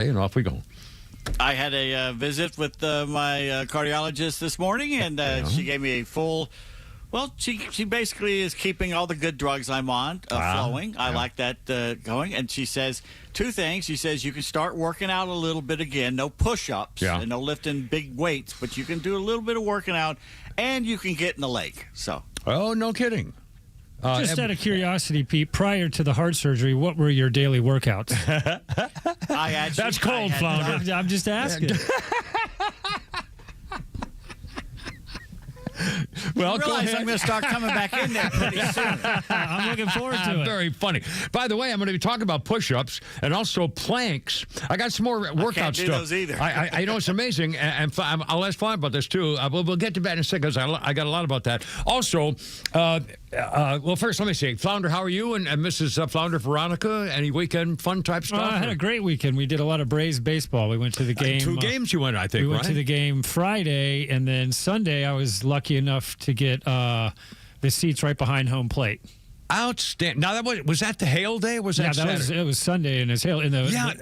And off we go. I had a visit with my cardiologist this morning, and she gave me a full. Well, she basically is keeping all the good drugs I'm on flowing. I like that going. And she says two things. She says you can start working out a little bit again. No push-ups and no lifting big weights, but you can do a little bit of working out, and you can get in the lake. So. Oh, no kidding. Just out of curiosity, Pete, prior to the heart surgery, what were your daily workouts? That's cold, Flounder. I'm just asking. Well, I realize I'm going to start coming back in there pretty soon. I'm looking forward to it. Very funny. By the way, I'm going to be talking about push-ups and also planks. I got some more workout I can't do stuff. those either. I know it's amazing, and I'll ask Flounder about this too. We'll get to that in a second because I got a lot about that. Also, well, first let me say, Flounder, how are you and Mrs. Flounder Veronica? Any weekend fun type stuff? I had a great weekend. We did a lot of Braves baseball. We went to the game. 2 games you went, I think. We went to the game Friday, and then Sunday I was lucky enough to get the seats right behind home plate. Outstanding. Now, was that the hail day? Or was that Saturday? It was Sunday, and it's hail.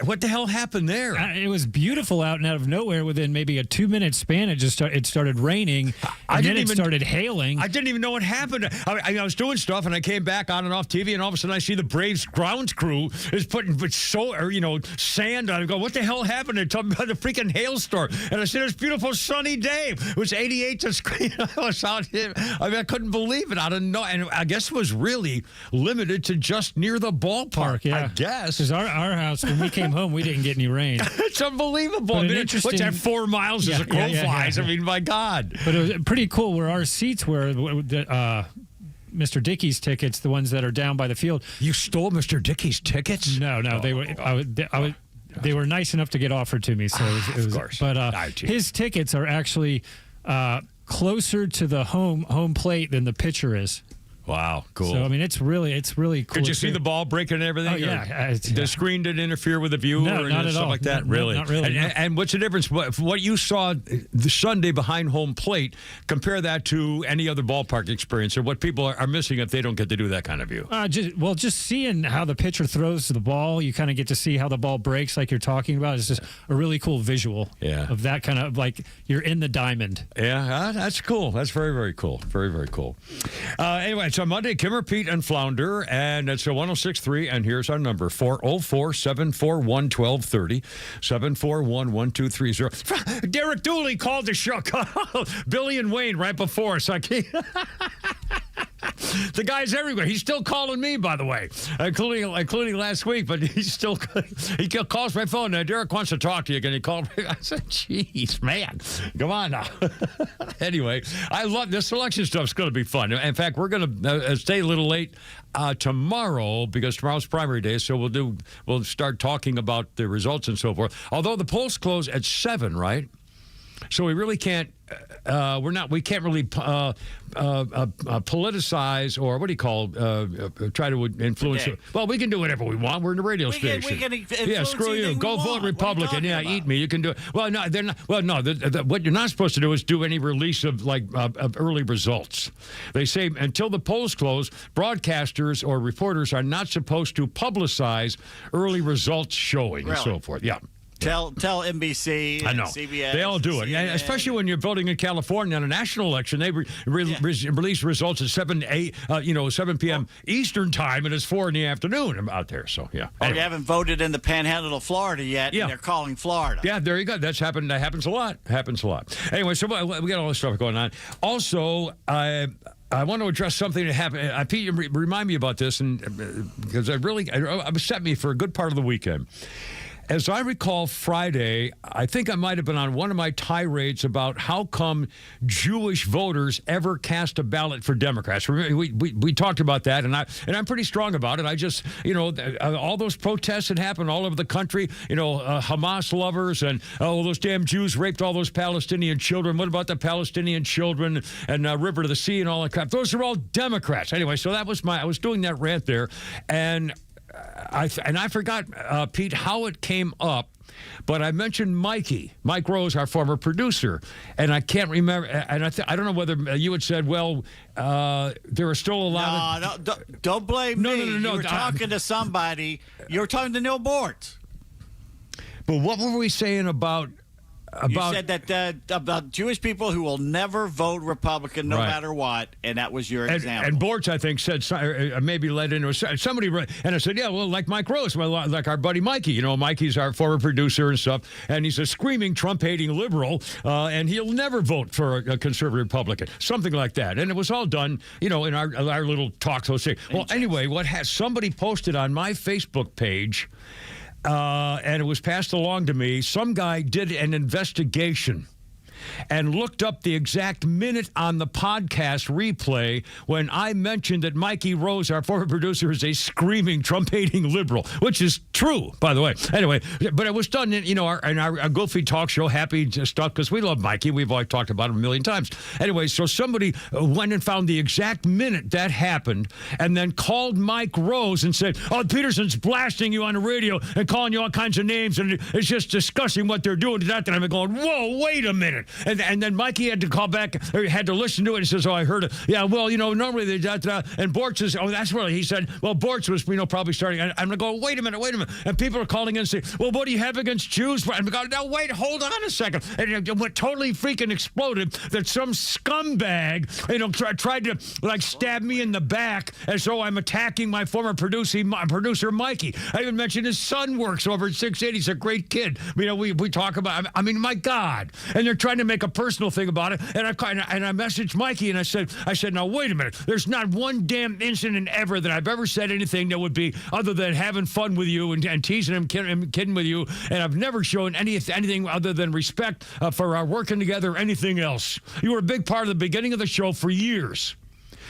What the hell happened there? It was beautiful out, and out of nowhere, within maybe a 2-minute span, it started raining, and then it started hailing. I didn't even know what happened. I was doing stuff, and I came back on and off TV, and all of a sudden I see the Braves grounds crew is putting sand on it. I go, what the hell happened? They're talking about the freaking hailstorm, and I said, it's a beautiful sunny day. It was 88 to screen. I was out here. I couldn't believe it. I didn't know, and I guess it was really limited to just near the ballpark, I guess. Because our house, when we came home, we didn't get any rain. It's unbelievable. But what's that, 4 miles as a crow flies? I mean, my God. But it was pretty cool where our seats were, Mr. Dickey's tickets, the ones that are down by the field. You stole Mr. Dickey's tickets? No, they were. They were nice enough to get offered to me, so it was. Of course. But his tickets are actually closer to the home plate than the pitcher is. Wow, cool. So, I mean, it's really cool. Could you see the ball breaking and everything? Oh, yeah. The screen didn't interfere with the view or not at stuff all. like that? No, really? not really. And what's the difference? What you saw the Sunday behind home plate, compare that to any other ballpark experience or what people are missing if they don't get to do that kind of view? Just seeing how the pitcher throws the ball, you kind of get to see how the ball breaks like you're talking about. It's just a really cool visual of that kind of, like, you're in the diamond. Yeah, that's cool. That's very, very cool. Very, very cool. Anyway, so Monday, Kimmer, Pete, and Flounder, and it's a 106.3, and here's our number, 404-741-1230, 741-1230. Derek Dooley called the show. Billy and Wayne right before us. The guy's everywhere. He's still calling me, by the way, including last week, but he calls my phone. Derek wants to talk to you again. He called me. I said, "Jeez, man, come on now." Anyway, I love this selection stuff's going to be fun. In fact, we're going to stay a little late tomorrow because tomorrow's primary day. So we'll start talking about the results and so forth. Although the polls close at 7, right? So we really can't. We can't really politicize or what do you call try to influence. Well, we can do whatever we want. We're in a radio station. We can screw you. Go vote Republican. Yeah, about? Eat me. You can do it. Well, no, they're not. Well, no. What you're not supposed to do is do any release of of early results. They say until the polls close, broadcasters or reporters are not supposed to publicize early results showing and so forth. Yeah. Tell NBC and CBS. They all do it. CNN. Especially when you're voting in California on a national election. They release results at 7 p.m. Eastern time, and it's 4 in the afternoon out there. So, yeah. Anyway. You haven't voted in the panhandle of Florida yet, and they're calling Florida. Yeah, there you go. That happens a lot. Anyway, so we got all this stuff going on. Also, I want to address something that happened. Pete, remind me about this, and because it upset me for a good part of the weekend. As I recall, Friday, I think I might have been on one of my tirades about how come Jewish voters ever cast a ballot for Democrats. We talked about that, and I'm pretty strong about it. I just, all those protests that happened all over the country, Hamas lovers and those damn Jews raped all those Palestinian children. What about the Palestinian children and River to the Sea and all that crap? Those are all Democrats. Anyway, so that was I was doing that rant there, and I forgot, Pete, how it came up, but I mentioned Mike Rose, our former producer, and I can't remember, and I don't know whether you had said, well, there are still a lot of... No, don't blame me. No. You were talking to somebody. You were talking to Neil Boortz. But what were we saying about? You said that about Jewish people who will never vote Republican no matter what, and that was your example. And Bortz, I think, said maybe led into somebody, and I said, yeah, well, like Mike Rose, like our buddy Mikey. You know, Mikey's our former producer and stuff, and he's a screaming Trump-hating liberal, and he'll never vote for a conservative Republican, something like that. And it was all done, you know, in our little talk. So say, well, anyway, somebody posted on my Facebook page. And it was passed along to me. Some guy did an investigation and looked up the exact minute on the podcast replay when I mentioned that Mikey Rose, our former producer, is a screaming Trump-hating liberal, which is true, by the way. Anyway, but it was done in our goofy talk show, happy stuff, because we love Mikey. We've always talked about him a million times. Anyway, so somebody went and found the exact minute that happened and then called Mike Rose and said, oh, Peterson's blasting you on the radio and calling you all kinds of names, and it's just discussing what they're doing to that. And I'm going, whoa, wait a minute. And then Mikey had to call back, or had to listen to it. He says, oh, I heard it. Yeah, well, you know, normally they da. And Bortz says, oh, that's really, he said, well, Bortz was, you know, probably starting. And I'm going to go, wait a minute. And people are calling in and saying, well, what do you have against Jews? And I'm going, no, wait, hold on a second. And it went totally freaking exploded that some scumbag, you know, tried to, like, stab me in the back as though I'm attacking my former producer, Mikey. I even mentioned his son works over at 680. He's a great kid. You know, we talk about, I mean, my God. And they're trying to make a personal thing about it, and I messaged Mikey, and I said, now wait a minute. There's not one damn incident ever that I've ever said anything that would be other than having fun with you and teasing him, kidding with you, and I've never shown anything other than respect for our working together or anything else. You were a big part of the beginning of the show for years.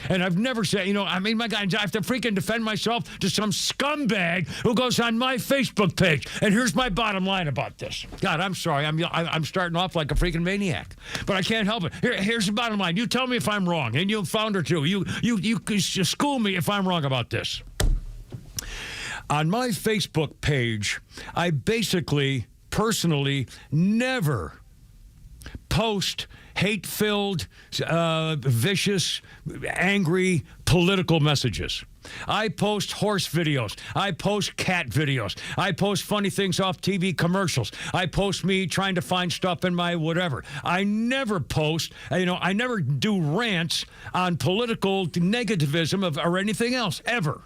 And I've never said, you know, I mean, my God, I have to freaking defend myself to some scumbag who goes on my Facebook page. And here's my bottom line about this. God, I'm sorry. I'm starting off like a freaking maniac. But I can't help it. Here's the bottom line. You tell me if I'm wrong. And you Flounder, too. You school me if I'm wrong about this. On my Facebook page, I basically, personally, never post hate-filled, vicious, angry political messages. I post horse videos. I post cat videos. I post funny things off TV commercials. I post me trying to find stuff in my whatever. I never post, you know, I never do rants on political negativism or anything else, ever.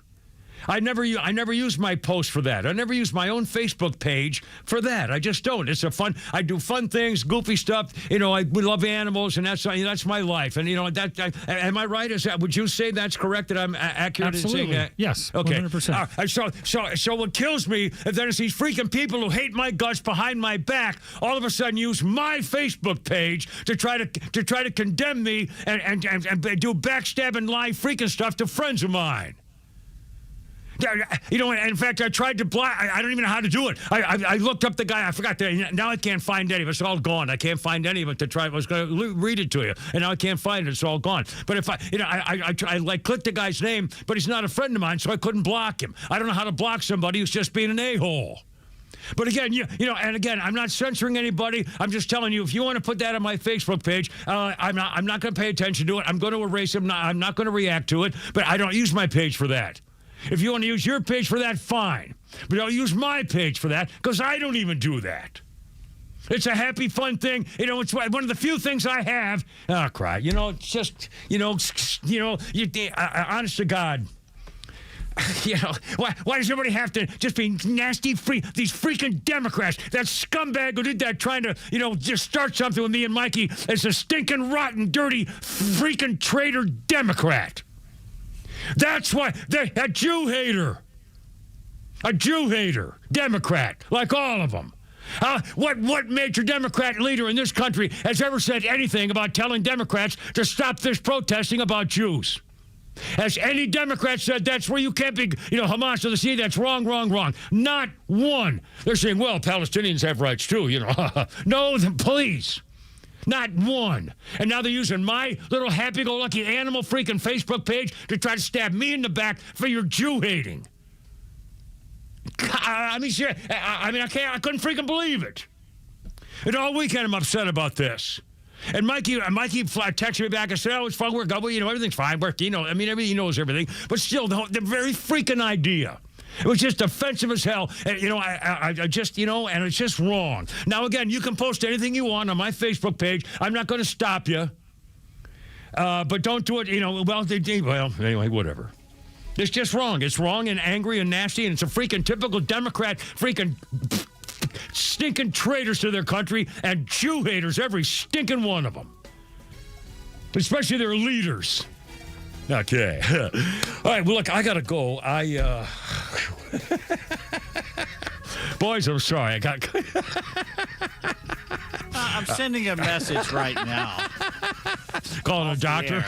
I never use my post for that. I never use my own Facebook page for that. I just don't. It's I do fun things, goofy stuff. You know, we love animals, and that's my life. And you know, am I right? Would you say that's correct? That I'm accurate Absolutely. in saying that? Yes. Okay. 100%. So what kills me is that it's these freaking people who hate my guts behind my back all of a sudden use my Facebook page to try to condemn me and do backstabbing, lie, freaking stuff to friends of mine. You know, in fact, I tried to block. I don't even know how to do it. I looked up the guy. I forgot that. Now I can't find any of it. It's all gone. I can't find any of it to try. I was going to read it to you, and now I can't find it. It's all gone. But if I like clicked the guy's name, but he's not a friend of mine, so I couldn't block him. I don't know how to block somebody who's just being an a-hole. But again, you know, and again, I'm not censoring anybody. I'm just telling you, if you want to put that on my Facebook page, I'm not going to pay attention to it. I'm going to erase it. I'm not going to react to it. But I don't use my page for that. If you want to use your page for that, fine. But don't use my page for that, because I don't even do that. It's a happy, fun thing. You know, it's one of the few things I have. Oh, cry. You know, it's just, honest to God. You know, why does everybody have to just be nasty, these freaking Democrats? That scumbag who did that trying to, you know, just start something with me and Mikey is a stinking, rotten, dirty, freaking traitor Democrat. That's why a Jew hater, Democrat, like all of them. What major Democrat leader in this country has ever said anything about telling Democrats to stop this protesting about Jews? Has any Democrat said that's where you can't be, you know, Hamas to the sea? That's wrong. Not one. They're saying, well, Palestinians have rights too, you know. No, please. Not one. And now they're using my little happy-go-lucky animal freaking Facebook page to try to stab me in the back for your Jew hating. I couldn't freaking believe it. And all weekend I'm upset about this. And Mikey texted me back and said, oh, it's fun, you know, everything's fine. He knows everything. But still, the very freaking idea It was just offensive as hell. And, I just, and it's just wrong. Now, again, you can post anything you want on my Facebook page. I'm not going to stop you. But don't do it, anyway, whatever. It's just wrong. It's wrong and angry and nasty, and it's a freaking typical Democrat, freaking stinking traitors to their country and Jew haters, every stinking one of them. Especially their leaders. Okay. All right, well, look, I got to go. Boys, I'm sorry. I'm sending a message right now. Calling a doctor?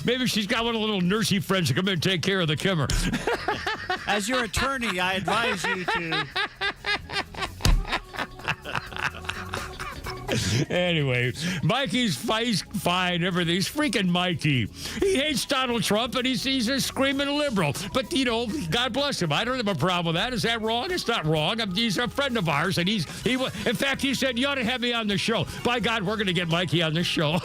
Maybe she's got one of the little nursey friends to come in and take care of the Kimmer. As your attorney, I advise you to... Anyway, Mikey's fine, everything. He's freaking Mikey. He hates Donald Trump, and he's a screaming liberal. But, God bless him. I don't have a problem with that. Is that wrong? It's not wrong. He's a friend of ours, and in fact, he said, you ought to have me on the show. By God, we're going to get Mikey on the show.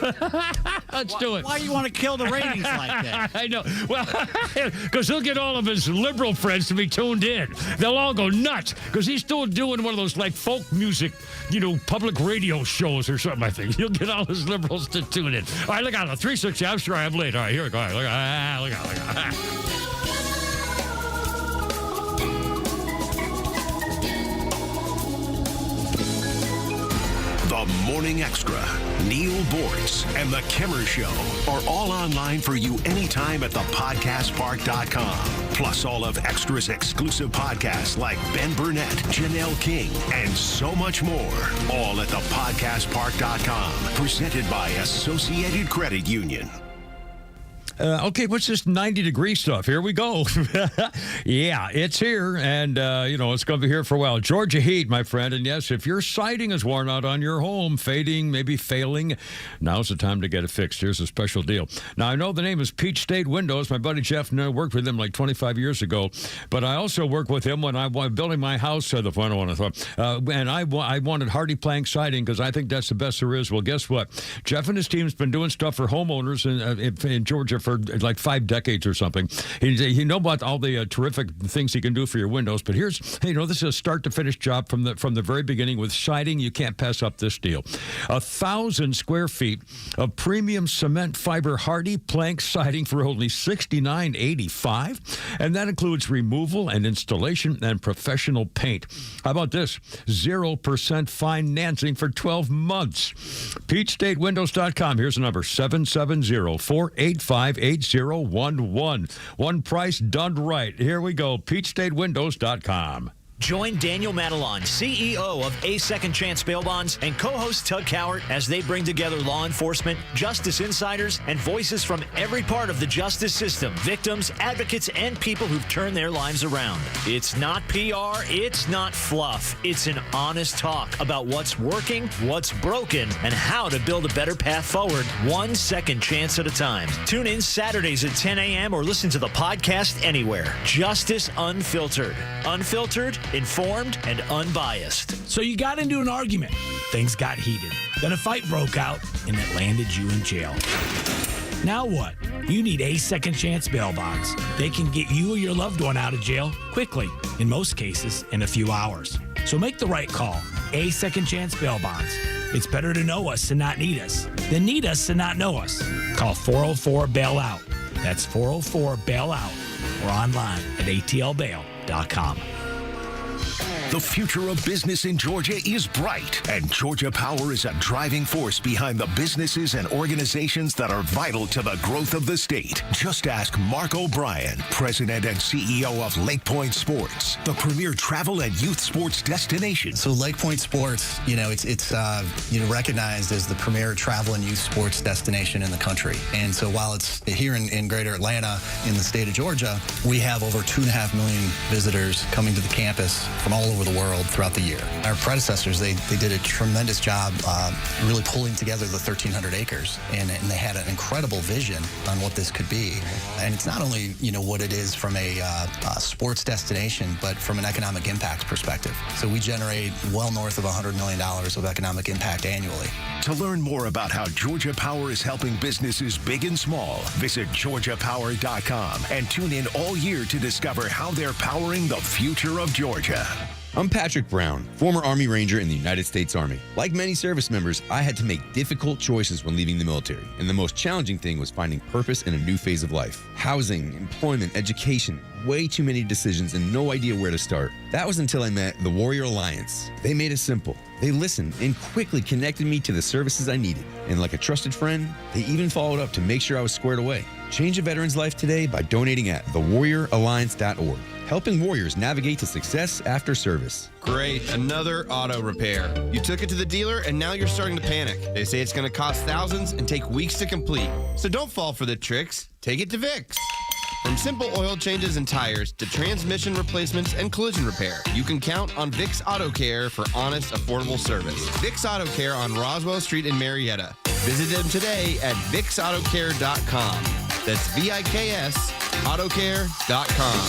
Let's do it. Why do you want to kill the ratings like that? I know. Well, because he'll get all of his liberal friends to be tuned in. They'll all go nuts, because he's still doing one of those, folk music, public radio shows or something, I think. He'll get all his liberals to tune in. All right, look out. 360. I'm sure I'm late. All right, here we go. All right, look out. The Morning Extra, Neil Bortz, and The Kimmer Show are all online for you anytime at thepodcastpark.com. Plus all of Extra's exclusive podcasts like Ben Burnett, Janelle King, and so much more. All at thepodcastpark.com. Presented by Associated Credit Union. Okay, what's this 90-degree stuff? Here we go. Yeah, it's here, and, it's going to be here for a while. Georgia heat, my friend, and yes, if your siding is worn out on your home, fading, maybe failing, now's the time to get it fixed. Here's a special deal. Now, I know the name is Peach State Windows. My buddy Jeff and I worked with him like 25 years ago, but I also worked with him when I was building my house, the final one I thought, and I wanted hardy plank siding because I think that's the best there is. Well, guess what? Jeff and his team's been doing stuff for homeowners in Georgia for like 5 decades or something. He know about all the terrific things he can do for your windows, but here's, this is a start-to-finish job from the very beginning with siding. You can't pass up this deal. 1,000 square feet of premium cement fiber hardy plank siding for only $69.85, and that includes removal and installation and professional paint. How about this? 0% financing for 12 months. PeachStateWindows.com. Here's the number, 770-485-8011. One price done right. Here we go. PeachStateWindows.com. Join Daniel Matalon, CEO of A Second Chance Bail Bonds, and co-host Tug Cowart as they bring together law enforcement, justice insiders, and voices from every part of the justice system, victims, advocates, and people who've turned their lives around. It's not PR, it's not fluff. It's an honest talk about what's working, what's broken, and how to build a better path forward, one second chance at a time. Tune in Saturdays at 10 a.m. or listen to the podcast anywhere. Justice Unfiltered. Unfiltered, informed, and unbiased. So you got into an argument. Things got heated. Then a fight broke out, and it landed you in jail. Now what? You need A Second Chance Bail Bonds. They can get you or your loved one out of jail quickly, in most cases, in a few hours. So make the right call. A Second Chance Bail Bonds. It's better to know us and not need us than need us and not know us. Call 404-BAIL-OUT. That's 404-BAIL-OUT. Or online at atlbail.com. The future of business in Georgia is bright, and Georgia Power is a driving force behind the businesses and organizations that are vital to the growth of the state. Just ask Mark O'Brien, President and CEO of Lake Point Sports, the premier travel and youth sports destination. So Lake Point Sports, it's recognized as the premier travel and youth sports destination in the country. And so while it's here in greater Atlanta in the state of Georgia, we have over 2.5 million visitors coming to the campus from all all over the world throughout the year. Our predecessors, they did a tremendous job really pulling together the 1,300 acres, and they had an incredible vision on what this could be. And it's not only, what it is from a sports destination, but from an economic impact perspective. So we generate well north of $100 million of economic impact annually. To learn more about how Georgia Power is helping businesses big and small, visit GeorgiaPower.com and tune in all year to discover how they're powering the future of Georgia. I'm Patrick Brown, former Army Ranger in the United States Army. Like many service members, I had to make difficult choices when leaving the military, and the most challenging thing was finding purpose in a new phase of life. Housing, employment, education, way too many decisions and no idea where to start. That was until I met the Warrior Alliance. They made it simple. They listened and quickly connected me to the services I needed. And like a trusted friend, they even followed up to make sure I was squared away. Change a veteran's life today by donating at thewarrioralliance.org. Helping warriors navigate to success after service. Great, another auto repair. You took it to the dealer and now you're starting to panic. They say it's going to cost thousands and take weeks to complete. So don't fall for the tricks. Take it to Vicks. From simple oil changes and tires to transmission replacements and collision repair, you can count on Vicks Auto Care for honest, affordable service. Vicks Auto Care on Roswell Street in Marietta. Visit them today at VicksAutoCare.com. That's VIKS Autocare.com.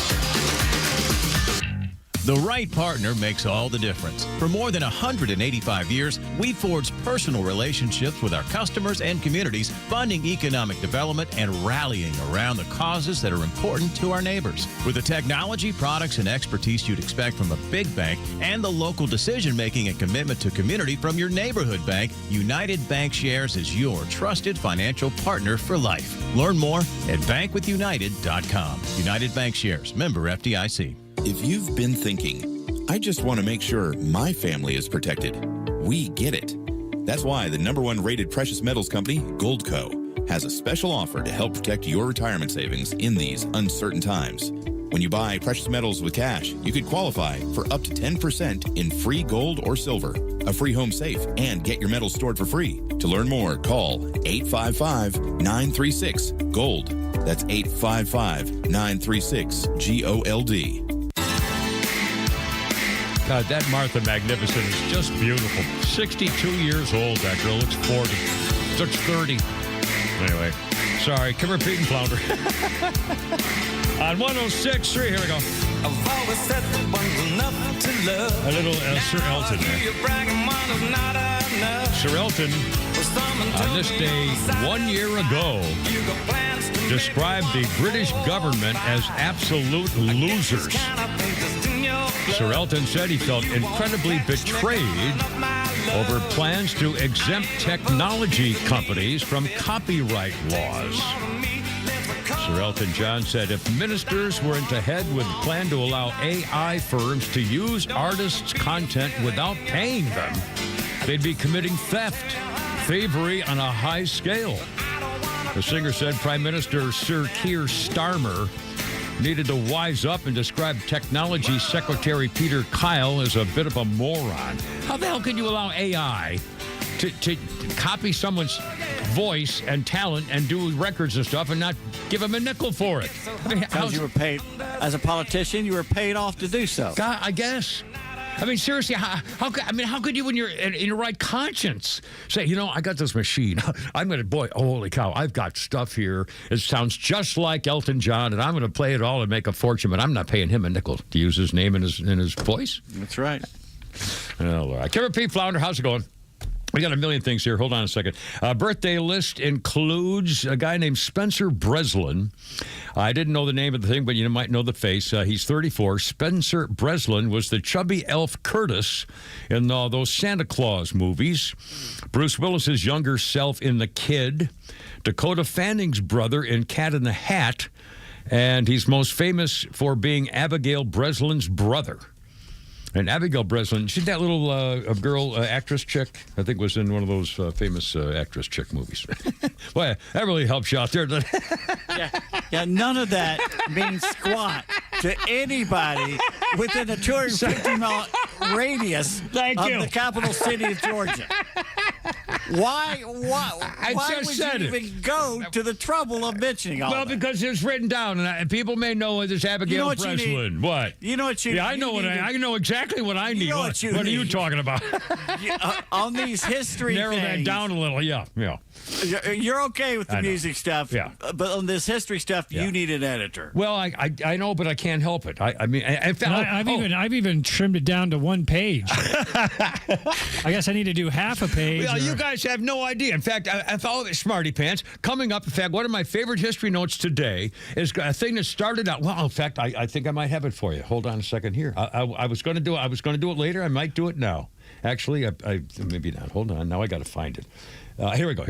The right partner makes all the difference. For more than 185 years, we've forged personal relationships with our customers and communities, funding economic development and rallying around the causes that are important to our neighbors. With the technology, products, and expertise you'd expect from a big bank and the local decision-making and commitment to community from your neighborhood bank, United Bankshares is your trusted financial partner for life. Learn more at bankwithunited.com. United Bankshares, member FDIC. If you've been thinking, I just want to make sure my family is protected, we get it. That's why the #1 rated precious metals company, Goldco, has a special offer to help protect your retirement savings in these uncertain times. When you buy precious metals with cash, you could qualify for up to 10% in free gold or silver, a free home safe, and get your metals stored for free. To learn more, call 855-936-GOLD. That's 855-936-GOLD. God, that Martha Magnificent is just beautiful. 62 years old, that girl. Looks 40. Looks 30. Anyway, sorry. Come here, Pete and Flounder. On 106.3, here we go. I've always said that one's enough to love. A little Sir Elton there. Sir Elton, on this day 1 year ago, described the British government as absolute losers. Sir Elton said he felt incredibly betrayed over plans to exempt technology companies from copyright laws. Sir Elton John said if ministers weren't ahead with a plan to allow AI firms to use artists' content without paying them, they'd be committing theft, thievery on a high scale. The singer said Prime Minister Sir Keir Starmer needed to wise up and describe Technology Secretary Peter Kyle as a bit of a moron. How the hell can you allow AI to copy someone's voice and talent and do records and stuff and not give them a nickel for it? I mean, because you were paid, as a politician, you were paid off to do so. God, I guess. I mean, seriously, how could you, when you're in your right conscience, say, I got this machine. I'm going to, holy cow, I've got stuff here. It sounds just like Elton John, and I'm going to play it all and make a fortune, but I'm not paying him a nickel to use his name and his voice. That's right. Oh, Lord. Kevin P. Flounder, how's it going? We got a million things here. Hold on a second. Birthday list includes a guy named Spencer Breslin. I didn't know the name of the thing, but you might know the face. He's 34. Spencer Breslin was the chubby elf Curtis in those Santa Claus movies. Bruce Willis's younger self in The Kid. Dakota Fanning's brother in Cat in the Hat. And he's most famous for being Abigail Breslin's brother. And Abigail Breslin, she's that little girl, actress chick, I think was in one of those famous actress chick movies. Boy, that really helps you out there, doesn't it? Yeah, none of that means squat to anybody within a 250-mile radius of the capital city of Georgia. Why just would said you it. even go to the trouble of mentioning all Well, that? because it's written down, and people may know this Abigail what you Breslin. need? What? You know what you? Yeah, I know I know exactly what I need. know What what you are you need. talking about? On these history Narrow that things, down a little. Yeah. You're okay with the I know. music stuff, Yeah. but on this history stuff, Yeah. you need an editor. Well, I know, but I can't help it. I mean, I've even trimmed it down to one page. I guess I need to do half a page. Well, you guys have no idea. In fact, I follow Smarty Pants. Coming up, in fact, one of my favorite history notes today is a thing that started out. Well, in fact, I think I might have it for you. Hold on a second here. I was going to do it. I was going to do it later. I might do it now. Actually, I maybe not. Hold on. Now I got to find it. Here we go.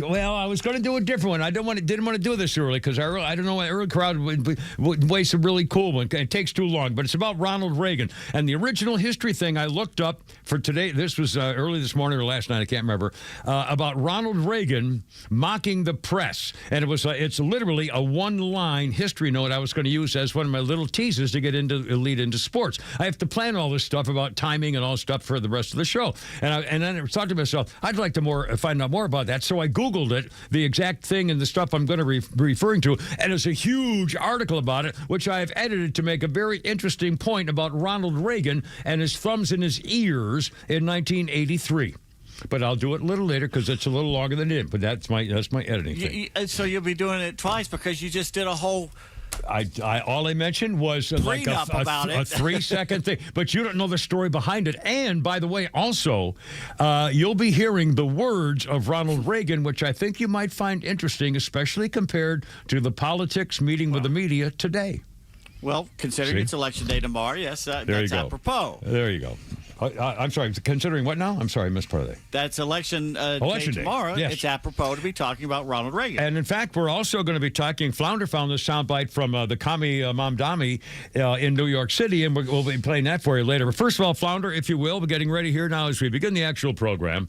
Well, I was going to do a different one. I didn't want to do this early because I don't know, an early crowd would waste a really cool one. It takes too long, but it's about Ronald Reagan. And the original history thing I looked up for today, this was early this morning or last night, I can't remember, about Ronald Reagan mocking the press. And it's literally a one-line history note I was going to use as one of my little teases to lead into sports. I have to plan all this stuff about timing and all stuff for the rest of the show. And then I thought to myself, I'd like to find out more about that. So I Googled it, the exact thing and the stuff I'm going to be referring to, and it's a huge article about it, which I have edited to make a very interesting point about Ronald Reagan and his thumbs in his ears in 1983. But I'll do it a little later because it's a little longer than it. But that's my editing thing. So you'll be doing it twice because you just did a whole. All I mentioned was like a 3-second thing, but you don't know the story behind it. And by the way, also, you'll be hearing the words of Ronald Reagan, which I think you might find interesting, especially compared to the politics meeting with the media today. Well, considering it's election day tomorrow, yes, that's apropos. There you go. I'm sorry, considering what now? I'm sorry, I missed part of that. That's election day tomorrow. Yes. It's apropos to be talking about Ronald Reagan. And in fact, we're also going to be talking, Flounder found this soundbite from the Kami Mamdani in New York City, and we'll be playing that for you later. But first of all, Flounder, if you will, we're getting ready here now as we begin the actual program.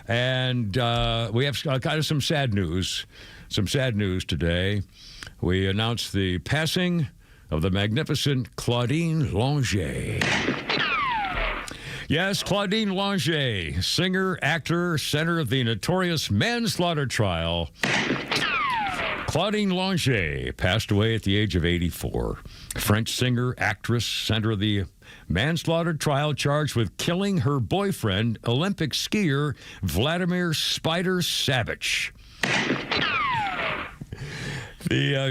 And we have kind of some sad news today. We announced the passing of the magnificent Claudine Longet. Yes, Claudine Longet, singer, actor, center of the notorious manslaughter trial. Claudine Longet passed away at the age of 84. French singer, actress, center of the manslaughter trial, charged with killing her boyfriend, Olympic skier Vladimir Spider Savage.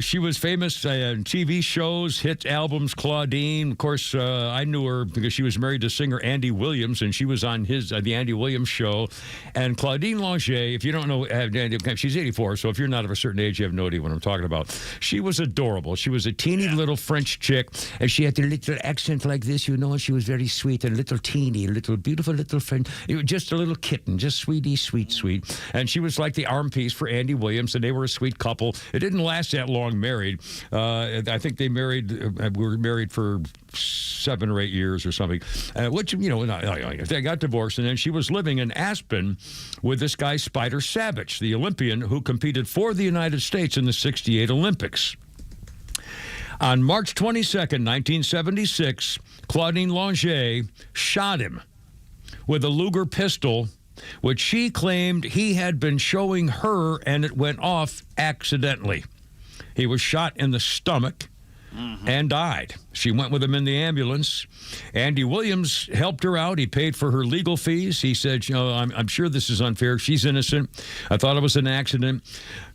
She was famous in TV shows, hit albums, Claudine. Of course, I knew her because she was married to singer Andy Williams, and she was on the Andy Williams show. And Claudine Longet, if you don't know, she's 84, so if you're not of a certain age, you have no idea what I'm talking about. She was adorable. She was a teeny little French chick, and she had a little accent like this, and she was very sweet, and beautiful little friend. Just a little kitten, just sweet. And she was like the arm piece for Andy Williams, and they were a sweet couple. It didn't last that long married. I think they were married for 7 or 8 years or something, which, they got divorced, and then she was living in Aspen with this guy, Spider Savage, the Olympian who competed for the United States in the '68 Olympics. On March 22nd, 1976, Claudine Longet shot him with a Luger pistol, which she claimed he had been showing her, and it went off accidentally. He was shot in the stomach and died. She went with him in the ambulance. Andy Williams helped her out. He paid for her legal fees. He said, I'm sure this is unfair. She's innocent. I thought it was an accident.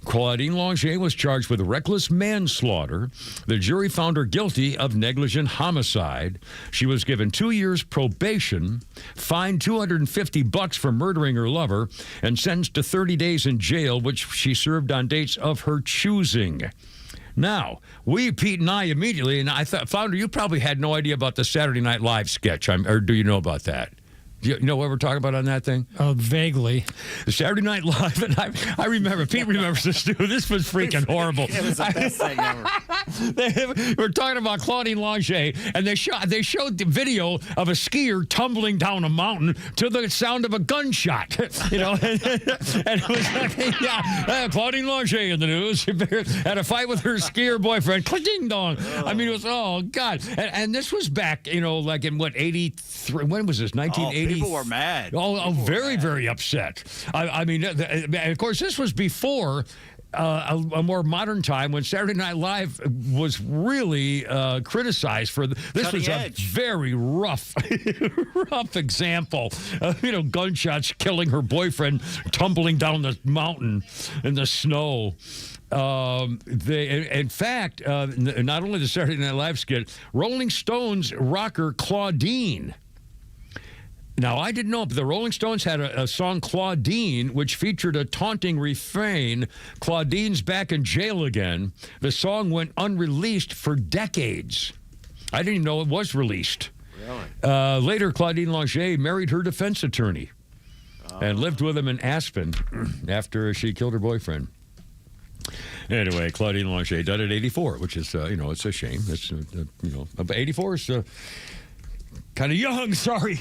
Claudine Longet was charged with reckless manslaughter. The jury found her guilty of negligent homicide. She was given 2 years probation, fined $250 for murdering her lover, and sentenced to 30 days in jail, which she served on dates of her choosing. Now, Pete and I immediately, and I thought, Flounder, you probably had no idea about the Saturday Night Live sketch, or do you know about that? You know what we're talking about on that thing? Vaguely. The Saturday Night Live, and I remember, Pete remembers this too. This was freaking horrible. It was the best thing ever. We're talking about Claudine Lange, and they showed the video of a skier tumbling down a mountain to the sound of a gunshot. You know, and it was like, Claudine Lange in the news had a fight with her skier boyfriend. Ding dong. I mean, it was, oh God. And this was back, you know, like in what, 83? When was this? 1980? People were mad. Very, very upset. I mean, of course, this was before a more modern time when Saturday Night Live was really criticized for this. Cutting was edge. A very rough example of, you know, gunshots killing her boyfriend tumbling down the mountain in the snow. In fact, not only the Saturday Night Live skit, Rolling Stones rocker Claudine. Now, I didn't know, but the Rolling Stones had a song, Claudine, which featured a taunting refrain, Claudine's back in jail again. The song went unreleased for decades. I didn't even know it was released. Really? Later, Claudine Lange married her defense attorney and lived with him in Aspen after she killed her boyfriend. Anyway, Claudine Lange died at 84, which is, you know, it's a shame. It's, you know, 84 is kind of young, sorry.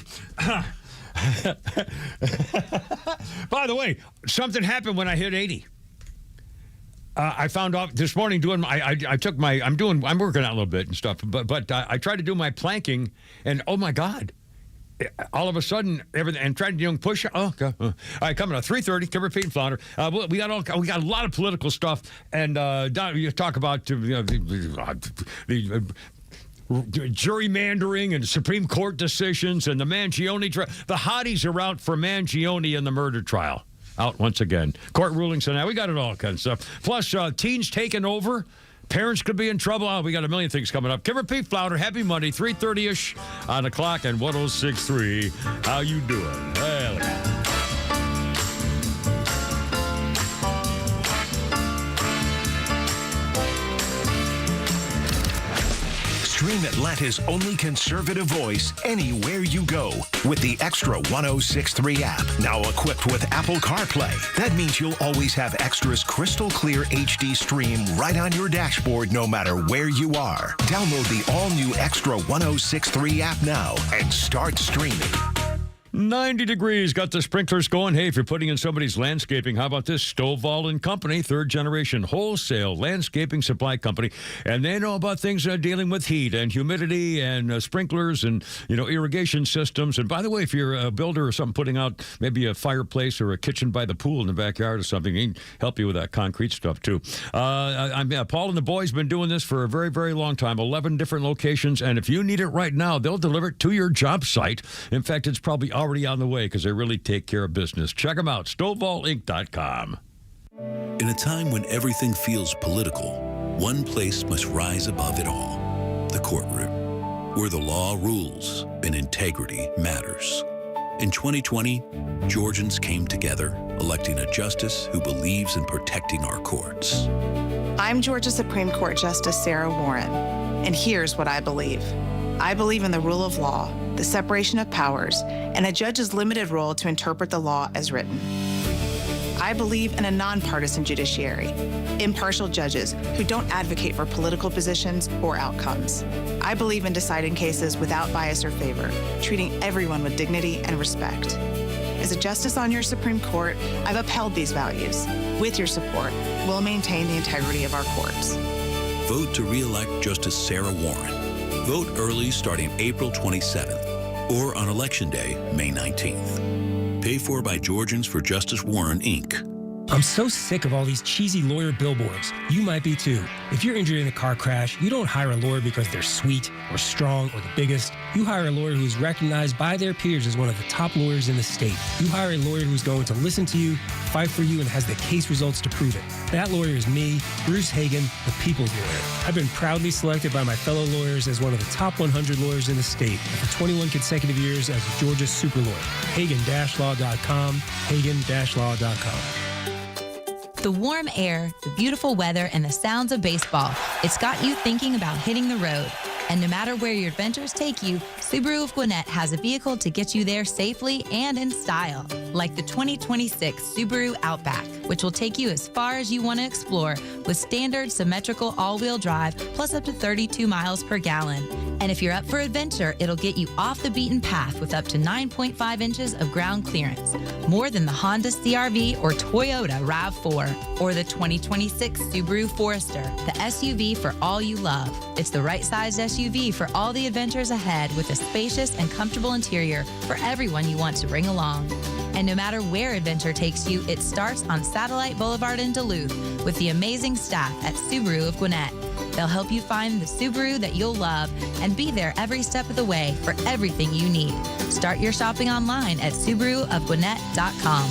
By the way, something happened when I hit 80. I found out this morning doing I'm working out a little bit and stuff, but I tried to do my planking, and oh my God. All of a sudden, everything, and trying to do push. Oh, God. All right, coming up 3:30. Kim Repeat and Flounder. We got a lot of political stuff, and you talk about the gerrymandering and Supreme Court decisions and the Mangione trial. The hotties are out for Mangione in the murder trial. Out once again. Court rulings and that. We got it all kind of stuff. Plus, teens taking over. Parents could be in trouble. Oh, we got a million things coming up. Kim Repeat, Flounder. Happy Monday, 3:30-ish on the clock and 106.3. How you doing? Hell yeah. Stream Atlanta's only conservative voice anywhere you go with the Extra 106.3 app. Now equipped with Apple CarPlay. That means you'll always have Extra's crystal clear HD stream right on your dashboard no matter where you are. Download the all-new Extra 106.3 app now and start streaming. 90 degrees, got the sprinklers going. Hey, if you're putting in somebody's landscaping, how about this? Stovall & Company, third-generation wholesale landscaping supply company. And they know about things dealing with heat and humidity and sprinklers and, you know, irrigation systems. And by the way, if you're a builder or something putting out maybe a fireplace or a kitchen by the pool in the backyard or something, he can help you with that concrete stuff, too. Paul and the boys have been doing this for a very, very long time, 11 different locations. And if you need it right now, they'll deliver it to your job site. In fact, it's probably already on the way because they really take care of business. Check them out, StovallInc.com. In a time when everything feels political, one place must rise above it all, the courtroom, where the law rules and integrity matters. In 2020, Georgians came together, electing a justice who believes in protecting our courts. I'm Georgia Supreme Court Justice Sarah Warren, and here's what I believe. I believe in the rule of law, the separation of powers, and a judge's limited role to interpret the law as written. I believe in a nonpartisan judiciary, impartial judges who don't advocate for political positions or outcomes. I believe in deciding cases without bias or favor, treating everyone with dignity and respect. As a justice on your Supreme Court, I've upheld these values. With your support, we'll maintain the integrity of our courts. Vote to re-elect Justice Sarah Warren. Vote early starting April 27th or on Election Day, May 19th. Paid for by Georgians for Justice Warren, Inc. I'm so sick of all these cheesy lawyer billboards. You might be too. If you're injured in a car crash, you don't hire a lawyer because they're sweet or strong or the biggest. You hire a lawyer who's recognized by their peers as one of the top lawyers in the state. You hire a lawyer who's going to listen to you, fight for you, and has the case results to prove it. That lawyer is me, Bruce Hagan, the people's lawyer. I've been proudly selected by my fellow lawyers as one of the top 100 lawyers in the state and for 21 consecutive years as Georgia's super lawyer. Hagan-law.com, Hagan-law.com. The warm air, the beautiful weather, and the sounds of baseball. It's got you thinking about hitting the road. And no matter where your adventures take you, Subaru of Gwinnett has a vehicle to get you there safely and in style, like the 2026 Subaru Outback, which will take you as far as you want to explore with standard symmetrical all-wheel drive plus up to 32 miles per gallon. And if you're up for adventure, it'll get you off the beaten path with up to 9.5 inches of ground clearance, more than the Honda CR-V or Toyota RAV4, or the 2026 Subaru Forester, the SUV for all you love. It's the right-sized SUV for all the adventures ahead, with a spacious and comfortable interior for everyone you want to bring along. And no matter where adventure takes you, it starts on Satellite Boulevard in Duluth with the amazing staff at Subaru of Gwinnett. They'll help you find the Subaru that you'll love and be there every step of the way for everything you need. Start your shopping online at SubaruofGwinnett.com.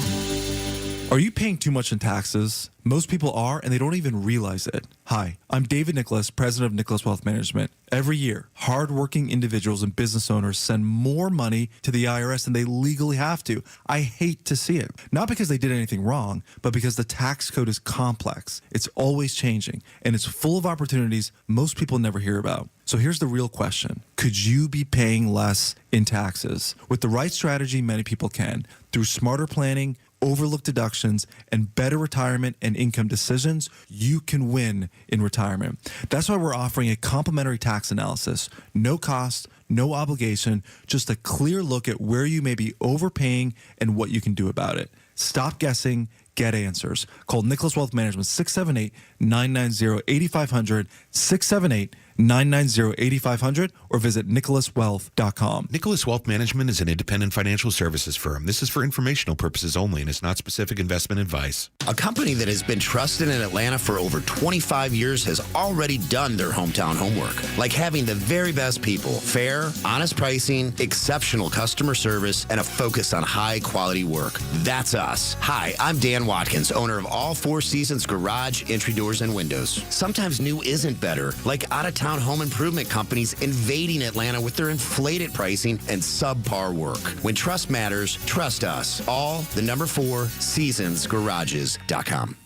Are you paying too much in taxes? Most people are, and they don't even realize it. Hi, I'm David Nicholas, president of Nicholas Wealth Management. Every year, hardworking individuals and business owners send more money to the IRS than they legally have to. I hate to see it. Not because they did anything wrong, but because the tax code is complex. It's always changing, and it's full of opportunities most people never hear about. So here's the real question. Could you be paying less in taxes? With the right strategy, many people can. Through smarter planning, overlooked deductions, and better retirement and income decisions, you can win in retirement. That's why we're offering a complimentary tax analysis. No cost, no obligation, just a clear look at where you may be overpaying and what you can do about it. Stop guessing, get answers. Call Nicholas Wealth Management 678-990-8500, 678-990-8500, or visit nicholaswealth.com. Nicholas Wealth Management is an independent financial services firm. This is for informational purposes only and is not specific investment advice. A company that has been trusted in Atlanta for over 25 years has already done their hometown homework, like having the very best people, fair, honest pricing, exceptional customer service, and a focus on high-quality work. That's us. Hi, I'm Dan Watkins, owner of All Four Seasons Garage, Entry Doors, and Windows. Sometimes new isn't better, like out-of-town home improvement companies invading Atlanta with their inflated pricing and subpar work. When trust matters, trust us. All the number 4 seasonsgarages.com.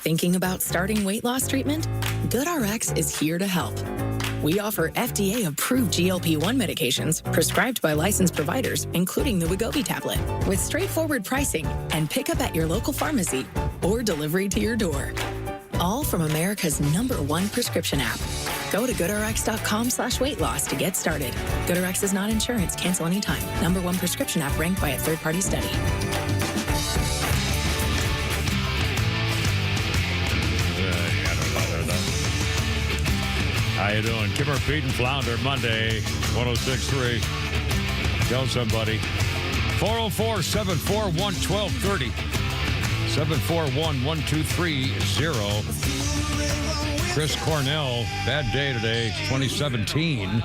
Thinking about starting weight loss treatment? GoodRx is here to help. We offer FDA-approved GLP-1 medications prescribed by licensed providers, including the Wegovy tablet, with straightforward pricing and pickup at your local pharmacy or delivery to your door. All from America's #1 prescription app. Go to GoodRx.com/weight loss to get started. GoodRx is not insurance. Cancel anytime. #1 prescription app ranked by a third-party study. How you doing? Kimmer, Pete, and Flounder, Monday, 106.3. Tell somebody. 404-741-1230. 741-1230. Chris Cornell, bad day today, 2017.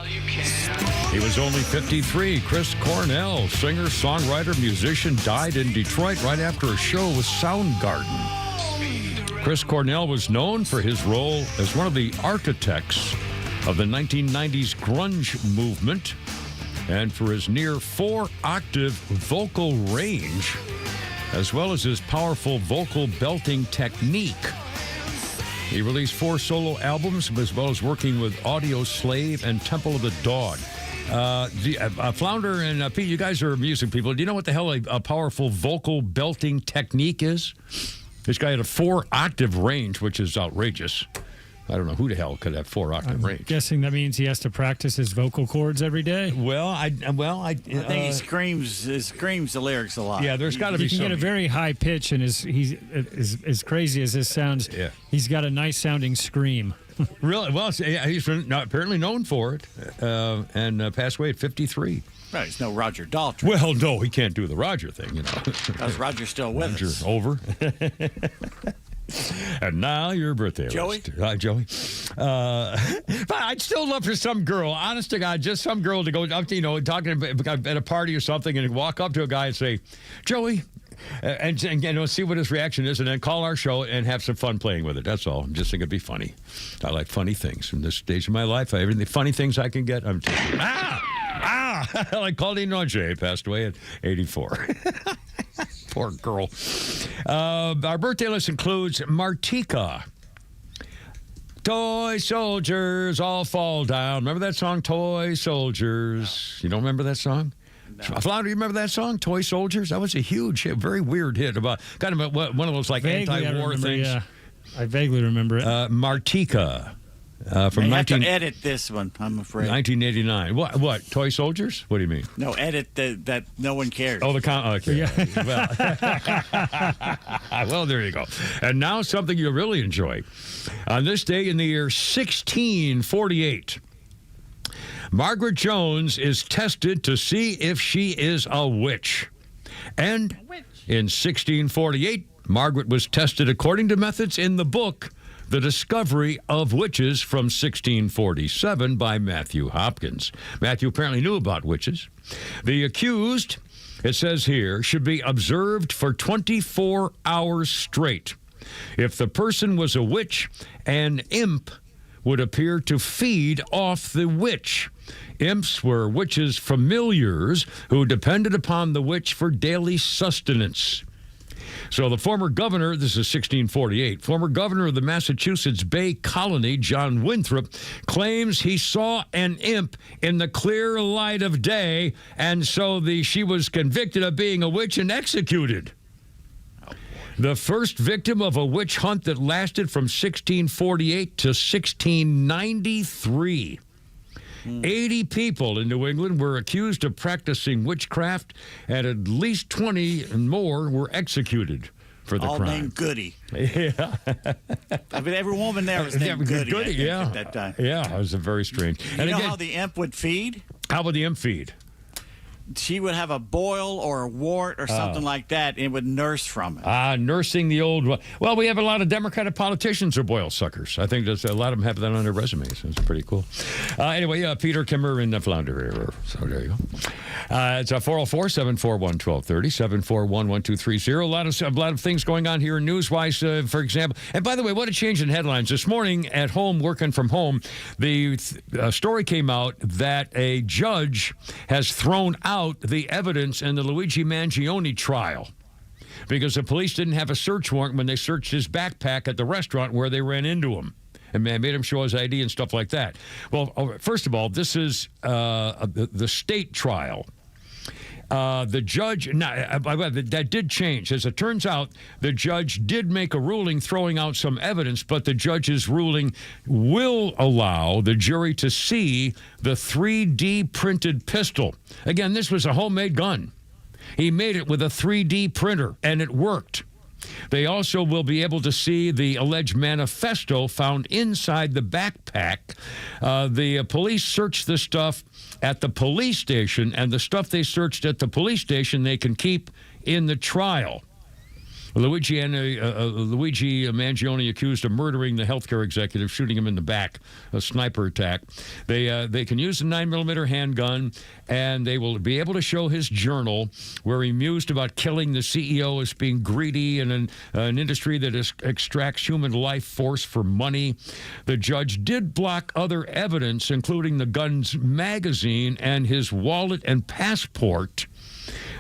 He was only 53. Chris Cornell, singer, songwriter, musician, died in Detroit right after a show with Soundgarden. Chris Cornell was known for his role as one of the architects of the 1990s grunge movement and for his near 4-octave vocal range, as well as his powerful vocal belting technique. He released 4 solo albums, as well as working with Audio Slave and Temple of the Dog. Flounder and Pete, you guys are music people. Do you know what the hell a powerful vocal belting technique is? This guy had a 4-octave range, which is outrageous. I don't know who the hell could have 4-octave range. Guessing that means he has to practice his vocal cords every day. I think he screams the lyrics a lot. Yeah, there's got to be. He can get a very high pitch, and he's as crazy as this sounds. Yeah. He's got a nice sounding scream. Really? Well, he's apparently known for it, and passed away at 53. Right, he's no Roger Daltrey. Well, no, he can't do the Roger thing, How's Roger still with us? Over. And now your birthday Joey? list. Hi, Joey. But I'd still love for some girl, honest to God, just some girl to go up to, talking at a party or something and walk up to a guy and say, Joey, and see what his reaction is, and then call our show and have some fun playing with it. That's all. I just think it'd be funny. I like funny things. In this stage of my life, everything funny things I can get, I'm taking. Like Claudine Noche passed away at 84. Poor girl. Our birthday list includes Martika. Toy soldiers all fall down. Remember that song, Toy Soldiers? No. You don't remember that song? No. Flounder, you remember that song, Toy Soldiers? That was a huge hit, very weird hit about kind of one of those like Vaguely, anti-war things. Yeah, I vaguely remember it. Martika. From I have to edit this one, I'm afraid. 1989. What? Toy Soldiers? What do you mean? No, edit that no one cares. Oh, okay. Yeah. Well, there you go. And now something you really enjoy. On this day in the year 1648, Margaret Jones is tested to see if she is a witch. And in 1648, Margaret was tested according to methods in the book The Discovery of Witches from 1647 by Matthew Hopkins. Matthew apparently knew about witches. The accused, it says here, should be observed for 24 hours straight. If the person was a witch, an imp would appear to feed off the witch. Imps were witches' familiars who depended upon the witch for daily sustenance. So the former governor, this is 1648, former governor of the Massachusetts Bay Colony, John Winthrop, claims he saw an imp in the clear light of day, and so she was convicted of being a witch and executed. The first victim of a witch hunt that lasted from 1648 to 1693. 80 people in New England were accused of practicing witchcraft, and at least 20 and more were executed for the all crime. named Goody. Yeah. I mean, every woman there was named Goody. Yeah. At that time. Yeah, it was very strange. You know how the imp would feed? How would the imp feed? She would have a boil or a wart or something like that, and would nurse from it. Nursing the old. Well, we have a lot of Democratic politicians are boil suckers. I think a lot of them have that on their resumes. It's pretty cool. Anyway, Peter Kimmer in the Flounder. So there you go. It's 404-741-1230, 741-1230. A lot of things going on here news-wise, for example. And by the way, what a change in headlines. This morning at home, working from home, the story came out that a judge has thrown out the evidence in the Luigi Mangione trial because the police didn't have a search warrant when they searched his backpack at the restaurant where they ran into him and made him show his ID and stuff like that. Well, first of all, this is the state trial. The judge, that did change. As it turns out, the judge did make a ruling throwing out some evidence, but the judge's ruling will allow the jury to see the 3D printed pistol. Again, this was a homemade gun. He made it with a 3D printer, and it worked. They also will be able to see the alleged manifesto found inside the backpack. The police searched the stuff at the police station, and the stuff they searched at the police station they can keep in the trial. Luigi Mangione accused of murdering the healthcare executive, shooting him in the back, a sniper attack. They can use a 9mm handgun, and they will be able to show his journal where he mused about killing the CEO as being greedy in an industry that extracts human life force for money. The judge did block other evidence, including the gun's magazine and his wallet and passport,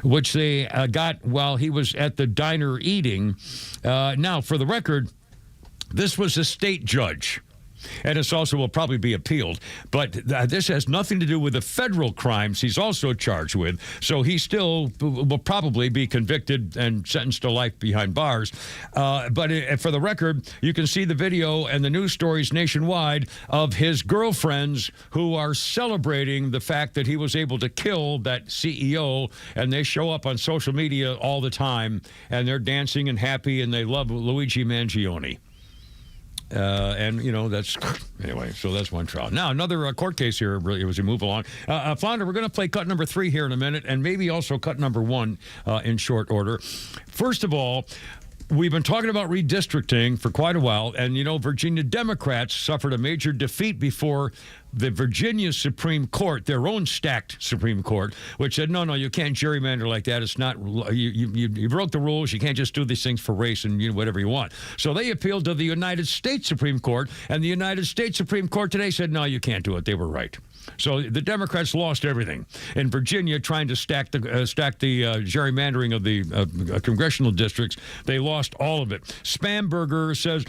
which they got while he was at the diner eating. Now, for the record, this was a state judge, and this also will probably be appealed. But this has nothing to do with the federal crimes he's also charged with, so he still will probably be convicted and sentenced to life behind bars. But for the record, you can see the video and the news stories nationwide of his girlfriends who are celebrating the fact that he was able to kill that CEO, and they show up on social media all the time, and they're dancing and happy, and they love Luigi Mangione. That's anyway. So that's one trial. Now another court case here. Really, as we move along, Flounder, we're going to play cut number 3 here in a minute, and maybe also cut number 1 in short order. First of all, we've been talking about redistricting for quite a while, and Virginia Democrats suffered a major defeat before the Virginia Supreme Court, their own stacked Supreme Court, which said, no, you can't gerrymander like that. It's not, you broke the rules. You can't just do these things for race and whatever you want. So they appealed to the United States Supreme Court, and the United States Supreme Court today said, no, you can't do it. They were right. So the Democrats lost everything. In Virginia, trying to stack the gerrymandering of the congressional districts, they lost lost all of it. Spamberger says,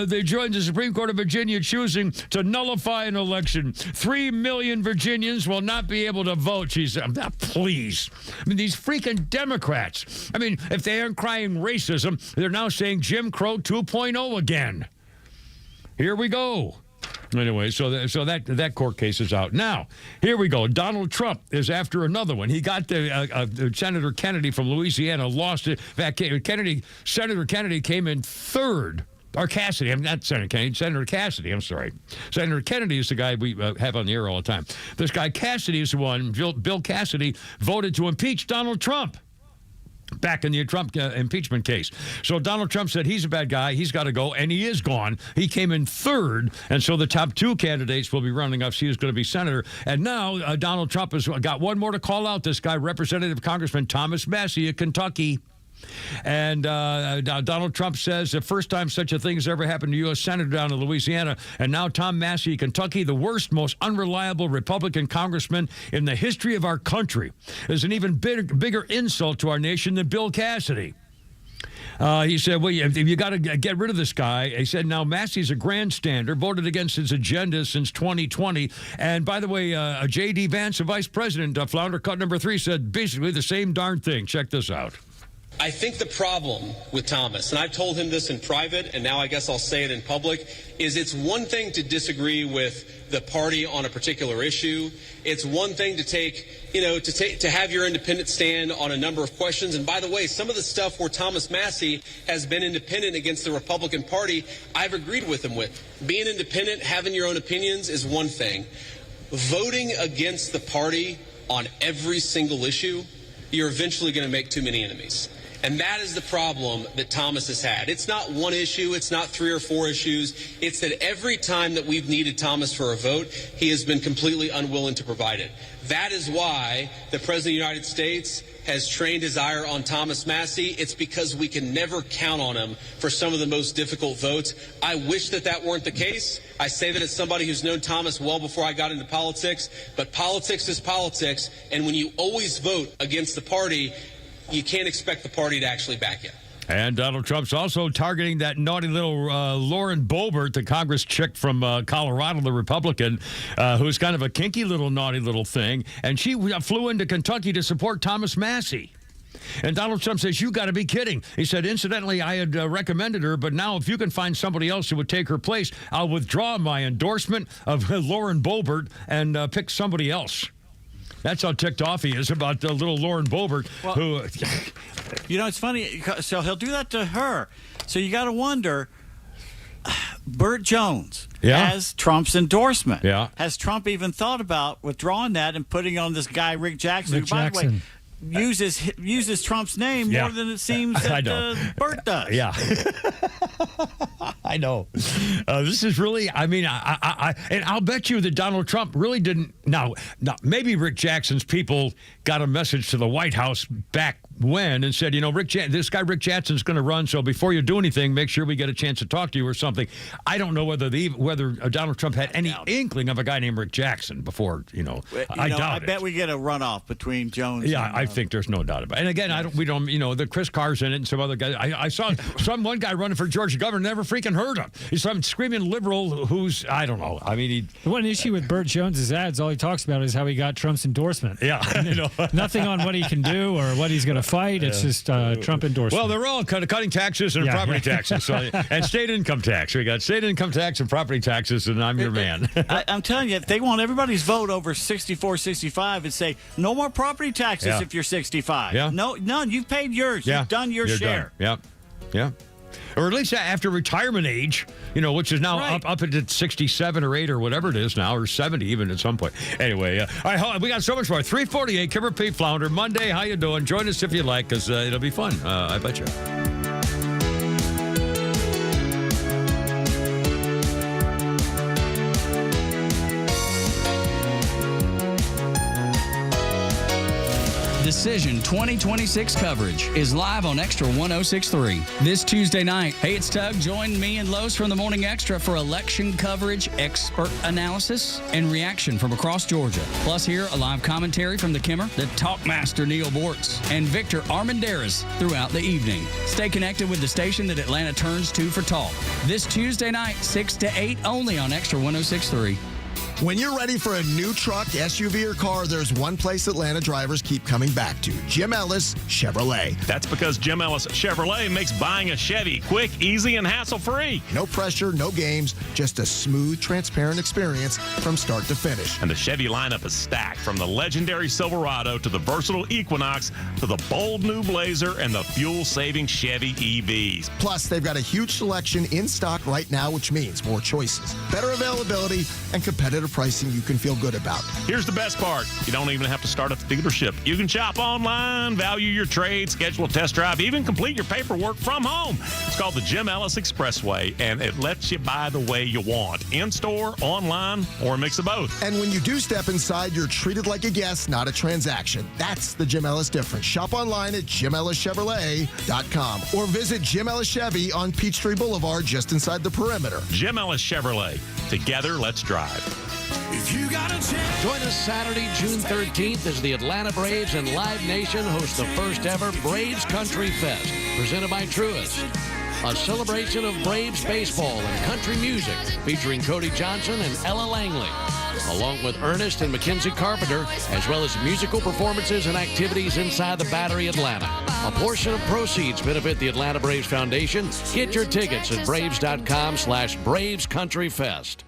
they joined the Supreme Court of Virginia choosing to nullify an election. 3 million Virginians will not be able to vote. She said, please. I mean, these freaking Democrats. I mean, if they aren't crying racism, they're now saying Jim Crow 2.0 again. Here we go. Anyway, so that court case is out. Now, here we go. Donald Trump is after another one. He got Senator Kennedy from Louisiana, lost it. Senator Kennedy came in third. Or Cassidy. I'm not Senator Kennedy. Senator Cassidy. I'm sorry. Senator Kennedy is the guy we have on the air all the time. This guy Cassidy is the one. Bill Cassidy voted to impeach Donald Trump back in the Trump impeachment case. So Donald Trump said he's a bad guy. He's got to go, and he is gone. He came in third, and so the top two candidates will be running up. He is going to be senator. And now Donald Trump has got one more to call out. This guy, Representative Congressman Thomas Massey of Kentucky. And Donald Trump says the first time such a thing has ever happened to U.S. Senator down in Louisiana. And now Tom Massey, Kentucky, the worst, most unreliable Republican congressman in the history of our country, is an even bigger insult to our nation than Bill Cassidy. He said, well, you got to get rid of this guy. He said, now Massey's a grandstander, voted against his agenda since 2020. And by the way, J.D. Vance, the vice president, Flounder Cut number 3, said basically the same darn thing. Check this out. I think the problem with Thomas, and I've told him this in private, and now I guess I'll say it in public, is it's one thing to disagree with the party on a particular issue. It's one thing to have your independent stand on a number of questions. And by the way, some of the stuff where Thomas Massey has been independent against the Republican Party, I've agreed with him with. Being independent, having your own opinions is one thing. Voting against the party on every single issue, you're eventually going to make too many enemies. And that is the problem that Thomas has had. It's not one issue. It's not 3 or 4 issues. It's that every time that we've needed Thomas for a vote, he has been completely unwilling to provide it. That is why the President of the United States has trained his ire on Thomas Massey. It's because we can never count on him for some of the most difficult votes. I wish that weren't the case. I say that as somebody who's known Thomas well before I got into politics, but politics is politics, and when you always vote against the party, you can't expect the party to actually back you. And Donald Trump's also targeting that naughty little Lauren Boebert, the Congress chick from Colorado, the Republican, who's kind of a kinky little naughty little thing. And she flew into Kentucky to support Thomas Massey. And Donald Trump says, you got to be kidding. He said, incidentally, I had recommended her, but now if you can find somebody else who would take her place, I'll withdraw my endorsement of Lauren Boebert and pick somebody else. That's how ticked off he is about little Lauren Boebert, who... it's funny. So he'll do that to her. So you got to wonder, Burt Jones has Trump's endorsement. Yeah. Has Trump even thought about withdrawing that and putting on this guy, Rick Jackson, who, by the way, uses Trump's name more than it seems that Burt does. Yeah. I know. This is really, and I'll bet you that Donald Trump really didn't. Now, maybe Rick Jackson's people got a message to the White House back when and said, this guy Rick Jackson's going to run, so before you do anything, make sure we get a chance to talk to you or something. I don't know whether Donald Trump had any inkling of a guy named Rick Jackson before, I doubt it. I bet we get a runoff between Jones and I think there's no doubt about it. And again, the Chris Carr's in it and some other guys. I saw one guy running for Georgia governor, never freaking heard of. He's some screaming liberal who's, I don't know. I mean, the one issue with Burt Jones's ads, all he talks about is how he got Trump's endorsement. Yeah. Nothing on what he can do or what he's going to fight. It's just Trump endorsement. Well, they're all cutting taxes and property taxes. So, and state income tax. We got state income tax and property taxes, and I'm your man. I'm telling you, if they want everybody's vote over 64, 65 and say, no more property taxes if you're 65. Yeah. No, none. You've paid yours. You've done your share. Done. Yeah. Or at least after retirement age, which is now up at 67 or 8 or whatever it is now, or 70 even at some point. Anyway, all right, we got so much more. 348, Kimber Pete Flounder, Monday. How you doing? Join us if you like, because it'll be fun. I bet you. The Decision 2026 coverage is live on Extra 1063 this Tuesday night. Hey, it's Tug. Join me and Los from the Morning Extra for election coverage, expert analysis, and reaction from across Georgia. Plus, hear a live commentary from the Kimmer, the Talkmaster Neil Bortz, and Victor Armendariz throughout the evening. Stay connected with the station that Atlanta turns to for talk. This Tuesday night, 6 to 8, only on Extra 1063. When you're ready for a new truck, SUV, or car, there's one place Atlanta drivers keep coming back to: Jim Ellis Chevrolet. That's because Jim Ellis Chevrolet makes buying a Chevy quick, easy, and hassle-free. No pressure, no games, just a smooth, transparent experience from start to finish. And the Chevy lineup is stacked, from the legendary Silverado to the versatile Equinox to the bold new Blazer and the fuel-saving Chevy EVs. Plus, they've got a huge selection in stock right now, which means more choices, better availability, and competitive pricing you can feel good about. Here's the best part. You don't even have to start at the dealership. You can shop online, value your trade, schedule a test drive, even complete your paperwork from home. It's called the Jim Ellis Expressway, and it lets you buy the way you want, in-store, online, or a mix of both. And when you do step inside, you're treated like a guest, not a transaction. That's the Jim Ellis difference. Shop online at JimEllisChevrolet.com or visit Jim Ellis Chevy on Peachtree Boulevard, just inside the perimeter. Jim Ellis Chevrolet. Together, let's drive. If you got a chance. Join us Saturday, June 13th, as the Atlanta Braves and Live Nation host the first ever Braves Country Fest, presented by Truist. A celebration of Braves baseball and country music, featuring Cody Johnson and Ella Langley, along with Ernest and Mackenzie Carpenter, as well as musical performances and activities inside the Battery Atlanta. A portion of proceeds benefit the Atlanta Braves Foundation. Get your tickets at braves.com/Braves Country Fest.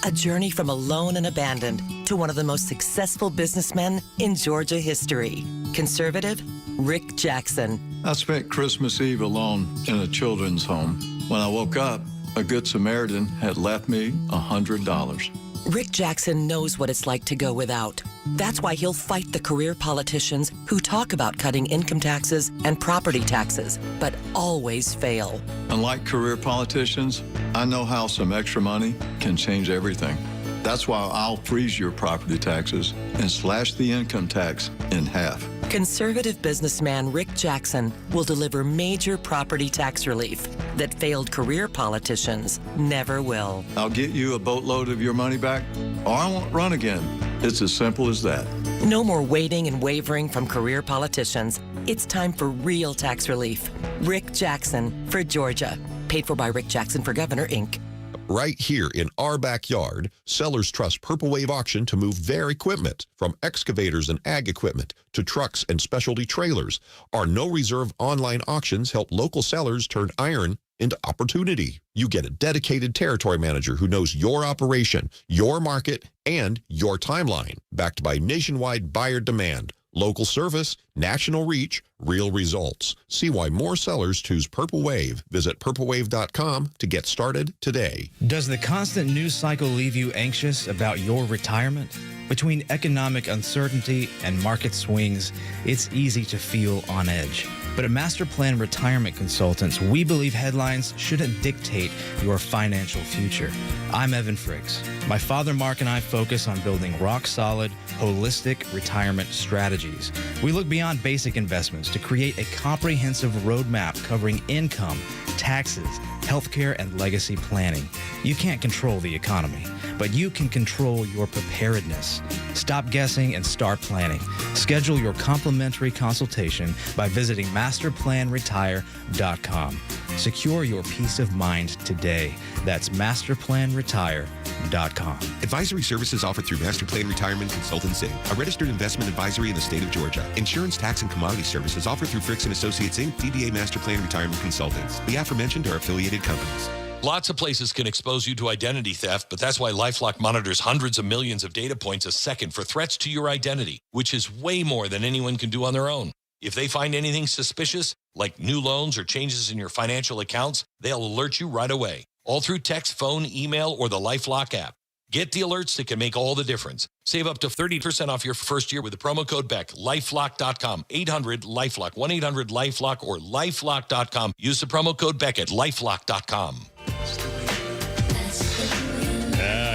A journey from alone and abandoned to one of the most successful businessmen in Georgia history. Conservative Rick Jackson. I spent Christmas Eve alone in a children's home. When I woke up, a Good Samaritan had left me $100. Rick Jackson knows what it's like to go without. That's why he'll fight the career politicians who talk about cutting income taxes and property taxes, but always fail. Unlike career politicians, I know how some extra money can change everything. That's why I'll freeze your property taxes and slash the income tax in half. Conservative businessman Rick Jackson will deliver major property tax relief that failed career politicians never will. I'll get you a boatload of your money back, or I won't run again. It's as simple as that. No more waiting and wavering from career politicians. It's time for real tax relief. Rick Jackson for Georgia. Paid for by Rick Jackson for Governor, Inc. Right here in our backyard, sellers trust Purple Wave Auction to move their equipment, from excavators and ag equipment to trucks and specialty trailers. Our no-reserve online auctions help local sellers turn iron into opportunity. You get a dedicated territory manager who knows your operation, your market, and your timeline, backed by nationwide buyer demand. Local service, national reach, real results. See why more sellers choose Purple Wave. Visit purplewave.com to get started today. Does the constant news cycle leave you anxious about your retirement? Between economic uncertainty and market swings, it's easy to feel on edge. But at Master Plan Retirement Consultants, we believe headlines shouldn't dictate your financial future. I'm Evan Fricks. My father Mark and I focus on building rock-solid, holistic retirement strategies. We look beyond basic investments to create a comprehensive roadmap covering income, taxes, healthcare, and legacy planning. You can't control the economy, but you can control your preparedness. Stop guessing and start planning. Schedule your complimentary consultation by visiting masterplanretire.com. Secure your peace of mind today. That's masterplanretire.com. Advisory services offered through Master Plan Retirement Consultants Inc., a registered investment advisory in the state of Georgia. Insurance, tax, and commodity services offered through Fricks & Associates Inc., DBA Master Plan Retirement Consultants. The aforementioned are affiliated companies. Lots of places can expose you to identity theft, but that's why LifeLock monitors hundreds of millions of data points a second for threats to your identity, which is way more than anyone can do on their own. If they find anything suspicious, like new loans or changes in your financial accounts, they'll alert you right away, all through text, phone, email, or the LifeLock app. Get the alerts that can make all the difference. Save up to 30% off your first year with the promo code BECK. LifeLock.com, 800-LifeLock, 1-800-LifeLock, or LifeLock.com. Use the promo code BECK at LifeLock.com.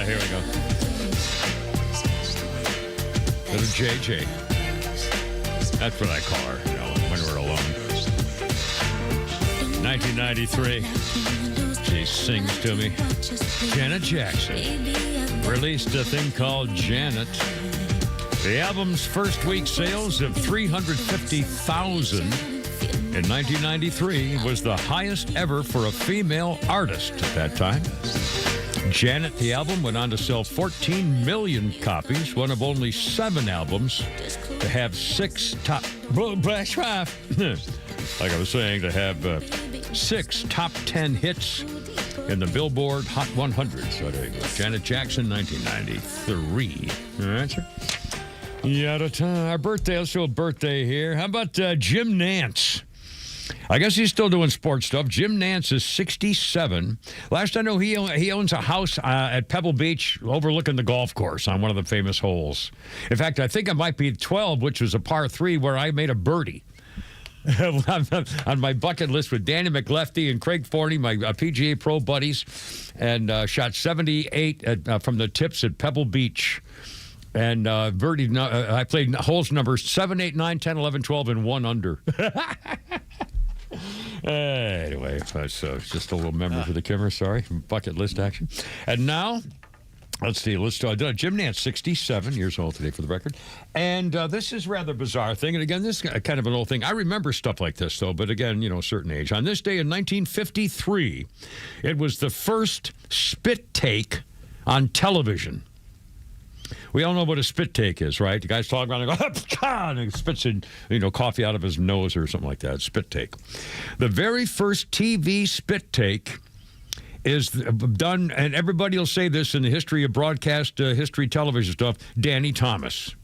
Here we go. Little JJ. That's what I call her, when we're alone. 1993. She sings to me. Janet Jackson released a thing called Janet. The album's first week sales of 350,000 in 1993 was the highest ever for a female artist at that time. Janet, the album, went on to sell 14 million copies, one of only 7 albums to have 6 top... like I was saying, to have 6 top 10 hits in the Billboard Hot 100. So there you go. Janet Jackson, 1993. All right, sir? Yeah, our birthday. Let's do a birthday here. How about Jim Nance? I guess he's still doing sports stuff. Jim Nance is 67. Last I know, he owns a house at Pebble Beach overlooking the golf course on one of the famous holes. In fact, I think it might be 12, which was a par 3 where I made a birdie. On my bucket list with Danny McLefty and Craig Forney, my PGA Pro buddies, and shot 78 from the tips at Pebble Beach. And birdie, I played holes numbers 7, 8, 9, 10, 11, 12, and 1 under. Anyway, that's just a little memory for the camera. Sorry, bucket list action. And now, let's see. Let's do Jim Nance, 67 years old today, for the record. And this is a rather bizarre thing. And again, this is kind of an old thing. I remember stuff like this, though. But again, a certain age. On this day in 1953, it was the first spit take on television. We all know what a spit take is, right? The guy's talking about it, and go, and he spits in, coffee out of his nose or something like that. Spit take. The very first TV spit take is done, and everybody will say this in the history of broadcast history television stuff, Danny Thomas.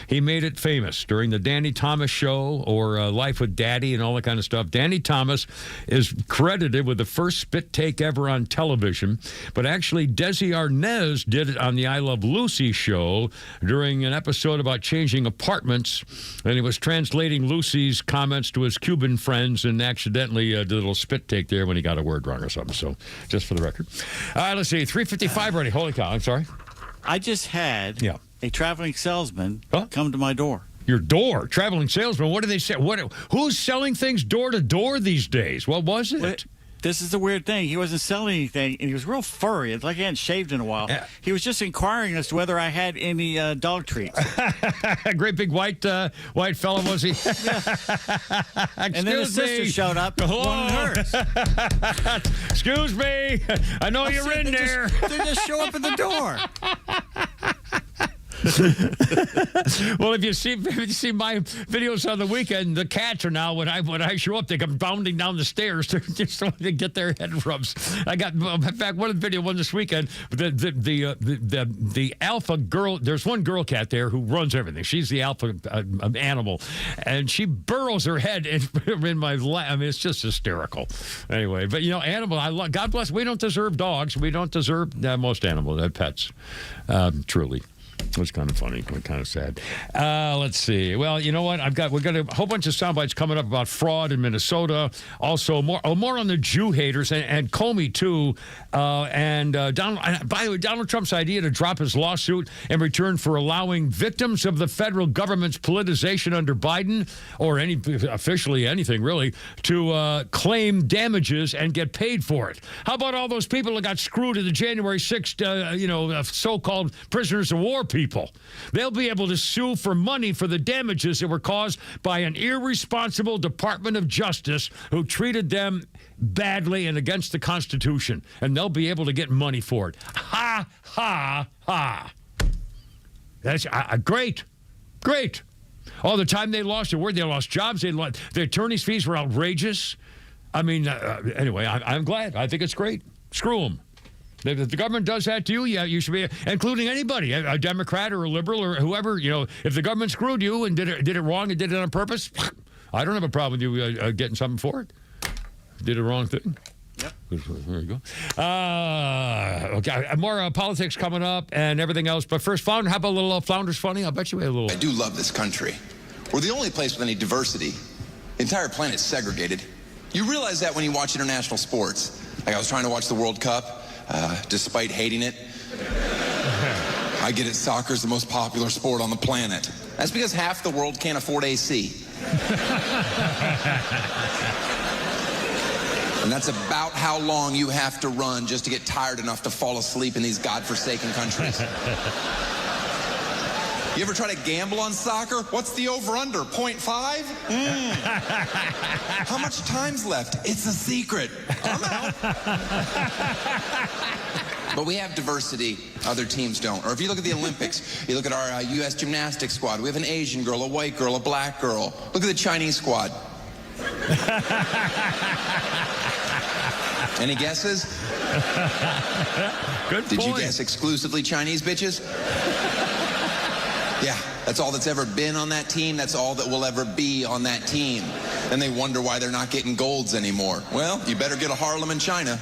He made it famous during the Danny Thomas Show or Life with Daddy and all that kind of stuff. Danny Thomas is credited with the first spit take ever on television, but actually Desi Arnaz did it on the I Love Lucy show during an episode about changing apartments, and he was translating Lucy's comments to his Cuban friends and accidentally did a little spit take there when he got a word wrong or something. So just for the record. All right, let's see. 3:55 already. Holy cow. I'm sorry. I just had a traveling salesman come to my door. Your door? Traveling salesman? What do they say? Who's selling things door to door these days? What was it? This is the weird thing. He wasn't selling anything, and he was real furry. It's like he hadn't shaved in a while. He was just inquiring as to whether I had any dog treats. A great big white fella, was he? And then his sister showed up. One of hers. Excuse me. I know you're in there. They just show up at the door. Well, if you see my videos on the weekend, the cats are now when I show up, they come bounding down the stairs to just so they get their head rubs. I got, in fact, one this weekend. The alpha girl. There's one girl cat there who runs everything. She's the alpha animal, and she burrows her head in my lap. I mean, it's just hysterical. Anyway, but animal. God bless. We don't deserve dogs. We don't deserve most animals, pets. Truly. It was kind of funny, kind of sad. Let's see. Well, you know what? We've got a whole bunch of sound bites coming up about fraud in Minnesota. Also, more on the Jew haters and Comey too. By the way, Donald Trump's idea to drop his lawsuit in return for allowing victims of the federal government's politicization under Biden, or officially anything really, to claim damages and get paid for it. How about all those people that got screwed in the January 6th, so-called prisoners of war people? They'll be able to sue for money for the damages that were caused by an irresponsible Department of Justice who treated them badly and against the Constitution, and they'll be able to get money for it. Ha, ha, ha. That's great. All the time they lost their word, they lost jobs, the attorney's fees were outrageous. I mean, anyway, I'm glad. I think it's great. Screw them. If the government does that to you, you should be, including anybody, a Democrat or a liberal or whoever, if the government screwed you and did it wrong and did it on purpose, I don't have a problem with you getting something for it. Did a wrong thing. Yep. There you go. Okay, more politics coming up and everything else. But first, Flounder, how about a little Flounders Funny? I'll bet you a little. I do love this country. We're the only place with any diversity. The entire planet's segregated. You realize that when you watch international sports. Like I was trying to watch the World Cup. Despite hating it, I get it, soccer's the most popular sport on the planet. That's because half the world can't afford AC. And that's about how long you have to run just to get tired enough to fall asleep in these godforsaken countries. You ever try to gamble on soccer? What's the over-under? 0.5? How much time's left? It's a secret. I'm out. But we have diversity other teams don't. Or if you look at the Olympics, you look at our U.S. gymnastics squad. We have an Asian girl, a white girl, a black girl. Look at the Chinese squad. Any guesses? Good Did point. you guess exclusively Chinese bitches? Yeah, that's all that's ever been on that team. That's all that will ever be on that team. Then they wonder why they're not getting golds anymore. Well, you better get a Harlem in China.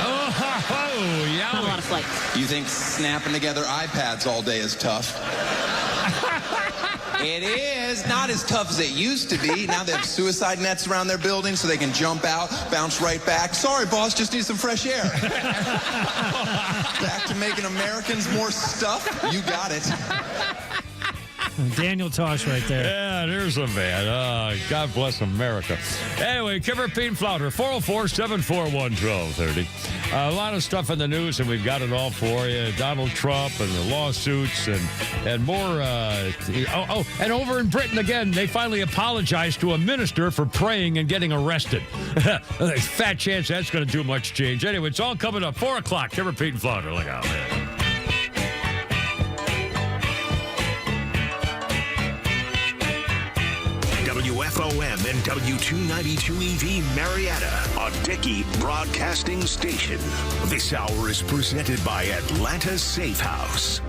Oh, yeah. Not a lot of flights. You think snapping together iPads all day is tough? It is. Not as tough as it used to be. Now they have suicide nets around their building so they can jump out, bounce right back. Sorry, boss, just need some fresh air. Back to making Americans more stuff? You got it. Daniel Tosh right there. Yeah, there's a man. God bless America. Anyway, Kipper, Pete, and Flounder, 404-741-1230. A lot of stuff in the news, and we've got it all for you. Donald Trump and the lawsuits and more. And over in Britain, again, they finally apologized to a minister for praying and getting arrested. Fat chance that's going to do much change. Anyway, it's all coming up. 4 o'clock. Kipper, Pete, and Flounder. Look out, man. WFOM and W292EV Marietta, a Dickey broadcasting station. This hour is presented by Atlanta Safe House.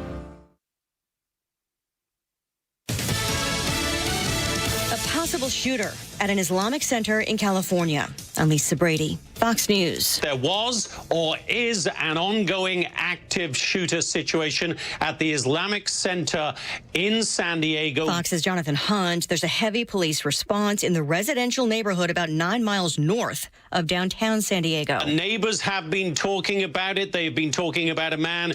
A possible shooter at an Islamic center in California. I'm Lisa Brady, Fox News. There was or is an ongoing active shooter situation at the Islamic Center in San Diego. Fox's Jonathan Hunt. There's a heavy police response in the residential neighborhood about 9 miles north of downtown San Diego. Neighbors have been talking about it. They've been talking about a man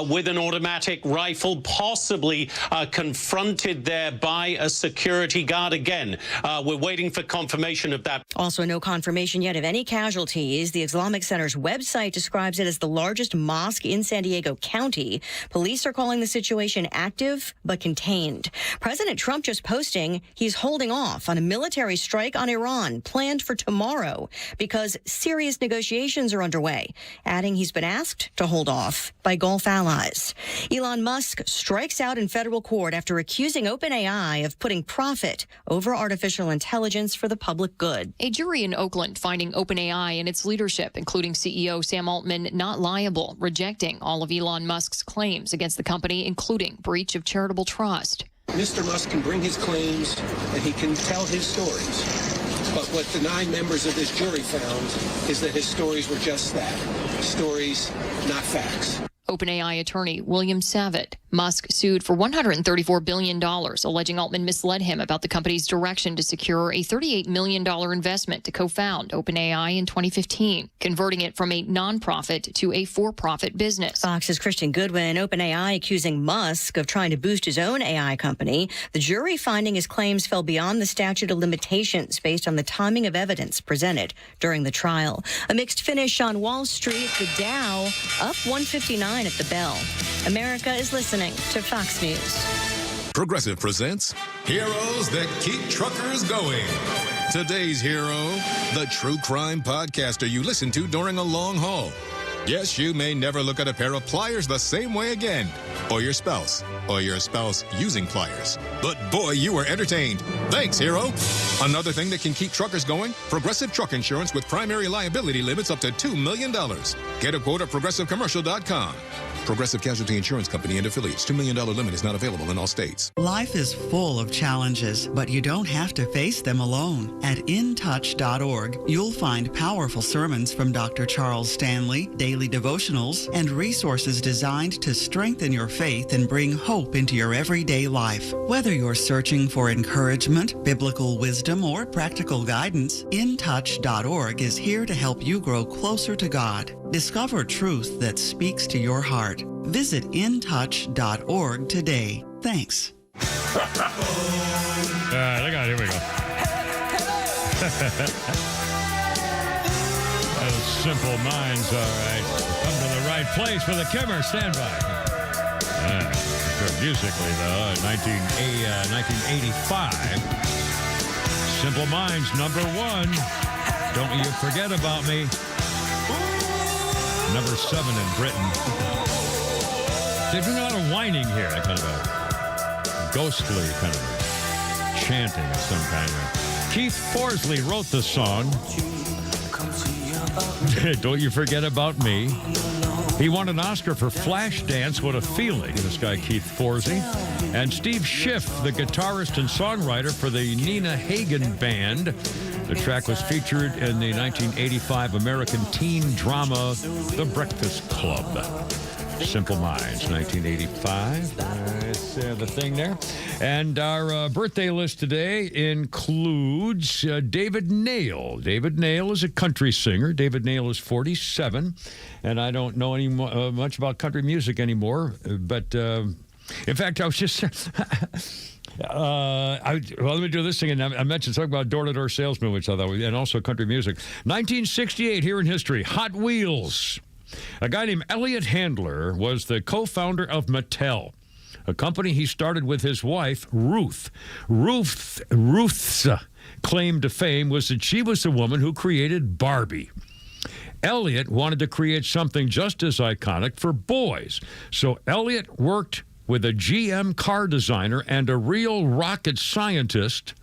with an automatic rifle, possibly confronted there by a security guard. Again, we're waiting for confirmation of that. Also, no confirmation yet of any casualties. The Islamic Center's website describes it as the largest mosque in San Diego County. Police are calling the situation active but contained. President Trump just posting he's holding off on a military strike on Iran planned for tomorrow because serious negotiations are underway, adding he's been asked to hold off by Gulf allies. Elon Musk strikes out in federal court after accusing OpenAI of putting profit over artificial intelligence for the public good. A jury in Oakland finding OpenAI and its leadership, including CEO Sam Altman, not liable, rejecting all of Elon Musk's claims against the company, including breach of charitable trust. Mr. Musk can bring his claims and he can tell his stories. But what the 9 members of this jury found is that his stories were just that, stories, not facts. OpenAI attorney William Savitt. Musk sued for $134 billion, alleging Altman misled him about the company's direction to secure a $38 million investment to co-found OpenAI in 2015, converting it from a nonprofit to a for-profit business. Fox's Christian Goodwin, OpenAI accusing Musk of trying to boost his own AI company. The jury finding his claims fell beyond the statute of limitations based on the timing of evidence presented during the trial. A mixed finish on Wall Street, the Dow up 159 at the bell. America is listening to Fox News. Progressive presents Heroes That Keep Truckers Going. Today's hero, the true crime podcaster you listen to during a long haul. Yes, you may never look at a pair of pliers the same way again. Or your spouse using pliers. But boy, you were entertained. Thanks, hero. Another thing that can keep truckers going, Progressive Truck Insurance with primary liability limits up to $2 million. Get a quote at progressivecommercial.com. Progressive Casualty Insurance Company and affiliates. $2 million limit is not available in all states. Life is full of challenges, but you don't have to face them alone. At intouch.org, you'll find powerful sermons from Dr. Charles Stanley, daily devotionals, and resources designed to strengthen your faith and bring hope into your everyday life. Whether you're searching for encouragement, biblical wisdom, or practical guidance, intouch.org is here to help you grow closer to God. Discover truth that speaks to your heart. Visit intouch.org today. Thanks. All right, look out. Here we go. Simple Minds, all right. Come to the right place for the Kimmer. Stand by. Musically, though, 1985. Simple Minds, number 1. Don't You Forget About Me. Number 7 in Britain. They're doing a lot of whining here, kind of a ghostly kind of a chanting of some kind of. Keith Forsley wrote the song. Don't You Forget About Me. He won an Oscar for Flashdance, What a Feeling, this guy Keith Forsley. And Steve Schiff, the guitarist and songwriter for the Nina Hagen Band. The track was featured in the 1985 American teen drama, The Breakfast Club. Simple Minds, 1985. That's the thing there. And our birthday list today includes David Nail. David Nail is a country singer. David Nail is 47, and I don't know any much about country music anymore. But in fact, I was just. Let me do this thing. And I mentioned something about door-to-door salesman, which I thought, and also country music. 1968, here in history, Hot Wheels. A guy named Elliot Handler was the co-founder of Mattel, a company he started with his wife, Ruth. Ruth's claim to fame was that she was the woman who created Barbie. Elliot wanted to create something just as iconic for boys, so Elliot worked with a GM car designer and a real rocket scientist,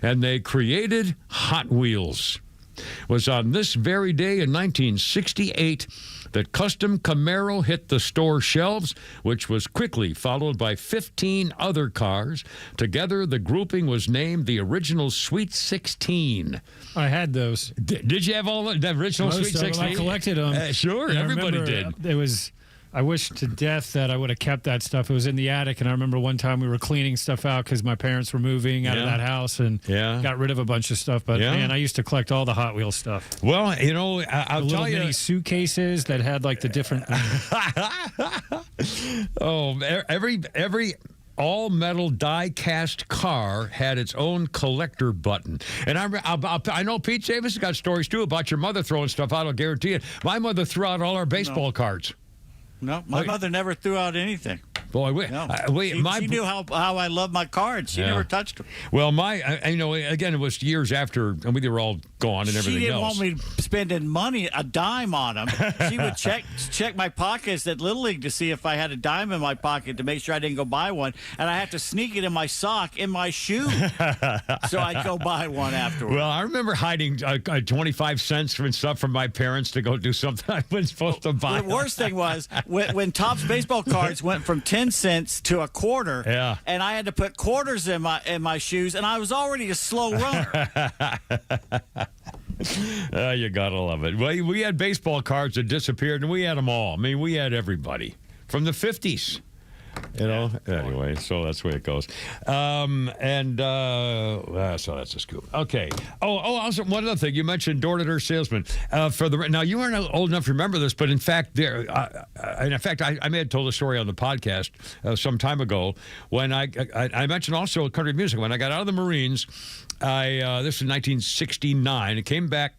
and they created Hot Wheels. It was on this very day in 1968 that custom Camaro hit the store shelves, which was quickly followed by 15 other cars. Together, the grouping was named the original Sweet 16. I had those. Did you have all the original Sweet 16? I collected them. Sure, and everybody did. It was. I wish to death that I would have kept that stuff. It was in the attic, and I remember one time we were cleaning stuff out because my parents were moving out of that house and got rid of a bunch of stuff. But, man, I used to collect all the Hot Wheels stuff. Well, you know, I'll tell you. Mini suitcases that had, like, the different... every all-metal die-cast car had its own collector button. And I know Pete Davis has got stories, too, about your mother throwing stuff out, I'll guarantee it. My mother threw out all our baseball cards. No, my mother never threw out anything. Boy, she knew how I love my cards. She never touched them. Well, again, it was years after, and they were all gone and everything else. She didn't want me spending money, a dime on them. She would check my pockets at Little League to see if I had a dime in my pocket to make sure I didn't go buy one, and I had to sneak it in my sock, in my shoe, so I'd go buy one afterwards. Well, I remember hiding 25 cents and stuff from my parents to go do something I wasn't supposed to buy. The worst thing was when Topps baseball cards went from 10 cents to a quarter, and I had to put quarters in my shoes, and I was already a slow runner. You gotta love it. Well, we had baseball cards that disappeared, and we had them all. I mean, we had everybody from the 50s. You know, anyway, so that's the way it goes. So that's a scoop. Okay. Also, one other thing. You mentioned door-to-door salesman. Now, you aren't old enough to remember this, but in fact, I may have told a story on the podcast some time ago when I mentioned also country music. When I got out of the Marines, this was 1969. I came back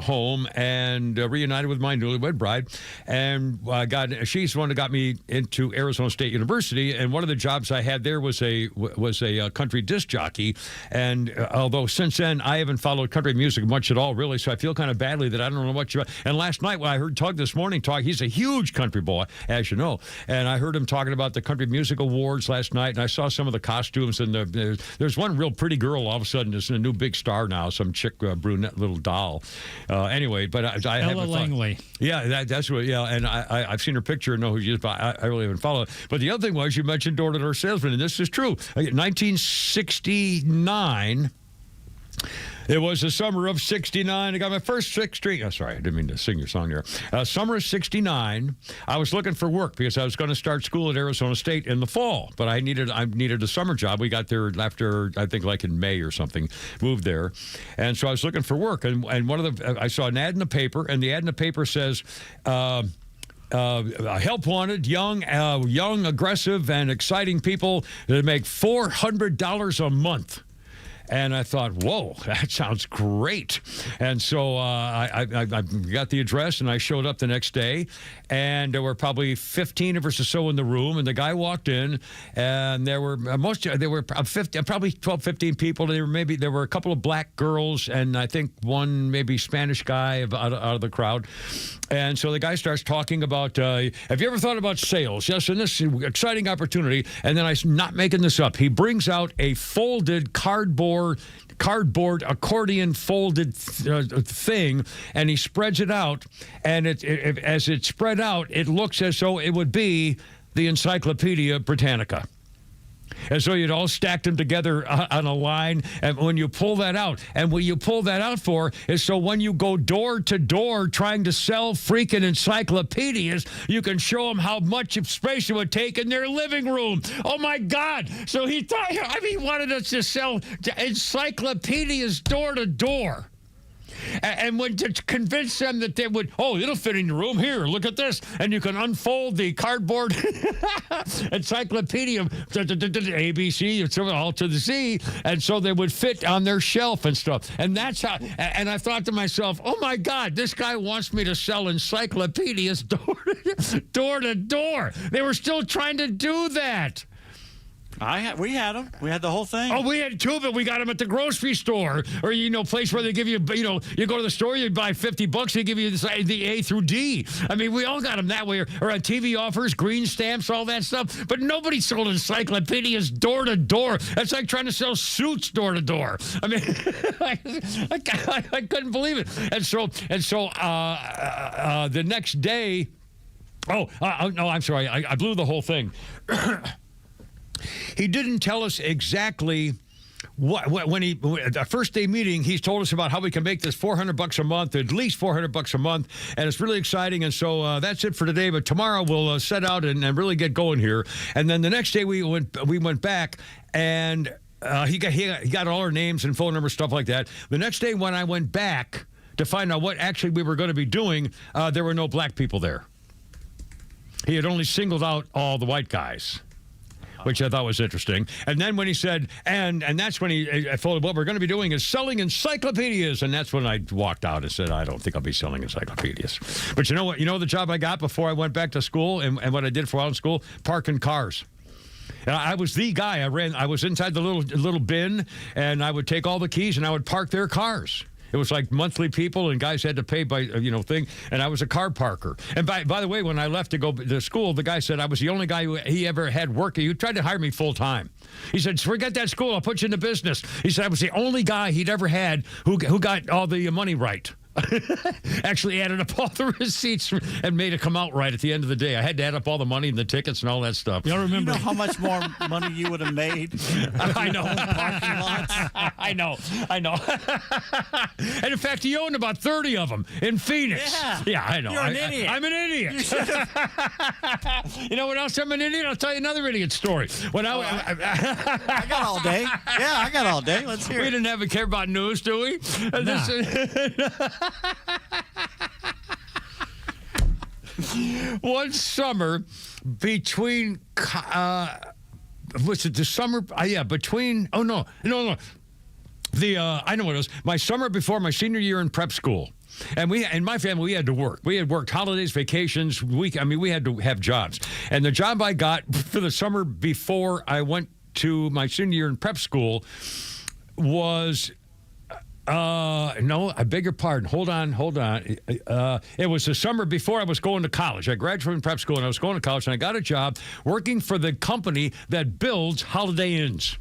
home and reunited with my newlywed bride, and she's the one that got me into Arizona State University. And one of the jobs I had there was a country disc jockey. And although since then I haven't followed country music much at all, really, so I feel kind of badly that I don't know much about. And last night when I heard Tug this morning talk, he's a huge country boy, as you know, and I heard him talking about the Country Music Awards last night, and I saw some of the costumes. And there's one real pretty girl all of a sudden is a new big star now, some chick brunette little doll. Anyway, but I Ella Langley. Yeah, that's what. Yeah, and I've seen her picture and know who she is, but I really haven't followed. But the other thing was, you mentioned door-to-door salesman, and this is true. 1969. It was the summer of 69. I got my first 6-string. Oh, sorry, I didn't mean to sing your song there. Summer of 69. I was looking for work because I was going to start school at Arizona State in the fall, but I needed a summer job. We got there after, I think, like in May or something, moved there. And so I was looking for work. And I saw an ad in the paper, and the ad in the paper says, help wanted, young, aggressive, and exciting people that make $400 a month. And I thought, whoa, that sounds great. And so I got the address, and I showed up the next day. And there were probably 15 of us or so in the room. And the guy walked in, and there were probably 12, 15 people. There were a couple of black girls, and I think one maybe Spanish guy out of the crowd. And so the guy starts talking about, have you ever thought about sales? Yes, and this exciting opportunity. And then I'm not making this up. He brings out a folded cardboard accordion folded thing, and he spreads it out. And as it spread out, it looks as though it would be the Encyclopedia Britannica. And so you'd all stacked them together on a line. And when you pull that out, and what you pull that out for is so when you go door to door trying to sell freaking encyclopedias, you can show them how much space it would take in their living room. Oh, my God. So he wanted us to sell encyclopedias door to door. And when to convince them that they would, it'll fit in your room. Here, look at this. And you can unfold the cardboard encyclopedia, ABC, all to the Z. And so they would fit on their shelf and stuff. And that's how, and I thought to myself, oh my God, this guy wants me to sell encyclopedias door to door. They were still trying to do that. We had them. We had the whole thing. Oh, we had two of them. We got them at the grocery store, or place where they give you, you go to the store, you buy $50, they give you the A through D. I mean, we all got them that way, or on TV offers, green stamps, all that stuff. But nobody sold encyclopedias door to door. That's like trying to sell suits door to door. I mean, I couldn't believe it. And so the next day, no, I'm sorry, I blew the whole thing. He didn't tell us exactly when the first day meeting, he's told us about how we can make this $400 a month, at least $400 a month, and it's really exciting. And so that's it for today. But tomorrow we'll set out and really get going here. And then the next day we went back, and he got all our names and phone numbers, stuff like that. The next day when I went back to find out what actually we were going to be doing, there were no black people there. He had only singled out all the white guys, which I thought was interesting. And then when he said, and that's when I told him what we're going to be doing is selling encyclopedias. And that's when I walked out and said, I don't think I'll be selling encyclopedias. But you know what? You know the job I got before I went back to school and what I did for a while in school? Parking cars. And I was the guy. I was inside the little bin, and I would take all the keys and I would park their cars. It was like monthly people, and guys had to pay by, thing. And I was a car parker. And by the way, when I left to go to school, the guy said I was the only guy he ever had working. He tried to hire me full time. He said, forget that school. I'll put you in the business. He said I was the only guy he'd ever had who got all the money right. Actually added up all the receipts and made it come out right at the end of the day. I had to add up all the money and the tickets and all that stuff. Y'all remember how much more money you would have made? I know. Parking lots. I know. And in fact, he owned about 30 of them in Phoenix. Yeah, I know. You're an idiot. I'm an idiot. You know what else I'm an idiot? I'll tell you another idiot story. When I got all day. Yeah, I got all day. Let's hear it. We didn't care about news, do we? One summer between was it the summer? Between I know what it was. My summer before my senior year in prep school. And in my family, we had to work. We had worked holidays, vacations, we had to have jobs. And the job I got for the summer before I went to my senior year in prep school was no, I beg your pardon. Hold on. It was the summer before I was going to college. I graduated from prep school and I was going to college, and I got a job working for the company that builds Holiday Inns.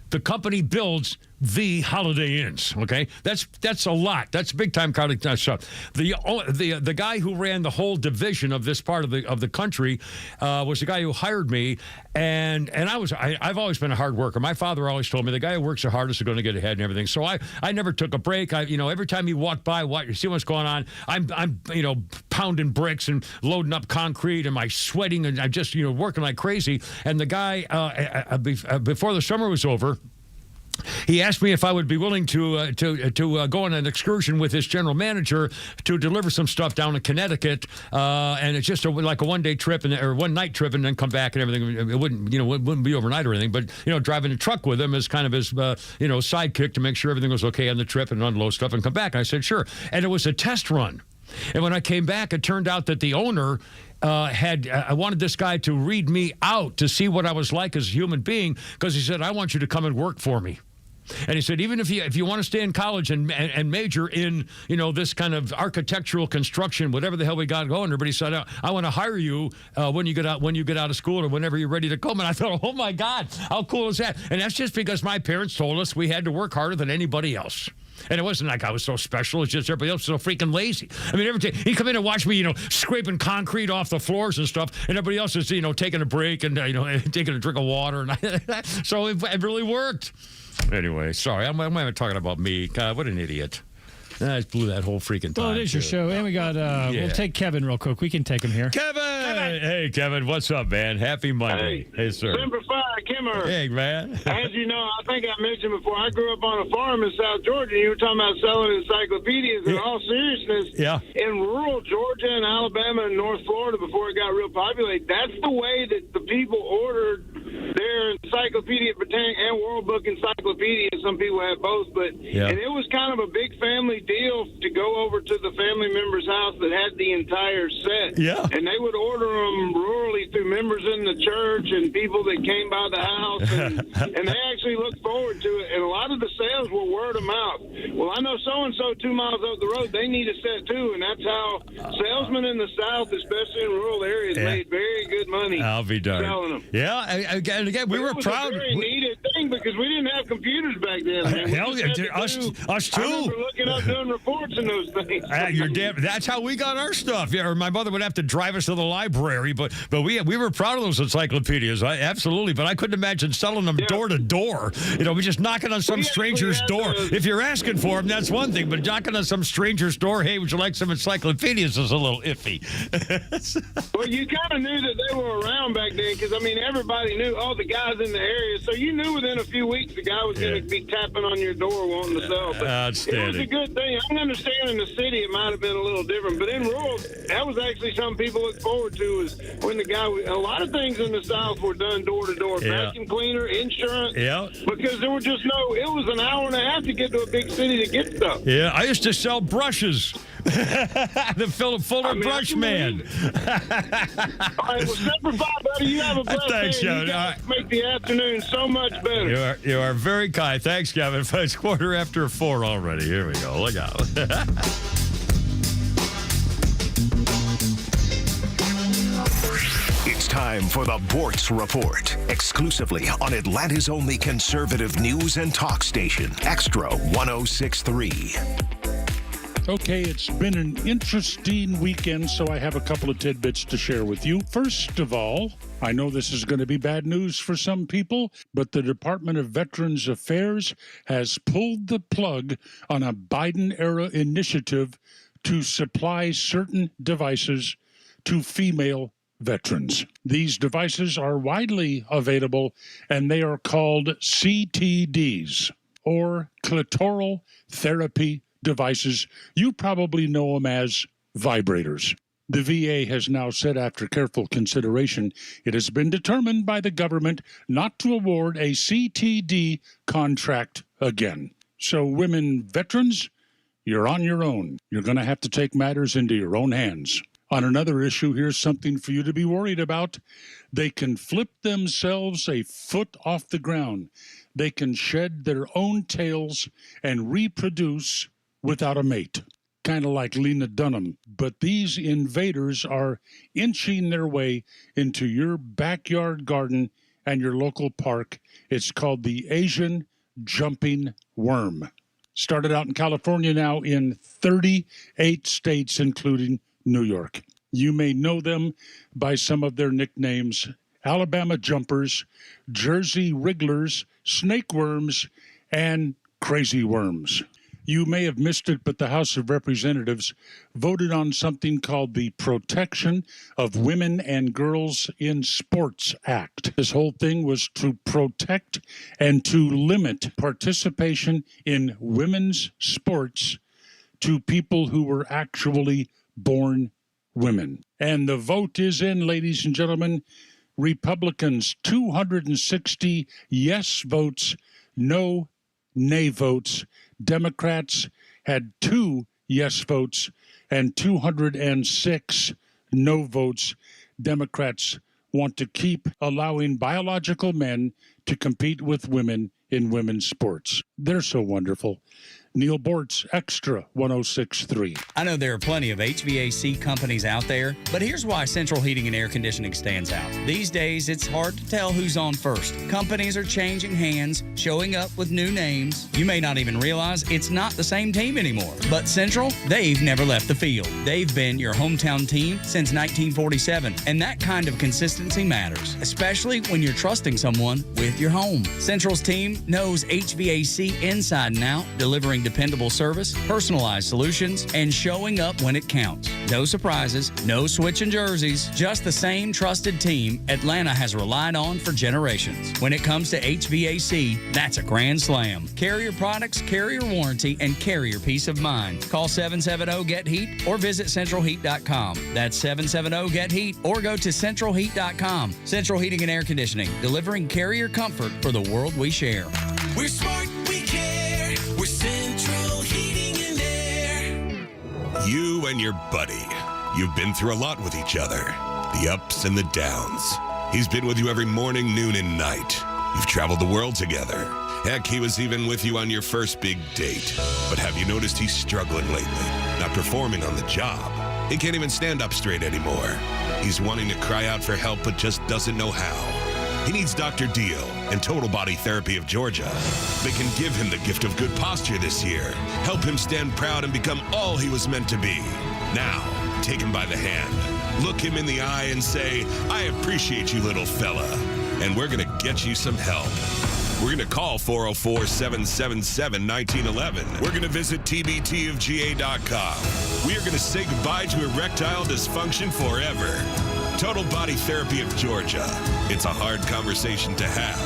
The company builds the Holiday Inns. Okay, that's a lot. That's big time kind of stuff. The guy who ran the whole division of this part of the country was the guy who hired me, and I've always been a hard worker. My father always told me the guy who works the hardest is going to get ahead and everything. So I never took a break. Every time he walked by, you see what's going on. I'm pounding bricks and loading up concrete, and I'm sweating, and I'm just working like crazy. And the guy before the summer was over, He asked me if I would be willing to go on an excursion with his general manager to deliver some stuff down in Connecticut, and it's just like a one-day trip or one-night trip, and then come back and everything. It wouldn't be overnight or anything, but driving a truck with him as kind of his sidekick to make sure everything was okay on the trip and unload stuff and come back. And I said sure, and it was a test run. And when I came back, it turned out that the owner I wanted this guy to read me out to see what I was like as a human being, because he said, I want you to come and work for me. And he said, even if you want to stay in college and major in, this kind of architectural construction, whatever the hell we got going there, but he said, I want to hire you when you get out of school or whenever you're ready to come. And I thought, oh my God, how cool is that? And that's just because my parents told us we had to work harder than anybody else. And it wasn't like I was so special. It's just everybody else was so freaking lazy. I mean, every day he'd come in and watch me, scraping concrete off the floors and stuff, and everybody else is, taking a break and, taking a drink of water. And so it really worked. Anyway, sorry, I'm talking about me. God, what an idiot. I just blew that whole freaking time. Well, it is your show. And we got, we'll take Kevin real quick. We can take him here. Kevin! Hey, Kevin, what's up, man? Happy Monday. Hey, sir. Semper Fi, Kimmer. Hey, man. As you know, I think I mentioned before, I grew up on a farm in South Georgia. You were talking about selling encyclopedias. In all seriousness, in rural Georgia and Alabama and North Florida, before it got real populated, that's the way that the people ordered their Encyclopedia Britannica and World Book Encyclopedia. Some people have both, and it was kind of a big family deal to go over to the family member's house that had the entire set. Yeah. And they would order them rurally through members in the church and people that came by the house, and they actually looked forward to it. And a lot of the sales were word of mouth. Well, I know so-and-so 2 miles up the road, they need a set too, and that's how salesmen in the South, especially in rural areas, made very good money. I'll be darned. Selling them. Yeah, and again, we were proud. It was a very needed thing because we didn't have computers back then. I mean, hell yeah, us too. I remember looking up doing reports and those things. You're damn. That's how we got our stuff. Yeah, or my mother would have to drive us to the library, but we were proud of those encyclopedias. Absolutely, but I couldn't imagine selling them door to door. We just knocking on some stranger's door. If you're asking for them, that's one thing, but knocking on some stranger's door, hey, would you like some encyclopedias, is a little iffy. Well, you kind of knew that they were around back then because, everybody knew all the guys in the area, so you knew within a few weeks the guy was going to be tapping on your door wanting to sell. But it was a good thing. I can understand in the city it might have been a little different, but in rural, that was actually something people look forward to, is when the guy, a lot of things in the South were done door to door, vacuum cleaner, insurance, because there were just it was an hour and a half to get to a big city to get stuff. Yeah, I used to sell brushes. The Fuller Brush Man. All right, well, Semper Fi, buddy. You have a blessed Thanks, day. Kevin. You guys make the afternoon so much better. You are very kind. Thanks, Kevin. It's 4:15 already. Here we go. Look out. It's time for the Bortz Report, exclusively on Atlanta's only conservative news and talk station, Extra 106.3. Okay, it's been an interesting weekend, so I have a couple of tidbits to share with you. First of all, I know this is going to be bad news for some people, but the Department of Veterans Affairs has pulled the plug on a Biden-era initiative to supply certain devices to female veterans. These devices are widely available, and they are called CTDs, or clitoral therapy devices. You probably know them as vibrators. The VA has now said, after careful consideration, it has been determined by the government not to award a CTD contract again. So women veterans, you're on your own. You're going to have to take matters into your own hands. On another issue, here's something for you to be worried about. They can flip themselves a foot off the ground. They can shed their own tails and reproduce without a mate, kind of like Lena Dunham. But these invaders are inching their way into your backyard garden and your local park. It's called the Asian jumping worm. Started out in California, now in 38 states, including New York. You may know them by some of their nicknames: Alabama jumpers, Jersey wrigglers, snake worms, and crazy worms. You may have missed it, but the House of Representatives voted on something called the Protection of Women and Girls in Sports Act. This whole thing was to protect and to limit participation in women's sports to people who were actually born women. And the vote is in, ladies and gentlemen. Republicans, 260 yes votes, no nay votes. Democrats had 2 yes votes and 206 no votes. Democrats want to keep allowing biological men to compete with women in women's sports. They're so wonderful. Neil Bortz, Extra 106.3. I know there are plenty of HVAC companies out there, but here's why Central Heating and Air Conditioning stands out. These days, it's hard to tell who's on first. Companies are changing hands, showing up with new names. You may not even realize it's not the same team anymore. But Central, they've never left the field. They've been your hometown team since 1947, and that kind of consistency matters, especially when you're trusting someone with your home. Central's team knows HVAC inside and out, delivering dependable service, personalized solutions, and showing up when it counts. No surprises, no switching jerseys, just the same trusted team Atlanta has relied on for generations. When it comes to HVAC, that's a grand slam. Carrier products, carrier warranty, and carrier peace of mind. Call 770-GET-HEAT or visit centralheat.com. That's 770-GET-HEAT or go to centralheat.com. Central Heating and Air Conditioning, delivering carrier comfort for the world we share. We're smart, we care. We're Central Heating and Air. You and your buddy. You've been through a lot with each other. The ups and the downs. He's been with you every morning, noon, and night. You've traveled the world together. Heck, he was even with you on your first big date. But have you noticed he's struggling lately? Not performing on the job. He can't even stand up straight anymore. He's wanting to cry out for help, but just doesn't know how. He needs Dr. Deal and Total Body Therapy of Georgia. They can give him the gift of good posture this year, help him stand proud and become all he was meant to be. Now, take him by the hand, look him in the eye and say, I appreciate you, little fella, and we're going to get you some help. We're going to call 404-777-1911. We're going to visit tbtofga.com. We are going to say goodbye to erectile dysfunction forever. Total Body Therapy of Georgia. It's a hard conversation to have,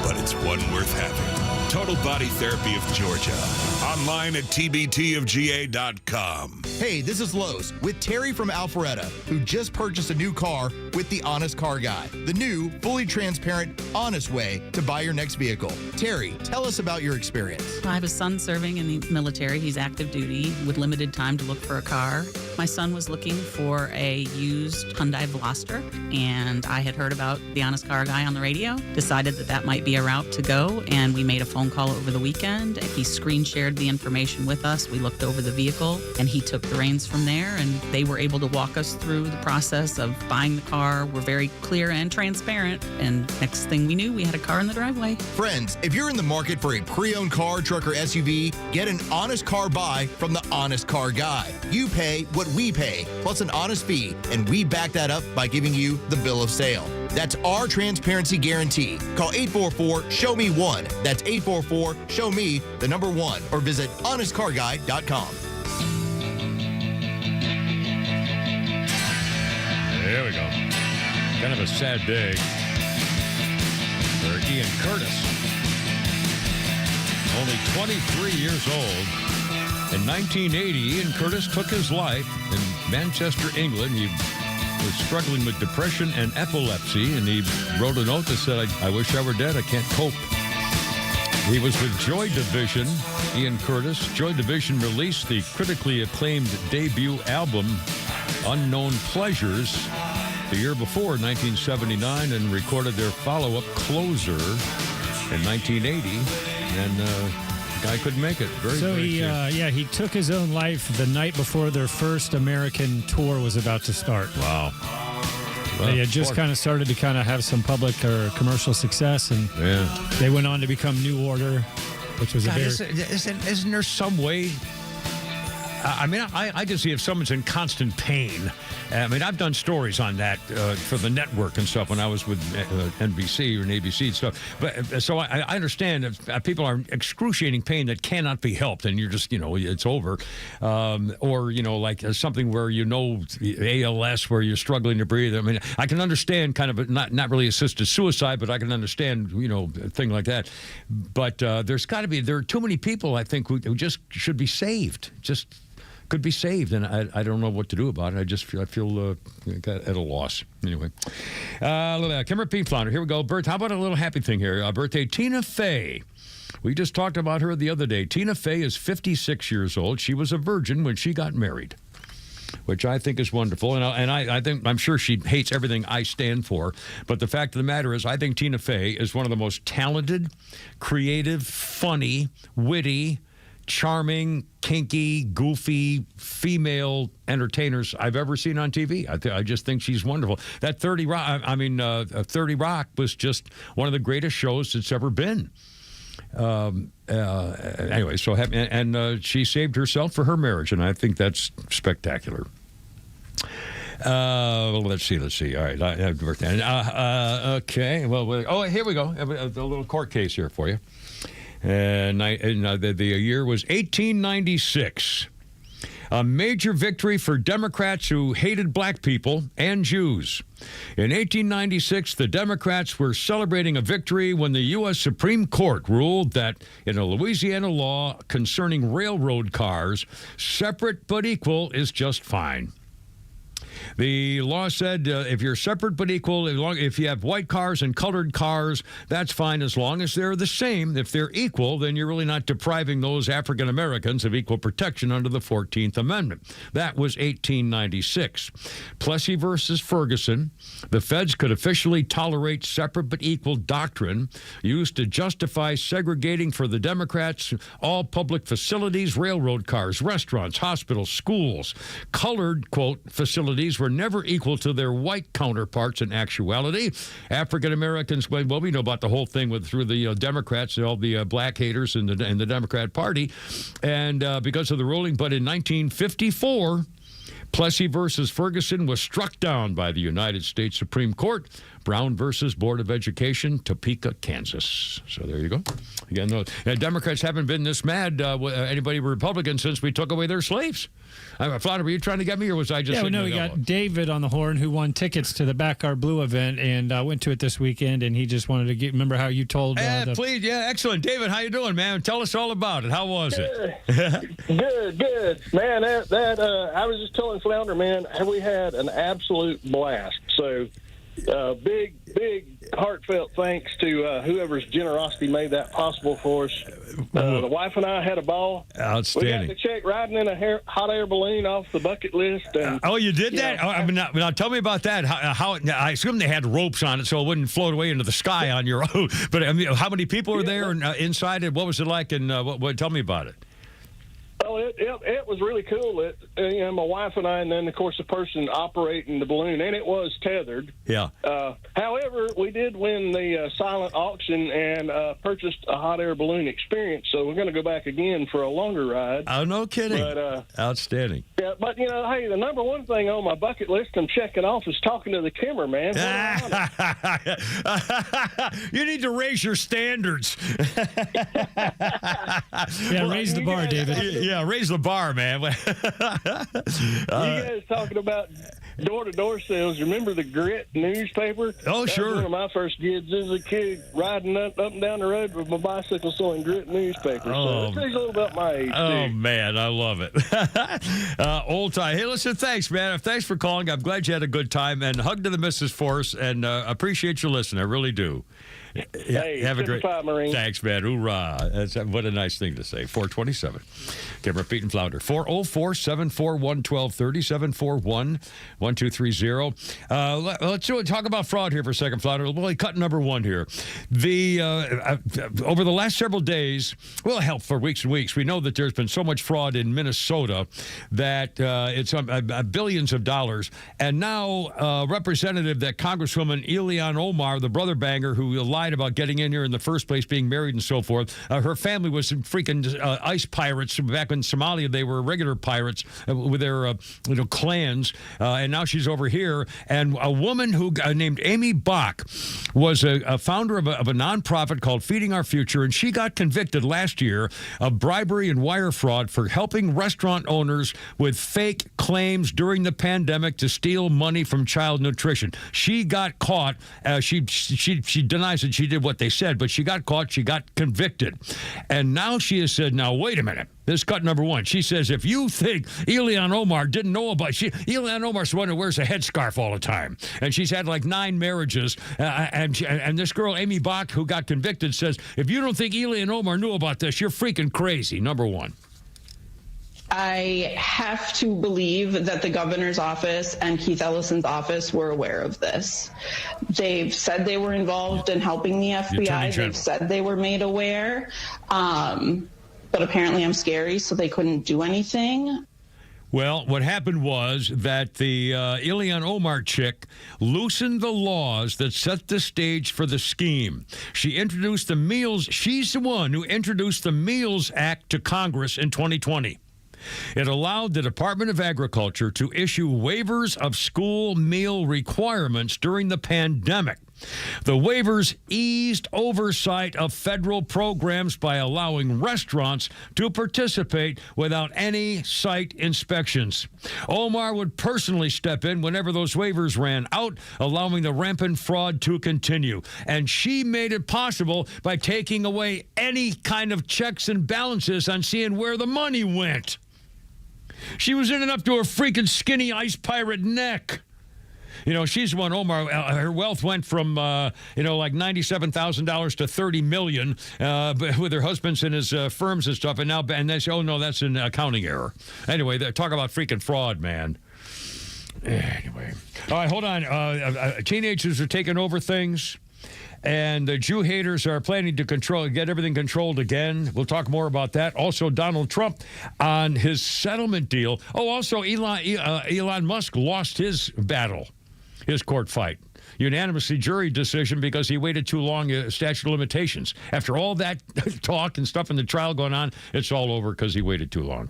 but it's one worth having. Total Body Therapy of Georgia. Online at tbtofga.com. Hey, this is Lowe's with Terry from Alpharetta, who just purchased a new car with the Honest Car Guy, the new, fully transparent, honest way to buy your next vehicle. Terry, tell us about your experience. I have a son serving in the military. He's active duty with limited time to look for a car. My son was looking for a used Hyundai Veloster, and I had heard about the Honest Car Guy on the radio, decided that might be a route to go, and we made a phone call over the weekend. He screen shared the information with us. We looked over the vehicle, and he took the reins from there, and they were able to walk us through the process of buying the car. We're very clear and transparent, and next thing we knew, we had a car in the driveway. Friends, if you're in the market for a pre-owned car, truck, or SUV, get an honest car buy from the Honest Car Guy. You pay what we pay, plus an honest fee, and we back that up by giving you the bill of sale. That's our transparency guarantee. Call 844-SHOW-ME-1. That's 844-SHOW-ME-1, or visit honestcarguy.com. There we go. Kind of a sad day for Ian Curtis. Only 23 years old. In 1980, Ian Curtis took his life in Manchester, England. He was struggling with depression and epilepsy, and he wrote a note that said, I wish I were dead. I can't cope. He was with Joy Division, Ian Curtis. Joy Division released the critically acclaimed debut album, Unknown Pleasures, the year before, 1979, and recorded their follow-up, Closer, in 1980. And guy couldn't make it. He took his own life the night before their first American tour was about to start. Wow. They had just kind of started to have some public or commercial success, and they went on to become New Order, which was isn't there some way? I mean, I can see if someone's in constant pain. I mean, I've done stories on that for the network and stuff when I was with NBC or ABC and stuff. But so I understand if people are in excruciating pain that cannot be helped, and you're just, it's over. Or, like something where ALS, where you're struggling to breathe. I mean, I can understand kind of not really assisted suicide, but I can understand, a thing like that. But there are too many people, I think, who just should be saved. Just could be saved, and I don't know what to do about it. I feel at a loss. Anyway, can repeat Flounder. Here we go. Bert, how about a little happy thing here? Birthday, Tina Fey. We just talked about her the other day. Tina Fey is 56 years old. She was a virgin when she got married, which I think is wonderful. And I'm sure she hates everything I stand for. But the fact of the matter is, I think Tina Fey is one of the most talented, creative, funny, witty, charming, kinky, goofy female entertainers I've ever seen on TV. I just think she's wonderful. That 30 Rock was just one of the greatest shows that's ever been. Anyway, so she saved herself for her marriage, and I think that's spectacular. Let's see. All right, I have birthday. Okay. Well, here we go. A little court case here for you. And the year was 1896. A major victory for Democrats who hated black people and Jews. In 1896, the Democrats were celebrating a victory when the U.S. Supreme Court ruled that in a Louisiana law concerning railroad cars, separate but equal is just fine. The law said if you're separate but equal, if you have white cars and colored cars, that's fine as long as they're the same. If they're equal, then you're really not depriving those African Americans of equal protection under the 14th Amendment. That was 1896. Plessy versus Ferguson. The feds could officially tolerate separate but equal doctrine used to justify segregating for the Democrats all public facilities, railroad cars, restaurants, hospitals, schools. Colored, quote, facilities were never equal to their white counterparts in actuality. African Americans, well, we know about the whole thing through the Democrats, all the black haters in the Democrat Party, and because of the ruling. But in 1954, Plessy versus Ferguson was struck down by the United States Supreme Court. Brown versus Board of Education, Topeka, Kansas. So there you go. Again, Democrats haven't been this mad, anybody Republican, since we took away their slaves. Flounder, were you trying to get me, or was I just... Yeah, no, we got David on the horn, who won tickets to the Back Our Blue event, and went to it this weekend, and he just wanted to remember how you told... please, excellent. David, how you doing, man? Tell us all about it. How was it? Good. Man, I was just telling Flounder, man, we had an absolute blast. So... big, heartfelt thanks to whoever's generosity made that possible for us. The wife and I had a ball. Outstanding. We got to check riding in a hot air balloon off the bucket list. And, you did that? Now tell me about that. How I assume they had ropes on it so it wouldn't float away into the sky on your own. But how many people were there inside it? What was it like? And tell me about it. Well, it was really cool. My wife and I, and then, of course, the person operating the balloon, and it was tethered. Yeah. However, we did win the silent auction and purchased a hot air balloon experience, so we're going to go back again for a longer ride. Oh, no kidding. But, outstanding. Yeah, but, hey, the number one thing on my bucket list I'm checking off is talking to the Kimmerman. You need to raise your standards. Raise the bar, David. Yeah, raise the bar, man. You guys talking about door-to-door sales. Remember the Grit newspaper? Oh, that sure. was one of my first gigs as a kid, riding up and down the road with my bicycle selling Grit newspaper. So it tells you a little about my age, Oh, too. man, I love it. Old time. Hey, listen, thanks, man. Thanks for calling. I'm glad you had a good time. And hug to the missus for us, and appreciate your listening. I really do. Hey, have a great... Marine. Thanks, man. Hoorah. What a nice thing to say. 427. Okay, repeat and Flounder. 404-741-1230, 741-1230. Let's talk about fraud here for a second, Flounder. Well, cut number one here. Over the last several days, well, hell, for weeks and weeks, we know that there's been so much fraud in Minnesota that it's billions of dollars. And now, Congresswoman Ilhan Omar, the brother banger who lied lied about getting in here in the first place, being married and so forth. Her family was some freaking ice pirates back in Somalia. They were regular pirates with their clans, and now she's over here. And a woman who named Amy Bach was a founder of a nonprofit called Feeding Our Future, and she got convicted last year of bribery and wire fraud for helping restaurant owners with fake claims during the pandemic to steal money from child nutrition. She got caught. She denies that she did what they said, but she got caught. She got convicted. And now she has said, now, wait a minute. This is cut number one. She says, if you think Ilhan Omar didn't know about... Ilhan Omar's the one who wears a headscarf all the time. And she's had like 9 marriages. And this girl, Amy Bach, who got convicted, says, if you don't think Ilhan Omar knew about this, you're freaking crazy, number one. I have to believe that the governor's office and Keith Ellison's office were aware of this. They've said they were involved in helping the FBI. They've said they were made aware. But apparently I'm scary, so they couldn't do anything. Well, what happened was that the Ilhan Omar chick loosened the laws that set the stage for the scheme. She introduced the Meals. She's the one who introduced the Meals Act to Congress in 2020. It allowed the Department of Agriculture to issue waivers of school meal requirements during the pandemic. The waivers eased oversight of federal programs by allowing restaurants to participate without any site inspections. Omar would personally step in whenever those waivers ran out, allowing the rampant fraud to continue. And she made it possible by taking away any kind of checks and balances on seeing where the money went. She was in and up to her freaking skinny ice pirate neck. You know, she's one. Omar, her wealth went from, like $97,000 to $30 million with her husbands and his firms and stuff. And they say, oh, no, that's an accounting error. Anyway, talk about freaking fraud, man. Anyway. All right, hold on. Teenagers are taking over things. And the Jew haters are planning to get everything controlled again. We'll talk more about that. Also, Donald Trump on his settlement deal. Oh, also, Elon Musk lost his battle, his court fight. Unanimously jury decision because he waited too long, statute of limitations. After all that talk and stuff in the trial going on, it's all over because he waited too long.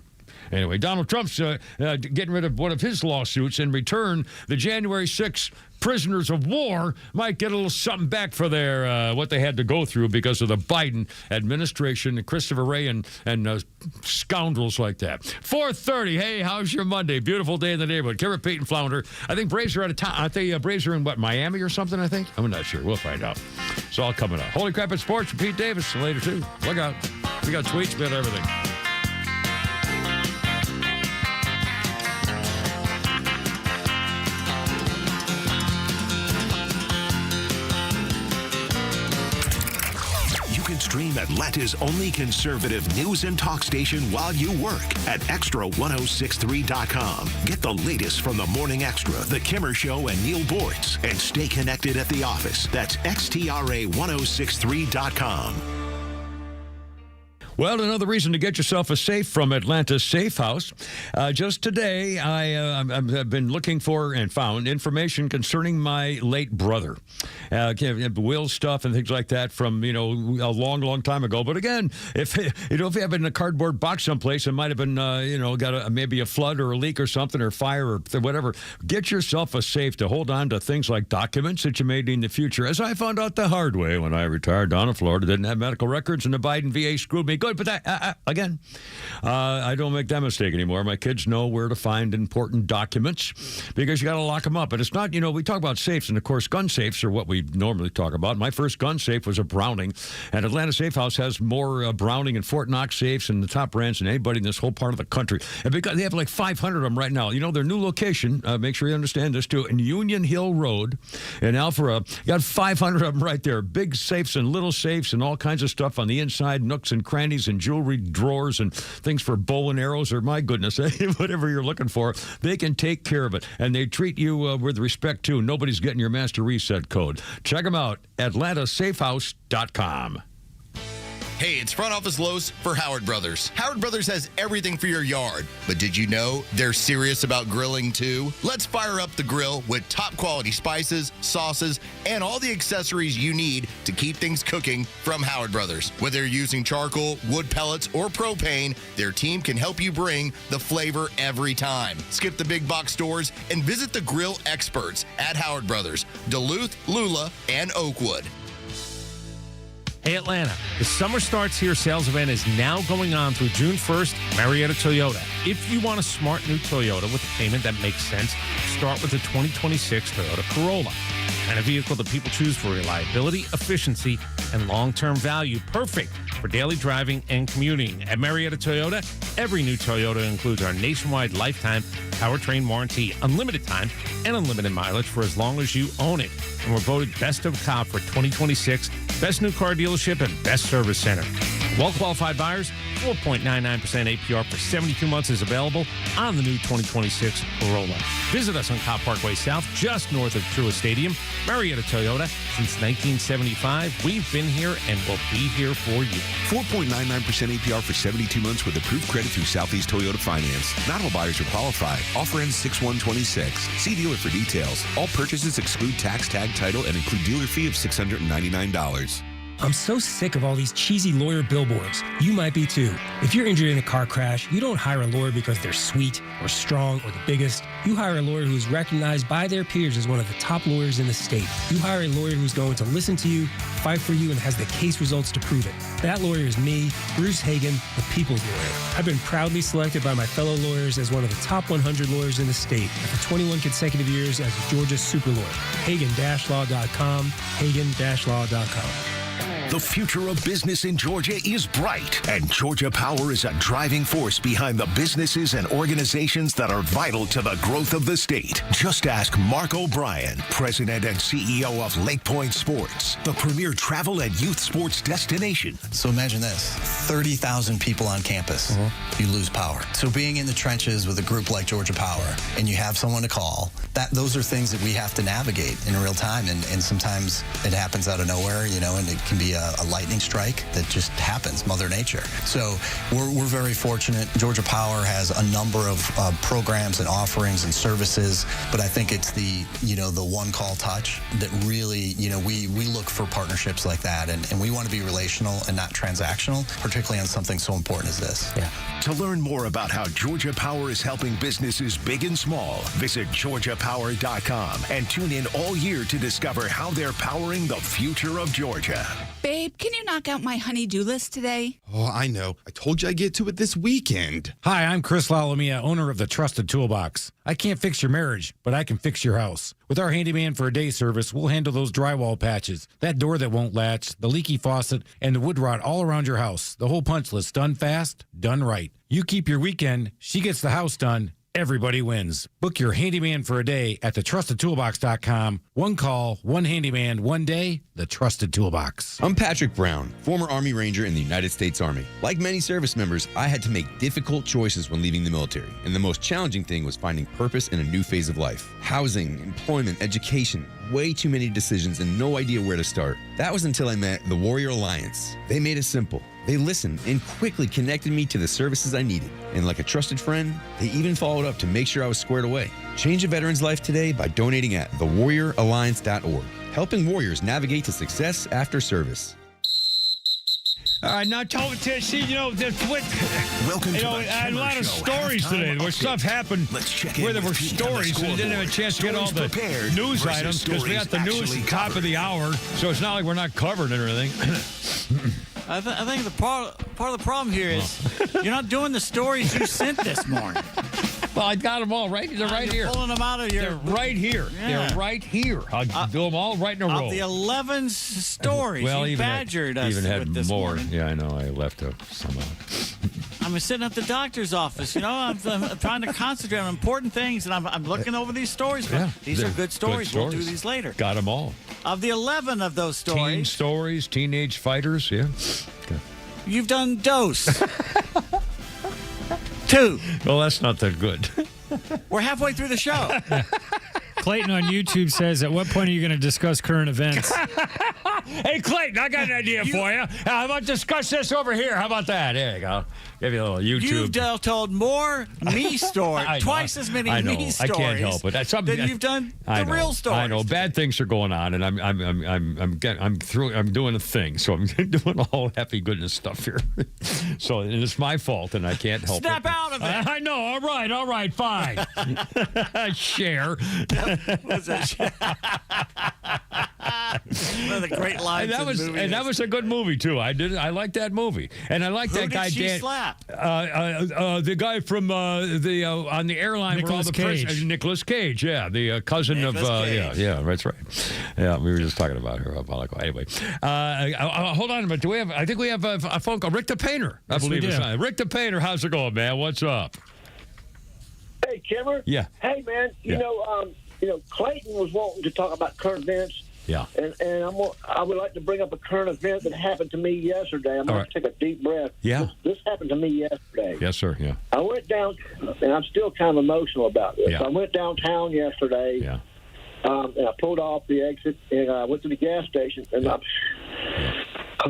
Anyway, Donald Trump's getting rid of one of his lawsuits. In return, the January 6th prisoners of war might get a little something back for their what they had to go through because of the Biden administration and Christopher Wray and scoundrels like that. 4:30. Hey, how's your Monday? Beautiful day in the neighborhood. Kara, Pete, and Flounder. I think Braves are out of town. Aren't they? Braves are in Miami or something, I think? I'm not sure. We'll find out. It's all coming up. Holy Crap at Sports with Pete Davis later, too. Look out. We got tweets about everything. Stream Atlanta's only conservative news and talk station while you work at extra1063.com. Get the latest from the Morning Extra, The Kimmer Show, and Neil Boortz, and stay connected at the office. That's xtra1063.com. Well, another reason to get yourself a safe from Atlanta's Safe House. Just today, I've been looking for and found information concerning my late brother. Will stuff and things like that from, a long, long time ago. But again, if you have it in a cardboard box someplace, it might have been, got maybe a flood or a leak or something or fire or whatever. Get yourself a safe to hold on to things like documents that you may need in the future. As I found out the hard way when I retired down in Florida, didn't have medical records, and the Biden VA screwed me good. But that, again, I don't make that mistake anymore. My kids know where to find important documents because you got to lock them up. But it's not, we talk about safes, and of course, gun safes are what we normally talk about. My first gun safe was a Browning, and Atlanta Safe House has more Browning and Fort Knox safes and the top brands than anybody in this whole part of the country. And because they have like 500 of them right now. Their new location, make sure you understand this too, in Union Hill Road in Alpharetta, you got 500 of them right there. Big safes and little safes and all kinds of stuff on the inside, nooks and crannies and jewelry drawers and things for bow and arrows, or my goodness, whatever you're looking for, they can take care of it. And they treat you with respect, too. Nobody's getting your master reset code. Check them out, atlantasafehouse.com. Hey, it's Front Office Los for Howard Brothers. Howard Brothers has everything for your yard, but did you know they're serious about grilling too? Let's fire up the grill with top quality spices, sauces, and all the accessories you need to keep things cooking from Howard Brothers. Whether you're using charcoal, wood pellets, or propane, their team can help you bring the flavor every time. Skip the big box stores and visit the grill experts at Howard Brothers, Duluth, Lula, and Oakwood. Hey, Atlanta, the Summer Starts Here sales event is now going on through June 1st, Marietta Toyota. If you want a smart new Toyota with a payment that makes sense, start with the 2026 Toyota Corolla. And a vehicle that people choose for reliability, efficiency, and long-term value. Perfect for daily driving and commuting. At Marietta Toyota, every new Toyota includes our nationwide lifetime powertrain warranty, unlimited time, and unlimited mileage for as long as you own it. And we're voted Best of Cop for 2026, Best New Car Dealership, and Best Service Center. Well-qualified buyers, 4.99% APR for 72 months is available on the new 2026 Corolla. Visit us on Cobb Parkway South, just north of Truist Stadium. Marietta Toyota, since 1975. We've been here and will be here for you. 4.99% APR for 72 months with approved credit through Southeast Toyota Finance. Not all buyers will qualify. Offer ends 6/1/26. See dealer for details. All purchases exclude tax, tag, title, and include dealer fee of $699. I'm so sick of all these cheesy lawyer billboards. You might be too. If you're injured in a car crash, you don't hire a lawyer because they're sweet or strong or the biggest. You hire a lawyer who is recognized by their peers as one of the top lawyers in the state. You hire a lawyer who's going to listen to you, fight for you, and has the case results to prove it. That lawyer is me, Bruce Hagan, the people's lawyer. I've been proudly selected by my fellow lawyers as one of the top 100 lawyers in the state for 21 consecutive years as a Georgia super lawyer. Hagan-law.com, Hagan-law.com. The future of business in Georgia is bright, and Georgia Power is a driving force behind the businesses and organizations that are vital to the growth of the state. Just ask Mark O'Brien, President and CEO of Lake Point Sports, the premier travel and youth sports destination. So imagine this, 30,000 people on campus, you lose power. So being in the trenches with a group like Georgia Power, and you have someone to call, those are things that we have to navigate in real time, and sometimes it happens out of nowhere, and it can be a lightning strike that just happens, Mother Nature. So we're very fortunate. Georgia Power has a number of programs and offerings and services, but I think it's the one-call touch that really, we look for partnerships like that, and we want to be relational and not transactional, particularly on something so important as this. Yeah. To learn more about how Georgia Power is helping businesses big and small, visit GeorgiaPower.com and tune in all year to discover how they're powering the future of Georgia. Babe, can you knock out my honey-do list today? Oh, I know. I told you I'd get to it this weekend. Hi, I'm Chris Lalomia, owner of the Trusted Toolbox. I can't fix your marriage, but I can fix your house. With our handyman for a day service, we'll handle those drywall patches, that door that won't latch, the leaky faucet, and the wood rot all around your house. The whole punch list, done fast, done right. You keep your weekend, she gets the house done. Everybody wins. Book your handyman for a day at thetrustedtoolbox.com. One call, one handyman, one day, The Trusted Toolbox. I'm Patrick Brown, former Army Ranger in the United States Army. Like many service members, I had to make difficult choices when leaving the military. And the most challenging thing was finding purpose in a new phase of life. Housing, employment, education. Way too many decisions and no idea where to start. That was until I met the Warrior Alliance. They made it simple. They listened and quickly connected me to the services I needed. And like a trusted friend, they even followed up to make sure I was squared away. Change a veteran's life today by donating at thewarrioralliance.org, helping warriors navigate to success after service. All right, now talk to see, Welcome to a lot of stories today where stuff happened where there were stories and didn't have a chance to get all the news items because we got the news at the top of the hour, so it's not like we're not covering it or anything. I think the part of the problem here is you're not doing the stories you sent this morning. Well, I got them all right. They're right here. Pulling them out of your. They're right here. Yeah. They're right here. I'll do them all right in a row. Of the 11 stories you badgered us even had with this more. morning. Yeah, I know. I left some out. I'm sitting at the doctor's office. I'm trying to concentrate on important things, and I'm looking over these stories. Yeah, these are good stories. We'll do these later. Got them all. Of the 11 of those stories. Teen stories, teenage fighters, yeah. Okay. You've done dose. 2. Well, that's not that good. We're halfway through the show. Clayton on YouTube says, at what point are you going to discuss current events? Hey, Clayton, I got an idea for you. How about discuss this over here? How about that? There you go. Give you a little YouTube. You've told more me stories, twice as many me stories. I can't help it. Than you've done the real stories. I know bad things are going on, and I'm doing a thing, so I'm doing all happy goodness stuff here. So and it's my fault, and I can't help Snap it. out of it. I know. All right, fine. Share. What's that? One of the great lines. And that was a good movie too. I liked that movie, and I like that guy. Who did she Dan, slap? The guy from on the airline. Nicolas Cage. Nicolas Cage. Yeah, the cousin Nicolas of. Cage. Yeah, that's right. Yeah, we were just talking about her. Anyway, hold on a minute. Do we have? I think we have a phone call. Rick the Painter. I believe it's Rick the Painter. How's it going, man? What's up? Hey, Kimmer. Yeah. Hey, man. You know, Clayton was wanting to talk about current events. Yeah. And I would like to bring up a current event that happened to me yesterday. I'm going to take a deep breath. Yeah. This happened to me yesterday. Yes, sir. Yeah. I went down, and I'm still kind of emotional about this. Yeah. I went downtown yesterday. Yeah. And I pulled off the exit, and I went to the gas station, and I'm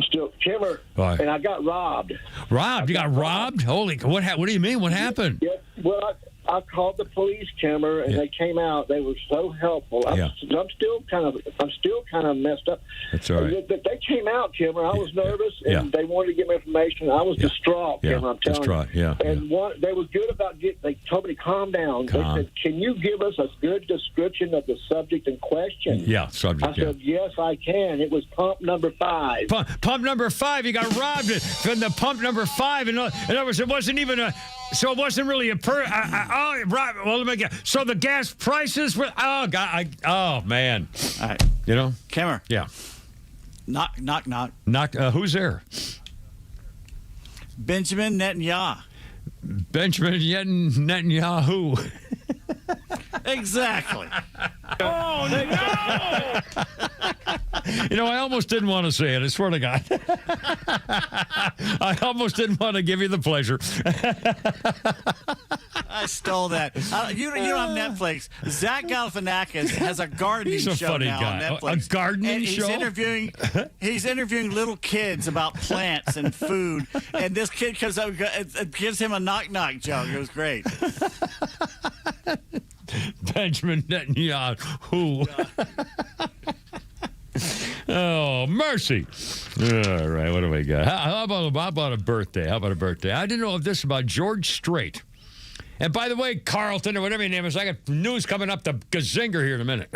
still Kimmer, and I got robbed. Robbed? You got robbed? Holy! What do you mean? What happened? Yeah. Well, I called the police, Kimmer, and they came out. They were so helpful. I'm still kind of messed up. That's all right. They came out, Kimmer. I was nervous, and they wanted to get me information. I was distraught, Kimmer. I'm telling you. And they were good about they told me to calm down. They said, "Can you give us a good description of the subject in question?" Yeah, subject. I said, "Yes, I can." It was pump number 5. Pump number 5. You got robbed from the pump number 5. In other words, it wasn't even a. So it wasn't really a right. Well, let me get. So the gas prices were. Oh God. Oh man. All right. You know. Kimmer. Yeah. Knock. Who's there? Benjamin Netanyahu. Benjamin Netanyahu. Exactly. Oh no! I almost didn't want to say it. I swear to God. I almost didn't want to give you the pleasure. I stole that. You don't have Netflix. Zach Galifianakis has a gardening He's a show funny now guy. on Netflix. A gardening show? He's interviewing little kids about plants and food. And this kid comes up, it gives him a knock-knock joke. It was great. Benjamin Netanyahu. Oh, mercy. All right, what do we got? How about a birthday? I didn't know if this is about George Strait. And by the way, Carlton, or whatever your name is, I got news coming up to Gazinger here in a minute.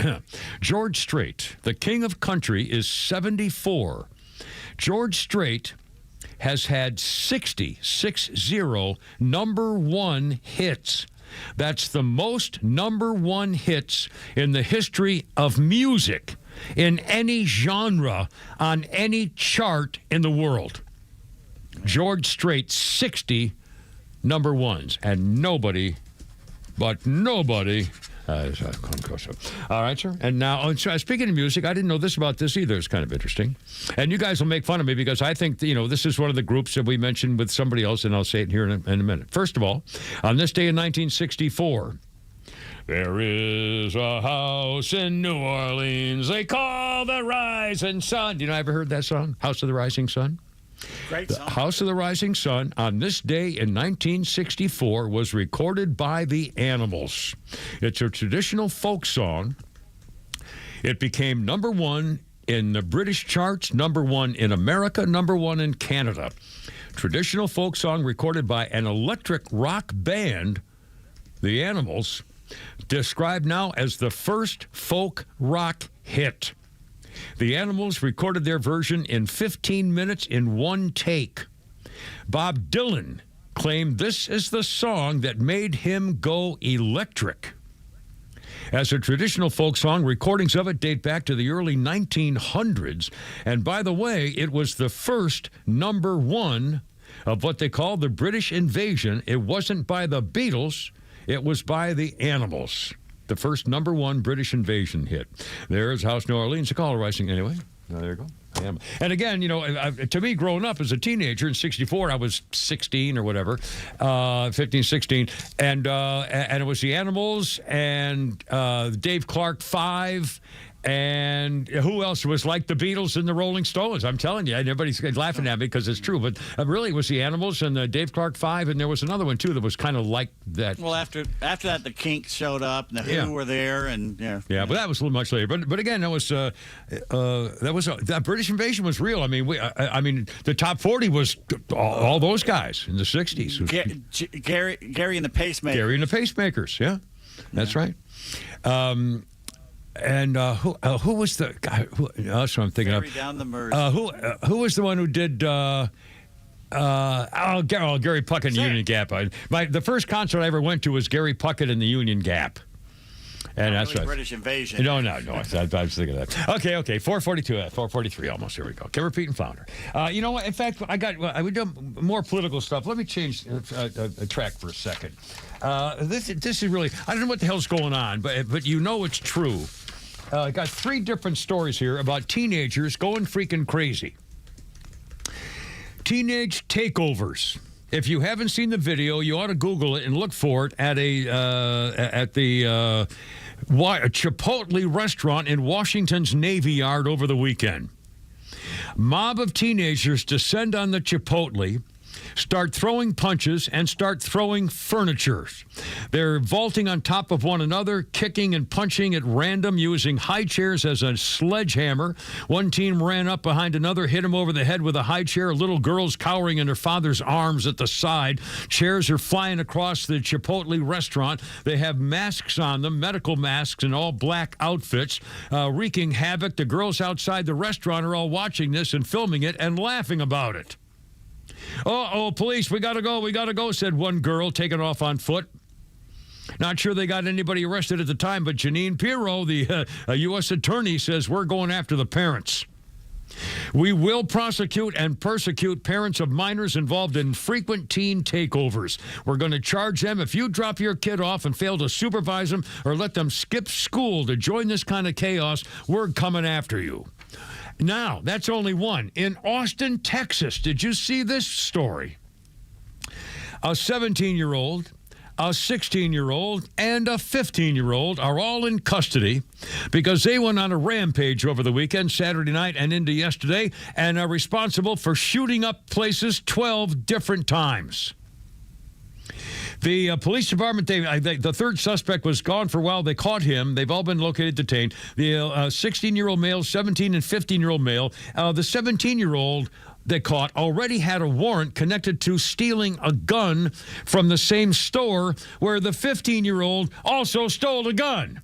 George Strait, the king of country, is 74. George Strait has had 60 number one hits. That's the most number one hits in the history of music in any genre on any chart in the world. George Strait, 60 number ones, and nobody. All right, sir. And now, speaking of music, I didn't know this about this either. It's kind of interesting. And you guys will make fun of me because I think, this is one of the groups that we mentioned with somebody else, and I'll say it here in a minute. First of all, on this day in 1964, there is a house in New Orleans they call the Rising Sun. You ever heard that song, House of the Rising Sun? Great song. The House of the Rising Sun on this day in 1964 was recorded by the Animals. It's a traditional folk song. It became number one in the British charts, number one in America, number one in Canada. Traditional folk song recorded by an electric rock band, the Animals, described now as the first folk rock hit. The Animals recorded their version in 15 minutes in one take. Bob Dylan claimed this is the song that made him go electric. As a traditional folk song, recordings of it date back to the early 1900s. And by the way, it was the first number one of what they call the British invasion. It wasn't by the Beatles, it was by the Animals. The first number one British invasion hit. There's House New Orleans, a call rising. Anyway, there you go. And again, to me, growing up as a teenager in '64, I was 16 or whatever, 15, 16, and it was the Animals and Dave Clark 5. And who else was like the Beatles and the Rolling Stones? I'm telling you, and everybody's laughing at me because it's true. But really, it was the Animals and the Dave Clark 5, and there was another one too that was kind of like that. Well, after that, the Kinks showed up, and the Who were there, and but that was a little much later. But again, that was that British invasion was real. I mean, the top 40 was all those guys in the '60s. Gary and the Pacemakers. Gary and the Pacemakers. Yeah, that's right. And who was the guy? That's what I'm thinking of. Down the Mersey. Who was the one who did? Gary Puckett and the Union Gap. The first concert I ever went to was Gary Puckett and the Union Gap. And that's really right. British invasion. No. I was thinking of that. Okay. 442, 443 almost. Here we go. Kim Repeat and Flounder. You know what? In fact, I would do more political stuff. Let me change a track for a second. This is really, I don't know what the hell's going on, but it's true. I got 3 different stories here about teenagers going freaking crazy. Teenage takeovers. If you haven't seen the video, you ought to Google it and look for it at the Chipotle restaurant in Washington's Navy Yard over the weekend. Mob of teenagers descend on the Chipotle, start throwing punches, and start throwing furniture. They're vaulting on top of one another, kicking and punching at random, using high chairs as a sledgehammer. One teen ran up behind another, hit him over the head with a high chair. A little girl's cowering in her father's arms at the side. Chairs are flying across the Chipotle restaurant. They have masks on them, medical masks in all black outfits, wreaking havoc. The girls outside the restaurant are all watching this and filming it and laughing about it. Uh-oh, police, we gotta go, said one girl, taking off on foot. Not sure they got anybody arrested at the time, but Janine Pirro, the U.S. attorney, says we're going after the parents. We will prosecute and persecute parents of minors involved in frequent teen takeovers. We're going to charge them if you drop your kid off and fail to supervise them or let them skip school to join this kind of chaos, we're coming after you. Now, that's only one. In Austin, Texas, did you see this story? A 17-year-old, a 16-year-old, and a 15-year-old are all in custody because they went on a rampage over the weekend, Saturday night and into yesterday, and are responsible for shooting up places 12 different times. The police department, the third suspect was gone for a while. They caught him. They've all been located, detained. The 16-year-old male, 17 and 15-year-old male. The 17-year-old they caught already had a warrant connected to stealing a gun from the same store where the 15-year-old also stole a gun.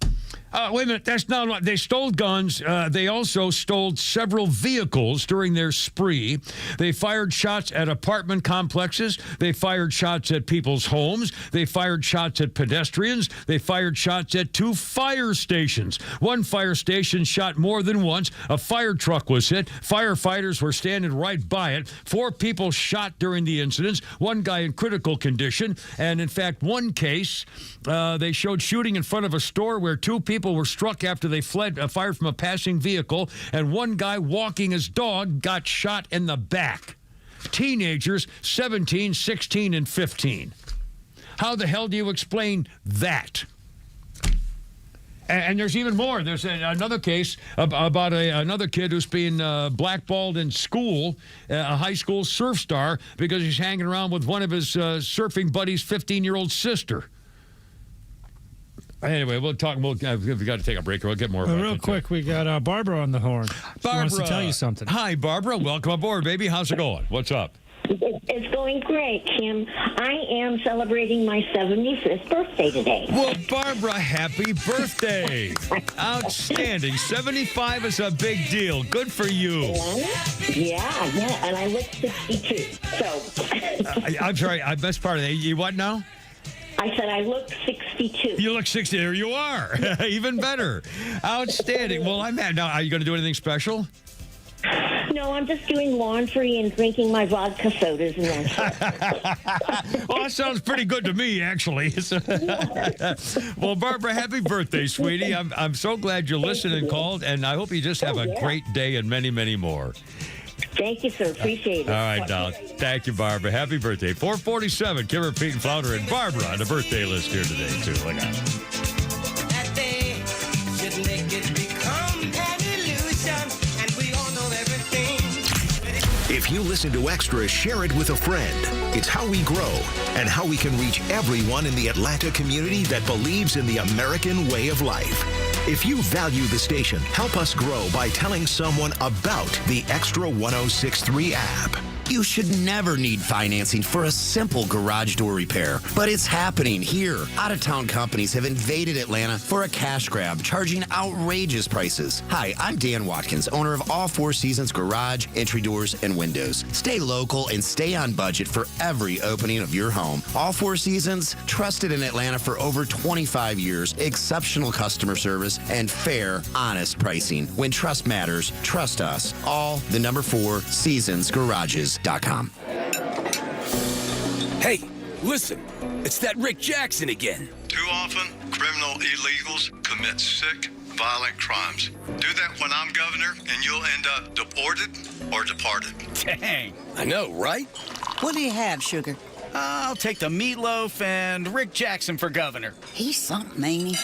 Wait a minute, that's not what they stole guns. They also stole several vehicles during their spree. They fired shots at apartment complexes. They fired shots at people's homes. They fired shots at pedestrians. They fired shots at 2 fire stations. One fire station shot more than once. A fire truck was hit. Firefighters were standing right by it. 4 people shot during the incidents. One guy in critical condition. And in fact, one case, they showed shooting in front of a store where 2 people were struck after they fired from a passing vehicle, and one guy walking his dog got shot in the back. Teenagers, 17, 16, and 15. How the hell do you explain that? And there's even more. There's another case about another kid who's being blackballed in school, a high school surf star, because he's hanging around with one of his surfing buddies' 15-year-old sister. Anyway, we'll talk. We've got to take a break. We'll get more about real quick, we got Barbara on the horn. She wants to tell you something. Hi, Barbara. Welcome aboard, baby. How's it going? What's up? It's going great, Kim. I am celebrating my 75th birthday today. Well, Barbara, happy birthday. Outstanding. 75 is a big deal. Good for you. Yeah, and I look 62. So I'm sorry, I missed part of that. You what now? I said I look 62. You look 60. There you are. Even better. Outstanding. Well, I'm mad. Now, are you going to do anything special? No, I'm just doing laundry and drinking my vodka sodas and that. Well, that sounds pretty good to me, actually. Well, Barbara, happy birthday, sweetie. I'm so glad you listened and called, and I hope you just have a great day and many, many more. Thank you, sir. Appreciate it. All right, Don. Thank you, Barbara. Happy birthday. 447, Kimmer, Pete, and Flounder, and Barbara on the birthday list here today, too. Look at it. If you listen to Extra, share it with a friend. It's how we grow and how we can reach everyone in the Atlanta community that believes in the American way of life. If you value the station, help us grow by telling someone about the Extra 1063 app. You should never need financing for a simple garage door repair, but it's happening here. Out-of-town companies have invaded Atlanta for a cash grab, charging outrageous prices. Hi, I'm Dan Watkins, owner of All Four Seasons Garage, Entry Doors, and Windows. Stay local and stay on budget for every opening of your home. All Four Seasons, trusted in Atlanta for over 25 years, exceptional customer service, and fair, honest pricing. When trust matters, trust us. All the number 4 Seasons Garages. Hey, listen, it's that Rick Jackson again. Too often, criminal illegals commit sick, violent crimes. Do that when I'm governor, and you'll end up deported or departed. Dang, I know, right? What do you have, Sugar? I'll take the meatloaf and Rick Jackson for governor. He's something, ain't he?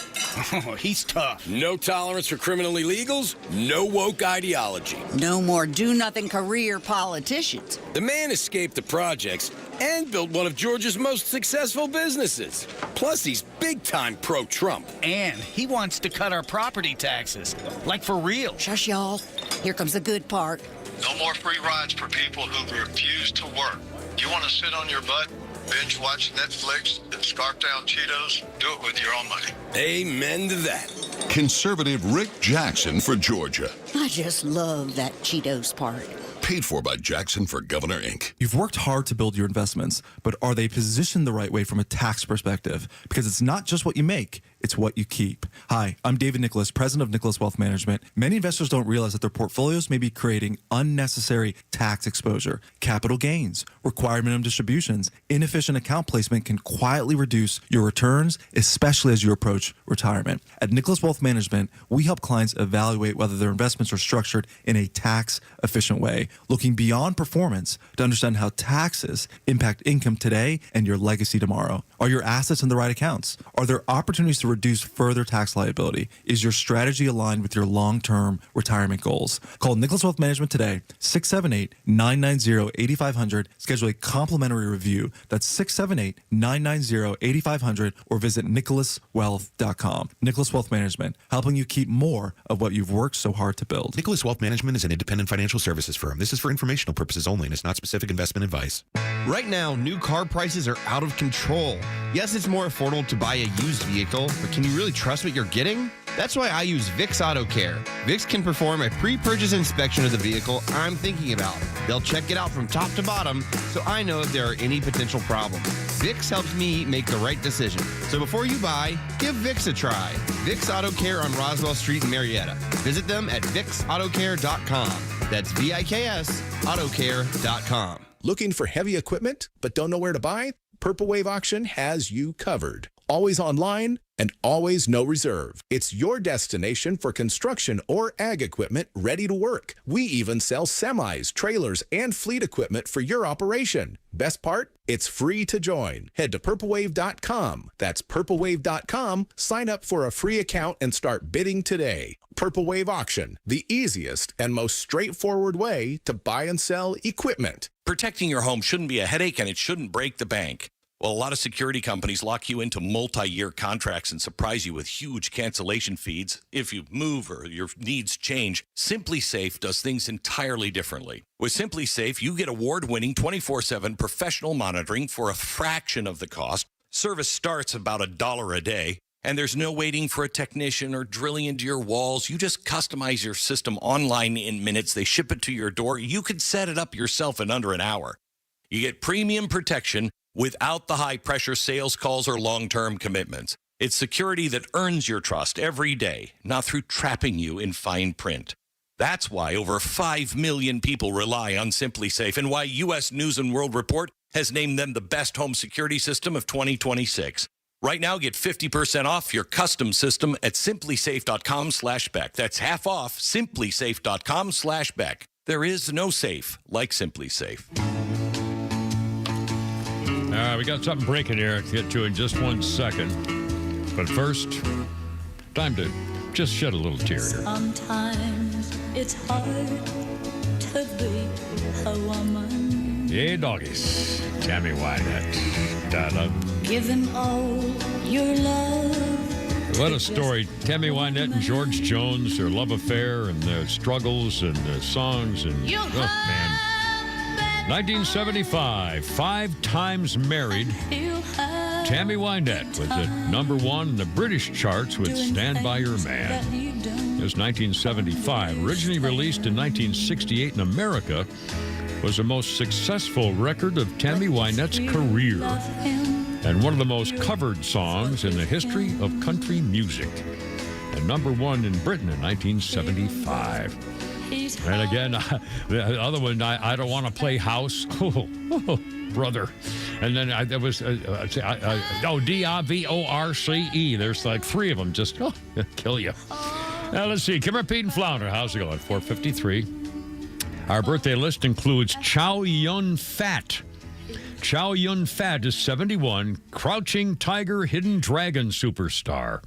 Oh, he's tough. No tolerance for criminal illegals, no woke ideology. No more do-nothing career politicians. The man escaped the projects and built one of Georgia's most successful businesses. Plus, he's big-time pro-Trump. And he wants to cut our property taxes. Like for real. Shush, y'all. Here comes the good part. No more free rides for people who refuse to work. You want to sit on your butt, binge watch Netflix, and scarf down Cheetos? Do it with your own money. Amen to that. Conservative Rick Jackson for Georgia. I just love that Cheetos part. Paid for by Jackson for Governor, Inc. You've worked hard to build your investments, but are they positioned the right way from a tax perspective? Because it's not just what you make, it's what you keep. Hi, I'm David Nicholas, president of Nicholas Wealth Management. Many investors don't realize that their portfolios may be creating unnecessary tax exposure. Capital gains, required minimum distributions, inefficient account placement can quietly reduce your returns, especially as you approach retirement. At Nicholas Wealth Management, we help clients evaluate whether their investments are structured in a tax-efficient way, looking beyond performance to understand how taxes impact income today and your legacy tomorrow. Are your assets in the right accounts? Are there opportunities to reduce further tax liability? Is your strategy aligned with your long-term retirement goals? Call Nicholas Wealth Management today, 678-990-8500. Schedule a complimentary review. That's 678-990-8500 or visit nicholaswealth.com. Nicholas Wealth Management, helping you keep more of what you've worked so hard to build. Nicholas Wealth Management is an independent financial services firm. This is for informational purposes only and is not specific investment advice. Right now, new car prices are out of control. Yes, it's more affordable to buy a used vehicle, but can you really trust what you're getting? That's why I use VIX Auto Care. VIX can perform a pre-purchase inspection of the vehicle I'm thinking about. They'll check it out from top to bottom, so I know if there are any potential problems. VIX helps me make the right decision. So before you buy, give VIX a try. VIX Auto Care on Roswell Street in Marietta. Visit them at VIXAutoCare.com. That's VIKS Autocare.com. Looking for heavy equipment but don't know where to buy? Purple Wave Auction has you covered. Always online and always no reserve. It's your destination for construction or ag equipment ready to work. We even sell semis, trailers, and fleet equipment for your operation. Best part? It's free to join. Head to purplewave.com. That's purplewave.com. Sign up for a free account and start bidding today. Purple Wave Auction, the easiest and most straightforward way to buy and sell equipment. Protecting your home shouldn't be a headache, and it shouldn't break the bank. Well, a lot of security companies lock you into multi-year contracts and surprise you with huge cancellation fees if you move or your needs change. SimpliSafe does things entirely differently. With SimpliSafe, you get award-winning 24/7 professional monitoring for a fraction of the cost. Service starts about $1 a day, and there's no waiting for a technician or drilling into your walls. You just customize your system online in minutes. They ship it to your door. You could set it up yourself in under an hour. You get premium protection without the high-pressure sales calls or long-term commitments. It's security that earns your trust every day, not through trapping you in fine print. That's why over 5 million people rely on Simply Safe, and why U.S. News and World Report has named them the best home security system of 2026. Right now, get 50% off your custom system at simplysafe.com/Beck. That's half off simplysafe.com/Beck. There is no safe like Simply Safe. All right, we got something breaking here to get to in just 1 second. But first, time to just shed a little tear here. Sometimes it's hard to be a woman. Yeah, doggies. Tammy Wynette. Da-da. Give him all your love. What a story. Tammy Wynette and George Jones, their love affair and their struggles and their songs. And, oh, man. 1975, 5 times married. Tammy Wynette was at #1 in the British charts with Stand By Your Man. It was 1975. Originally released in 1968 in America, was the most successful record of Tammy Wynette's career and one of the most covered songs in the history of country music. And #1 in Britain in 1975. And again, the other one, I Don't Want to Play House. Oh, brother. And then there was, DIVORCE. There's like 3 of them. Just kill you. Now, let's see. Kimmer, Pete, and Flounder. How's it going? 4:53. Our birthday list includes Chow Yun Fat. Chow Yun Fat is 71, Crouching Tiger, Hidden Dragon superstar.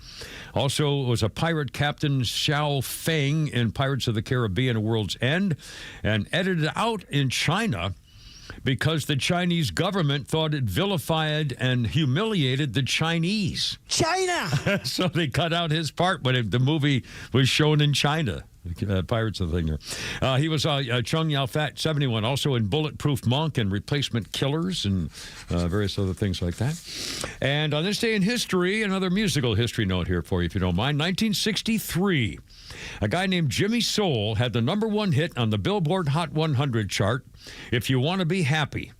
Also was a pirate captain, Xiao Feng, in Pirates of the Caribbean: A World's End, and edited out in China because the Chinese government thought it vilified and humiliated the Chinese. China! So they cut out his part when the movie was shown in China. Pirates of the thing there. He was Chung Yao Fat, 71, also in Bulletproof Monk and Replacement Killers and various other things like that. And on this day in history, another musical history note here for you, if you don't mind. 1963, a guy named Jimmy Soul had the #1 hit on the Billboard Hot 100 chart, If You Want to Be Happy.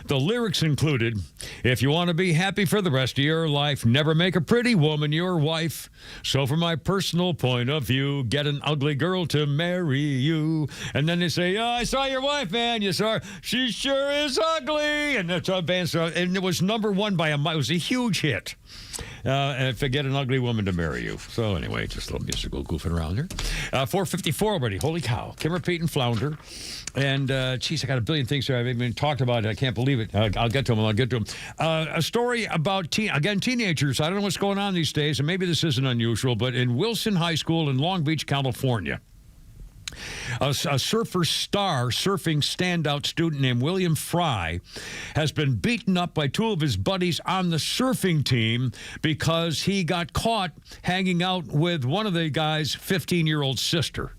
The lyrics included, if you want to be happy for the rest of your life, never make a pretty woman your wife. So from my personal point of view, get an ugly girl to marry you. And then they say, I saw your wife, man. You saw her. She sure is ugly. And that's how bands are. And it was #1 by it was a huge hit. And forget an ugly woman to marry you. So anyway, just a little musical goofing around here. 4:54 already. Holy cow. Kimmer, Pete, and Flounder. And, geez, I got a billion things here I haven't even talked about. I can't believe it. I'll get to them. A story about, teenagers. I don't know what's going on these days, and maybe this isn't unusual, but in Wilson High School in Long Beach, California, a surfing standout student named William Fry has been beaten up by 2 of his buddies on the surfing team because he got caught hanging out with one of the guy's 15-year-old sister.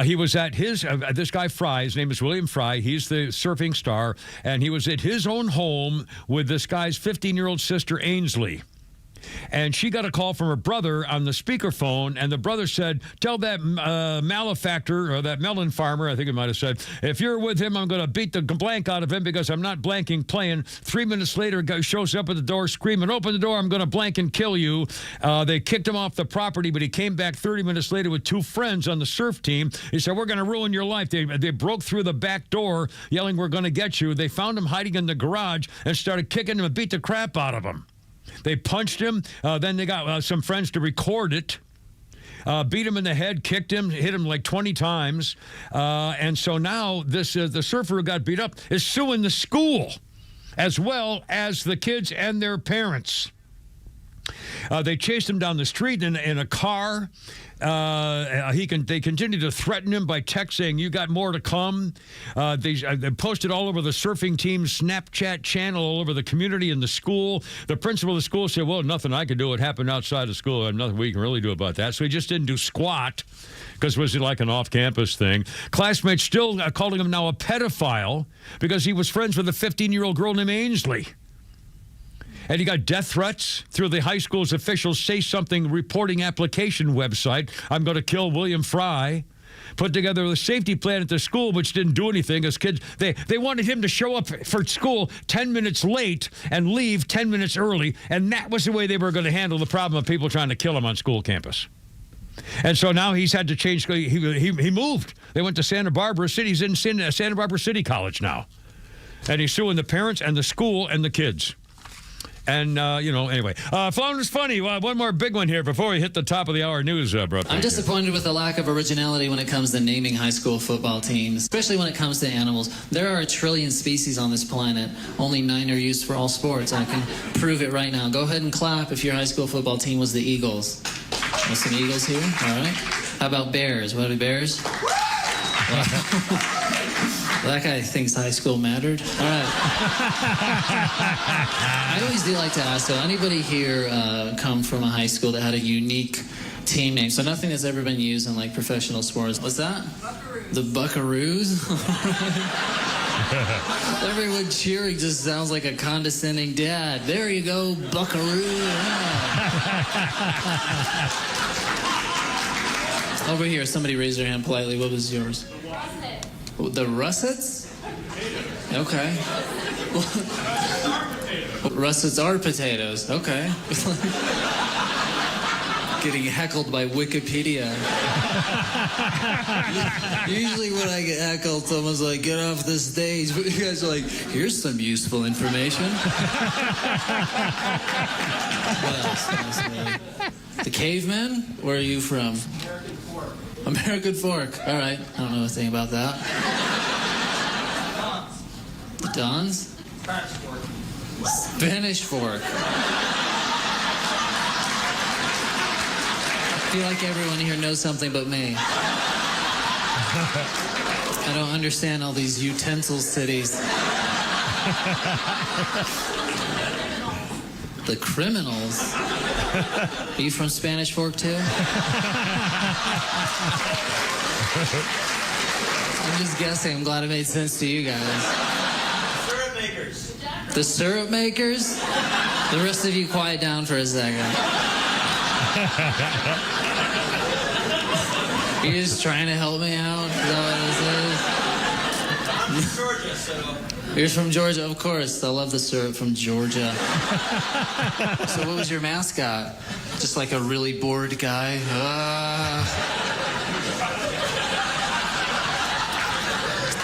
He was at this guy Fry, his name is William Fry, he's the surfing star, and he was at his own home with this guy's 15-year-old sister, Ainsley. And she got a call from her brother on the speakerphone, and the brother said, tell that malefactor, or that melon farmer, I think it might have said, if you're with him, I'm going to beat the blank out of him because I'm not blanking playing. 3 minutes later, a guy shows up at the door screaming, open the door, I'm going to blank and kill you. They kicked him off the property, but he came back 30 minutes later with 2 friends on the surf team. He said, we're going to ruin your life. They broke through the back door yelling, we're going to get you. They found him hiding in the garage and started kicking him and beat the crap out of him. They punched him. Then they got some friends to record it. Beat him in the head, kicked him, hit him like 20 times. And so now this the surfer who got beat up is suing the school as well as the kids and their parents. They chased him down the street in a car. They continued to threaten him by text saying, you got more to come. They posted all over the surfing team's Snapchat channel, all over the community and the school. The principal of the school said, well, nothing I could do. It happened outside of school. There's nothing we can really do about that. So he just didn't do squat because it was like an off-campus thing. Classmates still calling him now a pedophile because he was friends with a 15-year-old girl named Ainsley. And he got death threats through the high school's official Say Something reporting application website. I'm going to kill William Fry. Put together a safety plan at the school, which didn't do anything. As kids, they wanted him to show up for school 10 minutes late and leave 10 minutes early. And that was the way they were going to handle the problem of people trying to kill him on school campus. And so now he's had to change. He moved. They went to Santa Barbara City. He's in Santa Barbara City College now. And he's suing the parents and the school and the kids. And, anyway. Flounders Funny, one more big one here before we hit the top of the hour news, bro. I'm disappointed with the lack of originality when it comes to naming high school football teams, especially when it comes to animals. There are 1 trillion species on this planet. Only 9 are used for all sports. I can prove it right now. Go ahead and clap if your high school football team was the Eagles. There's some Eagles here. All right. How about Bears? What are Bears? Well, that guy thinks high school mattered. All right. I always do like to ask, though, anybody here come from a high school that had a unique team name? So nothing that's ever been used in, like, professional sports. What's that? Buckaroos. The Buckaroos? Everyone cheering just sounds like a condescending dad. There you go, Buckaroo. Yeah. Over here, somebody raised their hand politely. What was yours? The Russets? Okay. Russets are potatoes. Okay. Getting heckled by Wikipedia. Usually when I get heckled, someone's like, get off the stage. But you guys are like, here's some useful information. What else? The Cavemen? Where are you from? American Fork. All right. I don't know a thing about that. The Dons? Spanish Fork. I feel like everyone here knows something but me. I don't understand all these utensil cities. The Criminals? Are you from Spanish Fork, too? I'm just guessing. I'm glad it made sense to you guys. Syrup makers. The Syrup Makers? The rest of you quiet down for a second. You're just trying to help me out? Is that what this is? I'm from Georgia, so... You're from Georgia, of course. I love the syrup from Georgia. So what was your mascot? Just like a really bored guy?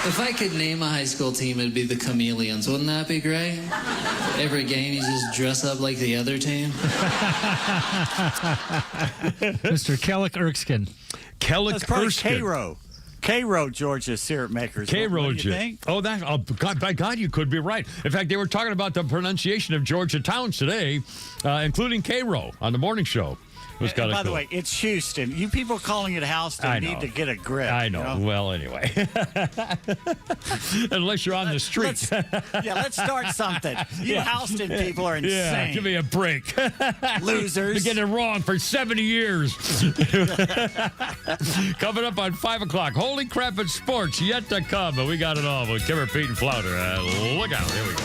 If I could name a high school team, it'd be the Chameleons. Wouldn't that be great? Every game, you just dress up like the other team. Mr. Kellick Erskine. Kellick Erskine. Cairo, Georgia syrup makers. Cairo, what do you think? Oh, God, by God, you could be right. In fact, they were talking about the pronunciation of Georgia towns today, including Cairo on the morning show. And by the way, it's Houston. You people calling it Houston need to get a grip. I know. You know? Well, anyway. Unless you're on the street. Let's start something. You Houston people are insane. Yeah, give me a break. Losers. Been getting it wrong for 70 years. Coming up on 5 o'clock. Holy crap, it's sports yet to come. But we got it all with Kimmer, Pete, and Flounder. Look out. Here we go.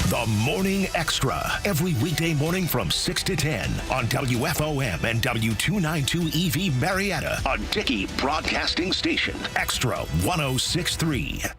The Morning Extra, every weekday morning from 6 to 10 on WFOM and W292 EV Marietta, a Dickey Broadcasting Station. Extra 106.3.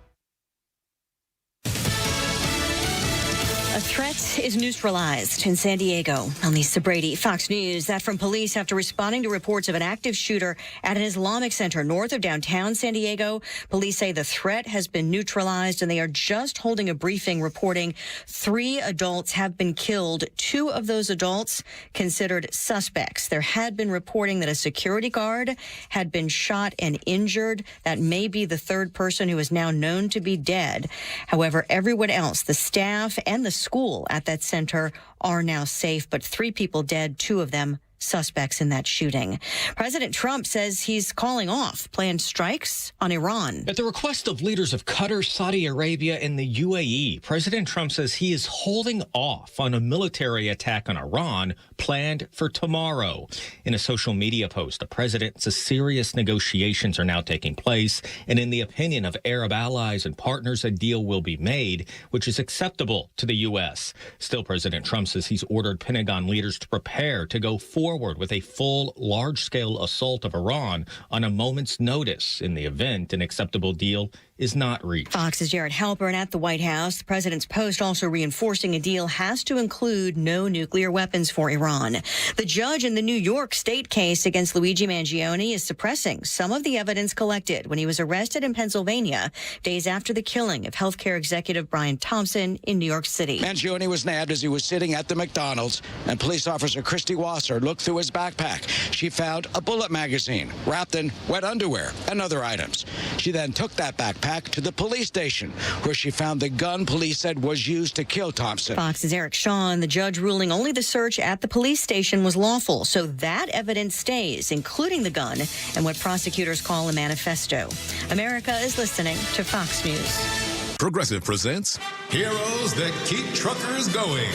A threat is neutralized in San Diego. On Lisa Brady, Fox News. That from police after responding to reports of an active shooter at an Islamic center north of downtown San Diego. Police say the threat has been neutralized and they are just holding a briefing reporting 3 adults have been killed. 2 of those adults considered suspects. There had been reporting that a security guard had been shot and injured. That may be the 3rd person who is now known to be dead. However, everyone else, the staff and the school at that center, are now safe, but 3 people dead, 2 of them suspects in that shooting. President Trump says he's calling off planned strikes on Iran. At the request of leaders of Qatar, Saudi Arabia, and the UAE, President Trump says he is holding off on a military attack on Iran planned for tomorrow. In a social media post, the president says serious negotiations are now taking place, and in the opinion of Arab allies and partners, a deal will be made, which is acceptable to the U.S. Still, President Trump says he's ordered Pentagon leaders to prepare to go forward forward with a full, large-scale assault of Iran on a moment's notice. In the event, an acceptable deal is not reached. Fox's Jared Halpern at the White House. The president's post also reinforcing a deal has to include no nuclear weapons for Iran. The judge in the New York state case against Luigi Mangione is suppressing some of the evidence collected when he was arrested in Pennsylvania days after the killing of healthcare executive Brian Thompson in New York City. Mangione was nabbed as he was sitting at the McDonald's, and police officer Christy Wasser looked through his backpack. She found a bullet magazine wrapped in wet underwear and other items. She then took that backpack to the police station, where she found the gun police said was used to kill Thompson. Fox's Eric Shawn, the judge ruling only the search at the police station was lawful, so that evidence stays, including the gun and what prosecutors call a manifesto. America is listening to Fox News. Progressive presents Heroes That Keep Truckers Going.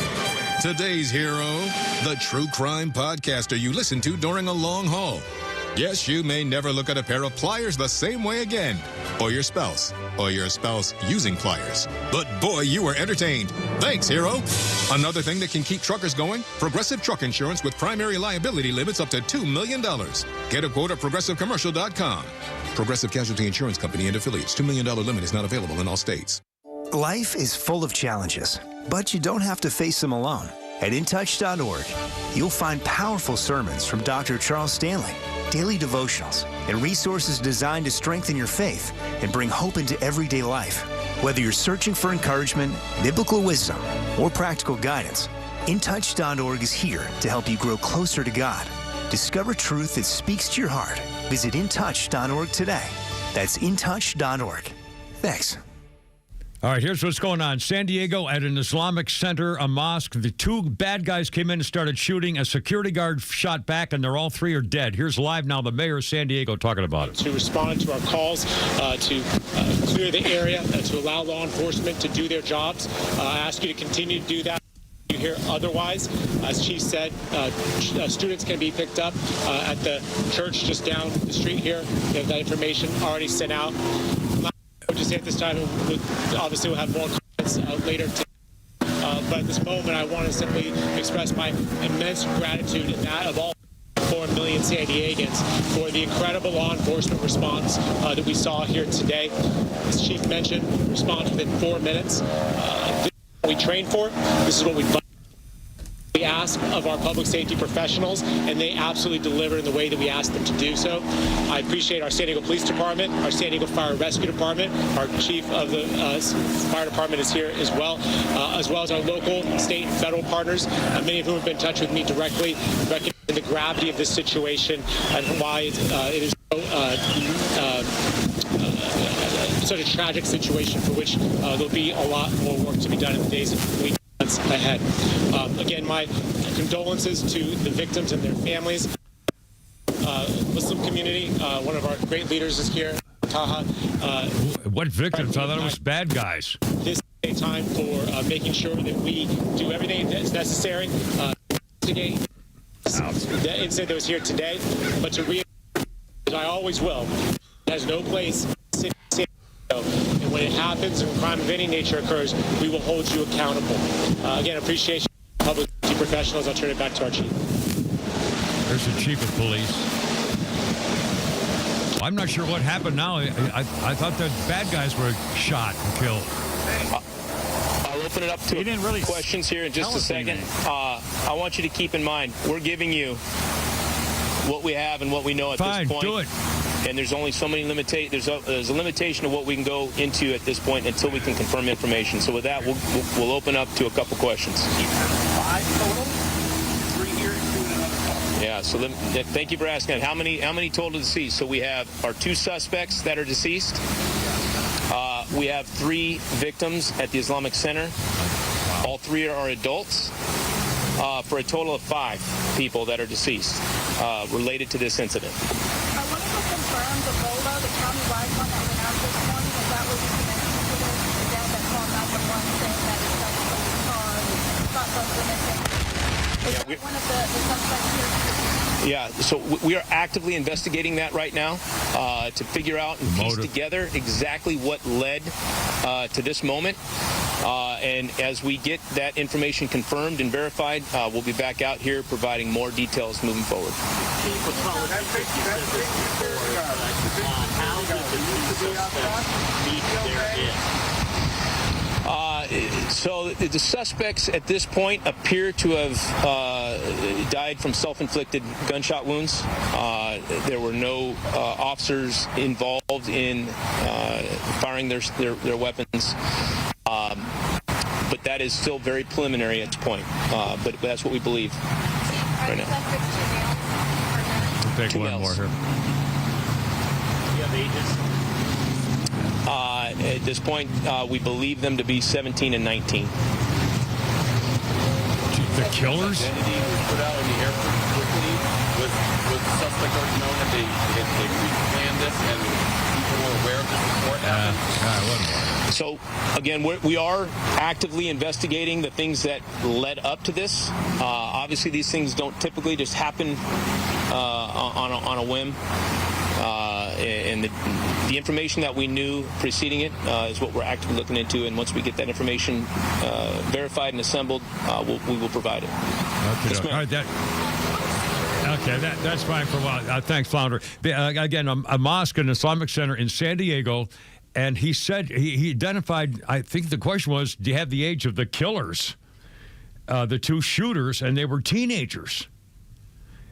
Today's hero, the true crime podcaster you listen to during a long haul. Yes, you may never look at a pair of pliers the same way again. Or your spouse using pliers. But boy, you were entertained. Thanks, hero. Another thing that can keep truckers going, Progressive Truck Insurance with primary liability limits up to $2 million. Get a quote at progressivecommercial.com. Progressive Casualty Insurance Company and affiliates. $2 million limit is not available in all states. Life is full of challenges, but you don't have to face them alone. At intouch.org, you'll find powerful sermons from Dr. Charles Stanley, daily devotionals, and resources designed to strengthen your faith and bring hope into everyday life. Whether you're searching for encouragement, biblical wisdom, or practical guidance, intouch.org is here to help you grow closer to God. Discover truth that speaks to your heart. Visit intouch.org today. That's intouch.org. Thanks. All right, here's what's going on. San Diego at an Islamic center, a mosque. The two bad guys came in and started shooting. A security guard shot back, and all three are dead. Here's live now the mayor of San Diego talking about it. To respond to our calls to clear the area, to allow law enforcement to do their jobs. I ask you to continue to do that. You hear otherwise, as Chief said, students can be picked up at the church just down the street here. We have that information already sent out. I would just say at this time, obviously we'll have more comments later today. But at this moment, I want to simply express my immense gratitude and that of all 4 million San Diegans for the incredible law enforcement response that we saw here today. As Chief mentioned, response within 4 minutes. This is what we train for. This is what we ask of our public safety professionals, and they absolutely deliver in the way that we ask them to do so. I appreciate our San Diego Police Department, our San Diego Fire Rescue Department, our Chief of the Fire Department is here as well as our local, state, and federal partners, many of whom have been in touch with me directly, recognizing the gravity of this situation and why it is such a tragic situation for which there'll be a lot more work to be done in the days and weeks ahead. Again, my condolences to the victims and their families. Muslim community, one of our great leaders is here, Taha. What victims? I thought it was bad guys. This is a time for making sure that we do everything that's necessary to investigate the incident that was here today, but to reiterate, as I always will, it has no place in San Diego. And when it happens and crime of any nature occurs, we will hold you accountable. Again, appreciation to public safety professionals. I'll turn it back to our chief. There's the chief of police. I'm not sure what happened now. I thought the bad guys were shot and killed. I'll open it up to questions here in just a second. I want you to keep in mind, we're giving you what we have and what we know at this point. Do it. And there's only so many there's a limitation of what we can go into at this point until we can confirm information. So with that, we'll open up to a couple questions. 5 total, 3 here, 2 in another. Yeah. So thank you for asking. How many total deceased? So we have our 2 suspects that are deceased. We have 3 victims at the Islamic Center. All 3 are adults. For a total of 5 people that are deceased related to this incident. I wanted to confirm the BOLA, the county-wide one that went out this morning. Is that what you connected to this? The dad that called 911 saying that his son was in his car and thought something missing. Is that one of the suspects here? Yeah, so we are actively investigating that right now to figure out and piece together exactly what led to this moment. And as we get that information confirmed and verified, we'll be back out here providing more details moving forward. So the suspects at this point appear to have died from self-inflicted gunshot wounds. There were no officers involved in firing their weapons. But that is still very preliminary at this point. But that's what we believe right now. We'll take one more here. You have ages? At this point, we believe them to be 17 and 19. The killers? Identity was put out in the air pretty quickly. Was the suspect already known that they pre-planned this and people were aware of this before it happened? So, again, we are actively investigating the things that led up to this. Obviously, these things don't typically just happen on a whim. And the information that we knew preceding it is what we're actively looking into. And once we get that information verified and assembled, we will provide it. Okay, all right, that's fine for a while. Thanks, Flounder. Again, a mosque and Islamic center in San Diego. And he said, he identified, I think the question was, do you have the age of the killers, the two shooters, and they were teenagers,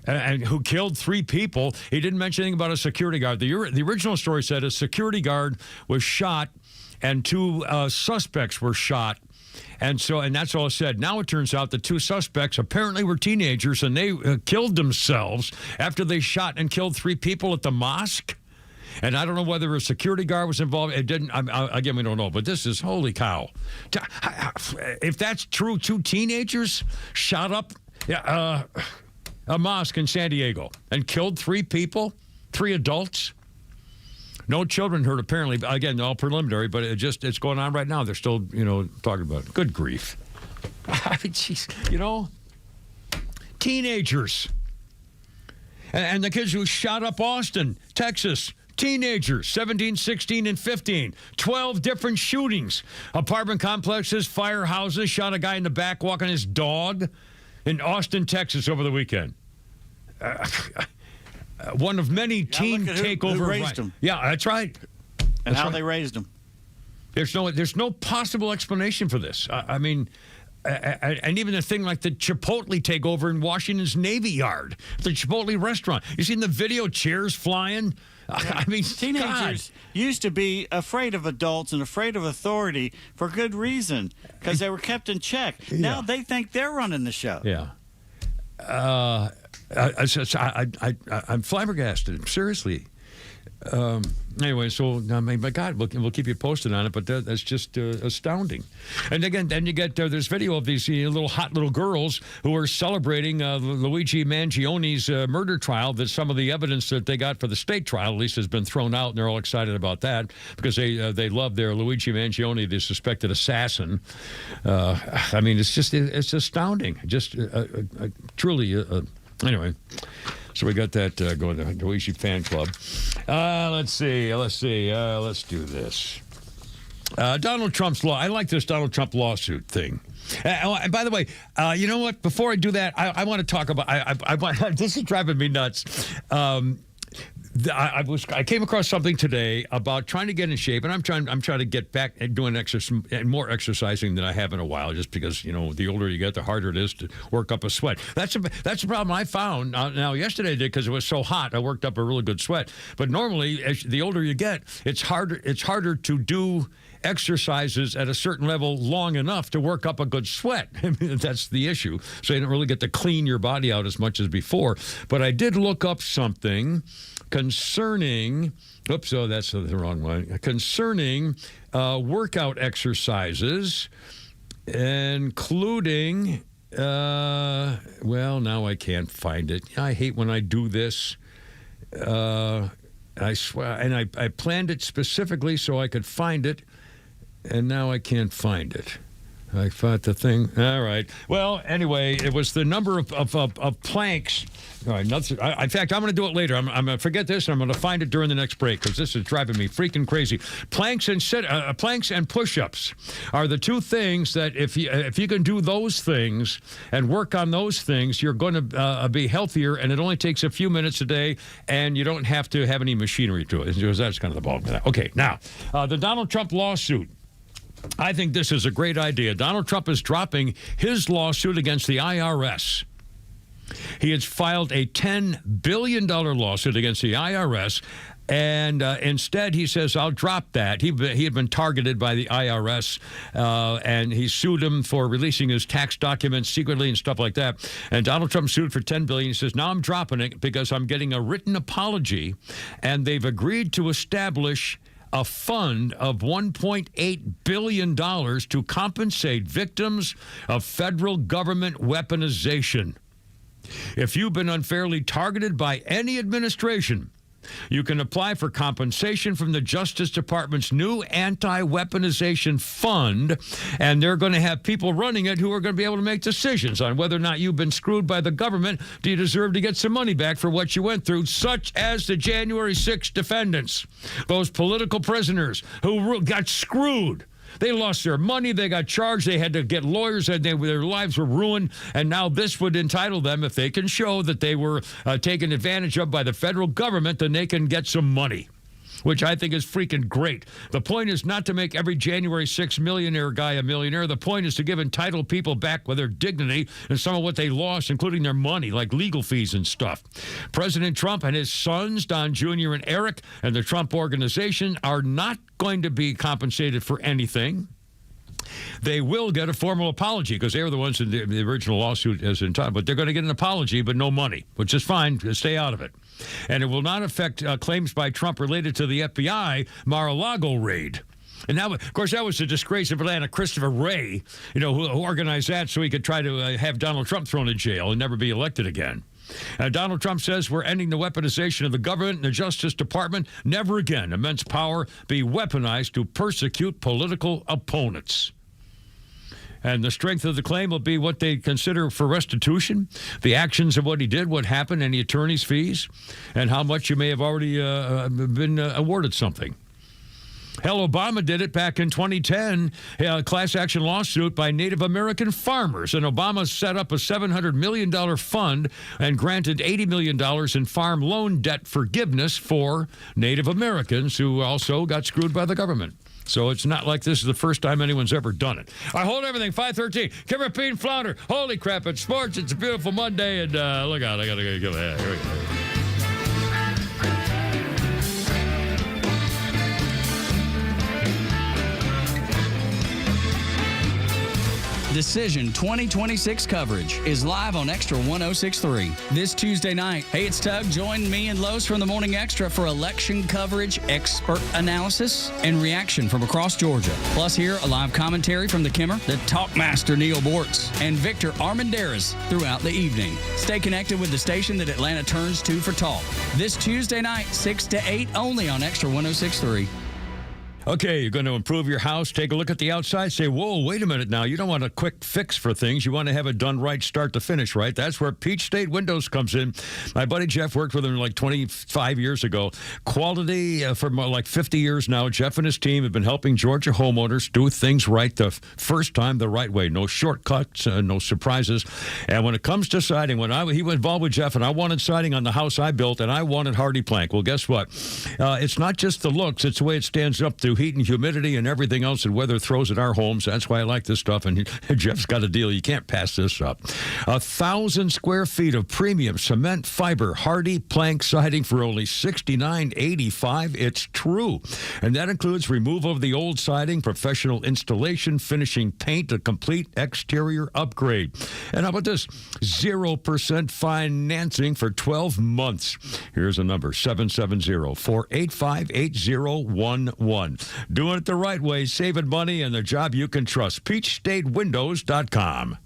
and who killed 3 people. He didn't mention anything about a security guard. The original story said a security guard was shot and 2 suspects were shot. And that's all it said. Now it turns out the 2 suspects apparently were teenagers, and they killed themselves after they shot and killed 3 people at the mosque. And I don't know whether a security guard was involved. It didn't. Again, we don't know. But this is holy cow. If that's true, 2 teenagers shot up a mosque in San Diego and killed 3 people, 3 adults. No children hurt, apparently. Again, all preliminary, but it's going on right now. They're still, talking about it. Good grief. I mean, jeez, teenagers. And the kids who shot up Austin, Texas, teenagers, 17, 16, and 15. 12 different shootings. Apartment complexes, firehouses, shot a guy in the back walking his dog in Austin, Texas over the weekend. One of many teen takeover. Who raised them. Yeah, that's right. And how they raised them. There's no possible explanation for this. And even a thing like the Chipotle takeover in Washington's Navy Yard, the Chipotle restaurant. You seen the video, chairs flying? I mean, teenagers used to be afraid of adults and afraid of authority for good reason, because they were kept in check. Now they think they're running the show. Yeah. I'm flabbergasted. Seriously. Anyway, so my God, we'll keep you posted on it, but that's just astounding. And again, then you get there's video of these hot little girls who are celebrating Luigi Mangione's murder trial. That some of the evidence that they got for the state trial, at least, has been thrown out, and they're all excited about that because they love their Luigi Mangione, the suspected assassin. It's astounding. Just truly. Anyway. So we got that going, the Luigi fan club. Let's see. Let's do this. Donald Trump's law. I like this Donald Trump lawsuit thing. And by the way, you know what? Before I do that, I want to talk about. This is driving me nuts. I came across something today about trying to get in shape, and I'm trying to get back and doing more exercising than I have in a while. Just because the older you get, the harder it is to work up a sweat. That's the problem I found. Now yesterday I did because it was so hot. I worked up a really good sweat. But normally, as the older you get, it's harder to do exercises at a certain level long enough to work up a good sweat. That's the issue. So you don't really get to clean your body out as much as before. But I did look up something concerning, that's the wrong one, concerning workout exercises, including, now I can't find it. I hate when I do this. I swear, and I planned it specifically so I could find it, and now I can't find it. I thought the thing. All right. Well, anyway, it was the number of planks. All right. In fact, I'm going to do it later. I'm going to forget this, and I'm going to find it during the next break because this is driving me freaking crazy. Planks and push-ups are the two things that if you can do those things and work on those things, you're going to be healthier, and it only takes a few minutes a day, and you don't have to have any machinery to it. That's kind of the bulk of that. Okay. Now, the Donald Trump lawsuit. I think this is a great idea. Donald Trump is dropping his lawsuit against the IRS. He has filed a $10 billion lawsuit against the IRS, and instead he says, I'll drop that. He had been targeted by the IRS, and he sued him for releasing his tax documents secretly and stuff like that. And Donald Trump sued for $10 billion. He says, now I'm dropping it because I'm getting a written apology, and they've agreed to establish a fund of $1.8 billion to compensate victims of federal government weaponization. If you've been unfairly targeted by any administration, you can apply for compensation from the Justice Department's new anti-weaponization fund, and they're going to have people running it who are going to be able to make decisions on whether or not you've been screwed by the government. Do you deserve to get some money back for what you went through, such as the January 6th defendants, those political prisoners who got screwed. They lost their money. They got charged. They had to get lawyers, and their lives were ruined. And now this would entitle them, if they can show that they were taken advantage of by the federal government, then they can get some money, which I think is freaking great. The point is not to make every January 6th millionaire guy a millionaire. The point is to give entitled people back with their dignity and some of what they lost, including their money, like legal fees and stuff. President Trump and his sons, Don Jr. and Eric, and the Trump Organization are not going to be compensated for anything. They will get a formal apology because they were the ones in the original lawsuit as in time. But they're going to get an apology, but no money, which is fine. Stay out of it. And it will not affect claims by Trump related to the FBI Mar-a-Lago raid. And now, of course, that was the disgrace of Atlanta, Christopher Wray, who organized that so he could try to have Donald Trump thrown in jail and never be elected again. Donald Trump says we're ending the weaponization of the government and the Justice Department. Never again immense power be weaponized to persecute political opponents. And the strength of the claim will be what they consider for restitution, the actions of what he did, what happened, any attorney's fees, and how much you may have already been awarded something. Hell, Obama did it back in 2010, a class action lawsuit by Native American farmers. And Obama set up a $700 million fund and granted $80 million in farm loan debt forgiveness for Native Americans who also got screwed by the government. So it's not like this is the first time anyone's ever done it. I hold everything. 513. Kim Rapine, Flounder. Holy crap, it's sports. It's a beautiful Monday. And look out. I got to go. Here we go. Decision 2026 coverage is live on Extra 106.3 this Tuesday night. Hey, it's Tug. Join me and Lowe's from the Morning Extra for election coverage, expert analysis, and reaction from across Georgia. Plus, hear a live commentary from the Kimmer, the Talkmaster Neil Bortz, and Victor Armendariz throughout the evening. Stay connected with the station that Atlanta turns to for talk. This Tuesday night, 6 to 8, only on Extra 106.3. Okay, you're going to improve your house. Take a look at the outside. Say, whoa, wait a minute now. You don't want a quick fix for things. You want to have it done right, start to finish, right? That's where Peach State Windows comes in. My buddy Jeff worked with him like 25 years ago. Quality for like 50 years now. Jeff and his team have been helping Georgia homeowners do things right the first time the right way. No shortcuts, no surprises. And when it comes to siding, he was involved with Jeff, and I wanted siding on the house I built, and I wanted hardy plank. Well, guess what? It's not just the looks. It's the way it stands up to heat and humidity and everything else that weather throws at our homes. That's why I like this stuff. And Jeff's got a deal. You can't pass this up. 1,000 square feet of premium cement fiber hardy plank siding for only $69.85. It's true. And that includes removal of the old siding, professional installation, finishing paint, a complete exterior upgrade. And how about this? 0% financing for 12 months. Here's a number, 770-485-8011. Doing it the right way, saving money, and the job you can trust. PeachStateWindows.com.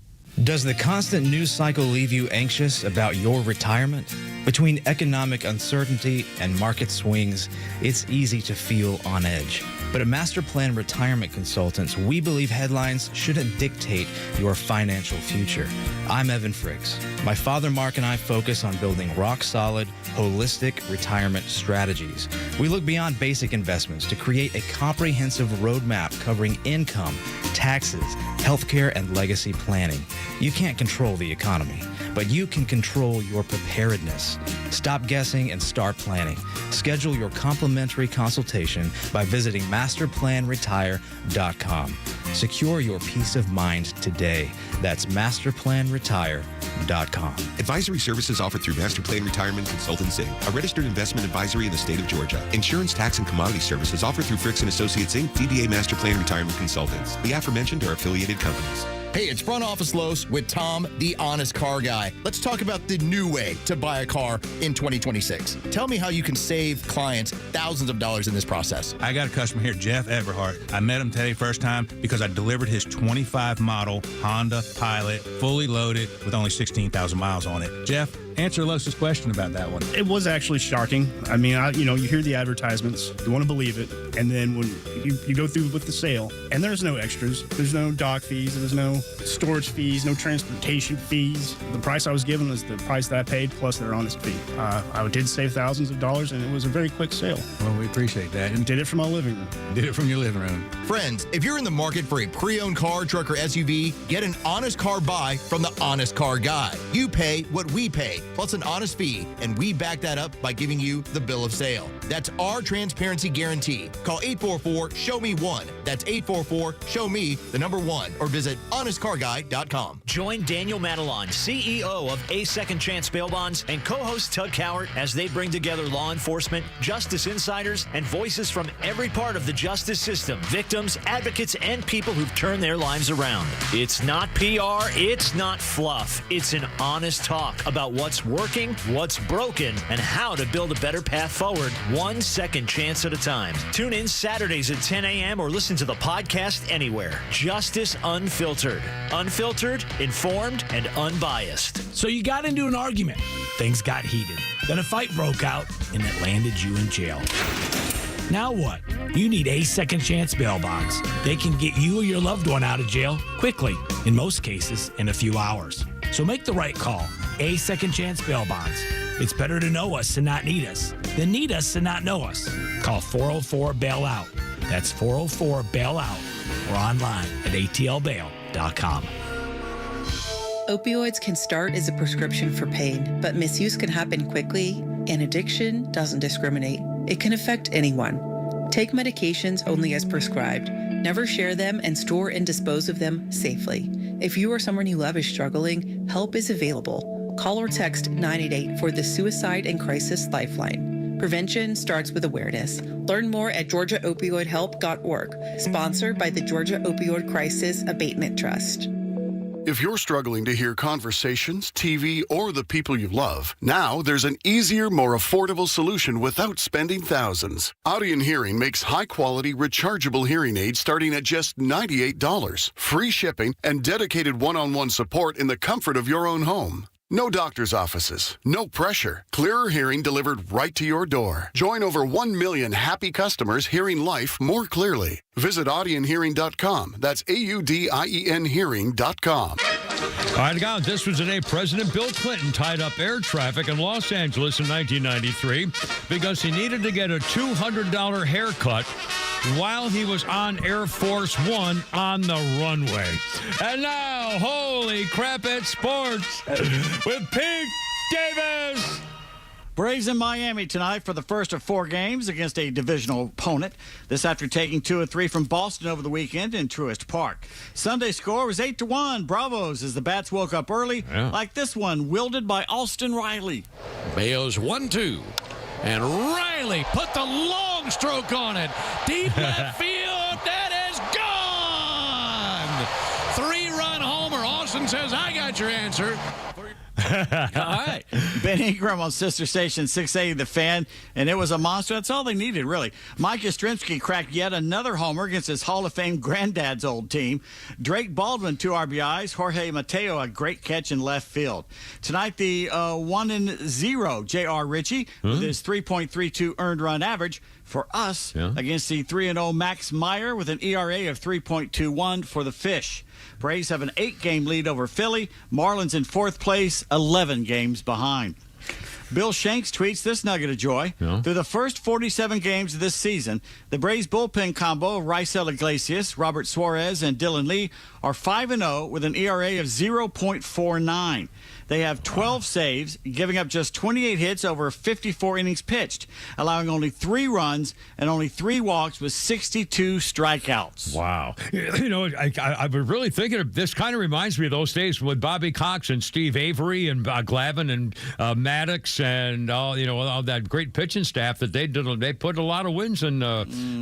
Does the constant news cycle leave you anxious about your retirement? Between economic uncertainty and market swings, it's easy to feel on edge. But at Master Plan Retirement Consultants, we believe headlines shouldn't dictate your financial future. I'm Evan Fricks. My father Mark and I focus on building rock-solid, holistic retirement strategies. We look beyond basic investments to create a comprehensive roadmap covering income, taxes, healthcare, and legacy planning. You can't control the economy, but you can control your preparedness. Stop guessing and start planning. Schedule your complimentary consultation by visiting masterplanretire.com. Secure your peace of mind today. That's masterplanretire.com. Advisory services offered through Master Plan Retirement Consultants, Inc., a registered investment advisory in the state of Georgia. Insurance, tax, and commodity services offered through Fricks & Associates, Inc., DBA Master Plan Retirement Consultants. The aforementioned are affiliated companies. Hey, it's Front Office Los with Tom, the honest car guy. Let's talk about the new way to buy a car in 2026. Tell me how you can save clients thousands of dollars in this process. I got a customer here, Jeff Everhart. I met him today first time because I delivered his 25 model Honda Pilot, fully loaded with only 16,000 miles on it. Jeff, answer Los's question about that one. It was actually shocking. I mean, you hear the advertisements, you want to believe it, and then when you go through with the sale, and there's no extras, there's no dock fees, there's no storage fees, no transportation fees. The price I was given was the price that I paid plus their honest fee. I did save thousands of dollars, and it was a very quick sale. Well, we appreciate that. And did it from my living room. Did it from your living room. Friends, if you're in the market for a pre-owned car, truck, or SUV, get an honest car buy from the Honest Car Guy. You pay what we pay, plus an honest fee, and we back that up by giving you the bill of sale. That's our transparency guarantee. Call 844-SHOW-ME-1. That's 844-SHOW-ME, the number 1, or visit honestcarguy.com. Join Daniel Matalon, CEO of A Second Chance Bail Bonds, and co-host Tug Cowart as they bring together law enforcement, justice insiders, and voices from every part of the justice system, victims, advocates, and people who've turned their lives around. It's not PR, it's not fluff. It's an honest talk about what's working, what's broken, and how to build a better path forward, one second chance at a time. Tune in Saturdays at 10 a.m. or listen to the podcast anywhere. Justice Unfiltered. Unfiltered, informed, and unbiased. So you got into an argument. Things got heated. Then a fight broke out, and it landed you in jail. Now what? You need A Second Chance Bail Bonds. They can get you or your loved one out of jail quickly, in most cases in a few hours. So make the right call. A Second Chance Bail Bonds. It's better to know us and not need us than need us and not know us. Call 404-BAIL-OUT. That's 404-BAIL-OUT or online at atlbail.com. Opioids can start as a prescription for pain, but misuse can happen quickly, and addiction doesn't discriminate. It can affect anyone. Take medications only as prescribed. Never share them and store and dispose of them safely. If you or someone you love is struggling, help is available. Call or text 988 for the Suicide and Crisis Lifeline. Prevention starts with awareness. Learn more at georgiaopioidhelp.org. Sponsored by the Georgia Opioid Crisis Abatement Trust. If you're struggling to hear conversations, TV, or the people you love, now there's an easier, more affordable solution without spending thousands. Audion Hearing makes high-quality, rechargeable hearing aids starting at just $98. Free shipping and dedicated one-on-one support in the comfort of your own home. No doctor's offices, no pressure. Clearer hearing delivered right to your door. Join over 1 million happy customers hearing life more clearly. Visit audionhearing.com. That's AUDIEN hearing.com. All right, guys, this was the day President Bill Clinton tied up air traffic in Los Angeles in 1993 because he needed to get a $200 haircut while he was on Air Force One on the runway. And now, holy crap at sports with Pete Davis. Braves in Miami tonight for the first of 4 games against a divisional opponent. This after taking 2 of 3 from Boston over the weekend in Truist Park. Sunday score was 8-1. Bravos as the bats woke up early, like this one, wielded by Austin Riley. Bayo's 1-2. And Riley put the long stroke on it. Deep left field. That is gone. 3-run homer. Austin says, I got your answer. right. Ben Ingram on sister station 680 The Fan, and it was a monster. That's all they needed, really. Mike Yastrzemski cracked yet another homer against his Hall of Fame granddad's old team. Drake Baldwin, 2 RBIs. Jorge Mateo, a great catch in left field. Tonight, the 1-0 J.R. Ritchie with his 3.32 earned run average for us against the 3-0 Max Maher with an ERA of 3.21 for the Fish. Braves have an 8-game lead over Philly. Marlins in 4th place, 11 games behind. Bill Shanks tweets this nugget of joy. Through the first 47 games of this season, the Braves bullpen combo of Raisel Iglesias, Robert Suarez, and Dylan Lee are 5-0 with an ERA of 0.49. They have 12 saves, giving up just 28 hits over 54 innings pitched, allowing only 3 runs and only 3 walks with 62 strikeouts. Wow. You know, I was really thinking of this. Kind of reminds me of those days with Bobby Cox and Steve Avery and Glavine and Maddox and all that great pitching staff that they did. They put a lot of wins in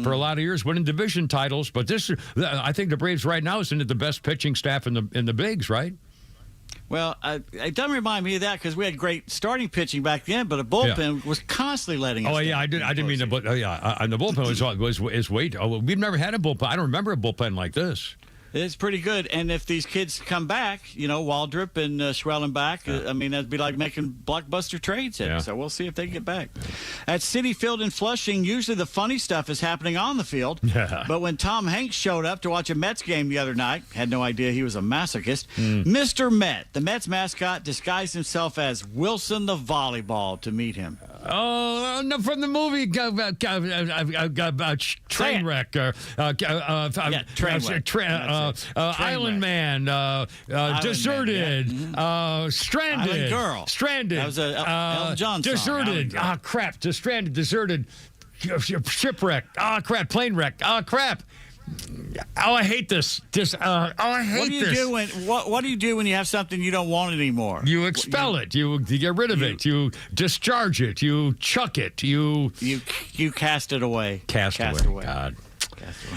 for a lot of years, winning division titles. But I think the Braves right now is into the best pitching staff in the bigs, right? Well, it doesn't remind me of that because we had great starting pitching back then, but a bullpen was constantly letting us down. I didn't mean the and the bullpen was weight. We've never had a bullpen. I don't remember a bullpen like this. It's pretty good. And if these kids come back, Waldrop and Schwellenbach, I mean, that'd be like making blockbuster trades. So we'll see if they get back. At Citi Field in Flushing, usually the funny stuff is happening on the field. But when Tom Hanks showed up to watch a Mets game the other night, had no idea he was a masochist, Mr. Met, the Mets mascot, disguised himself as Wilson the volleyball to meet him. Oh, no, from the movie Trainwreck. Island Man, Deserted, Stranded. Island Girl. Stranded. That was a Elton John song. Deserted. Crap. Stranded, Deserted, Shipwreck. Crap. Plane wreck. Crap. I hate this. I hate this. What do you do when you have something you don't want anymore? You expel it. You get rid of it. You discharge it. You chuck it. You cast it away. Cast away. God.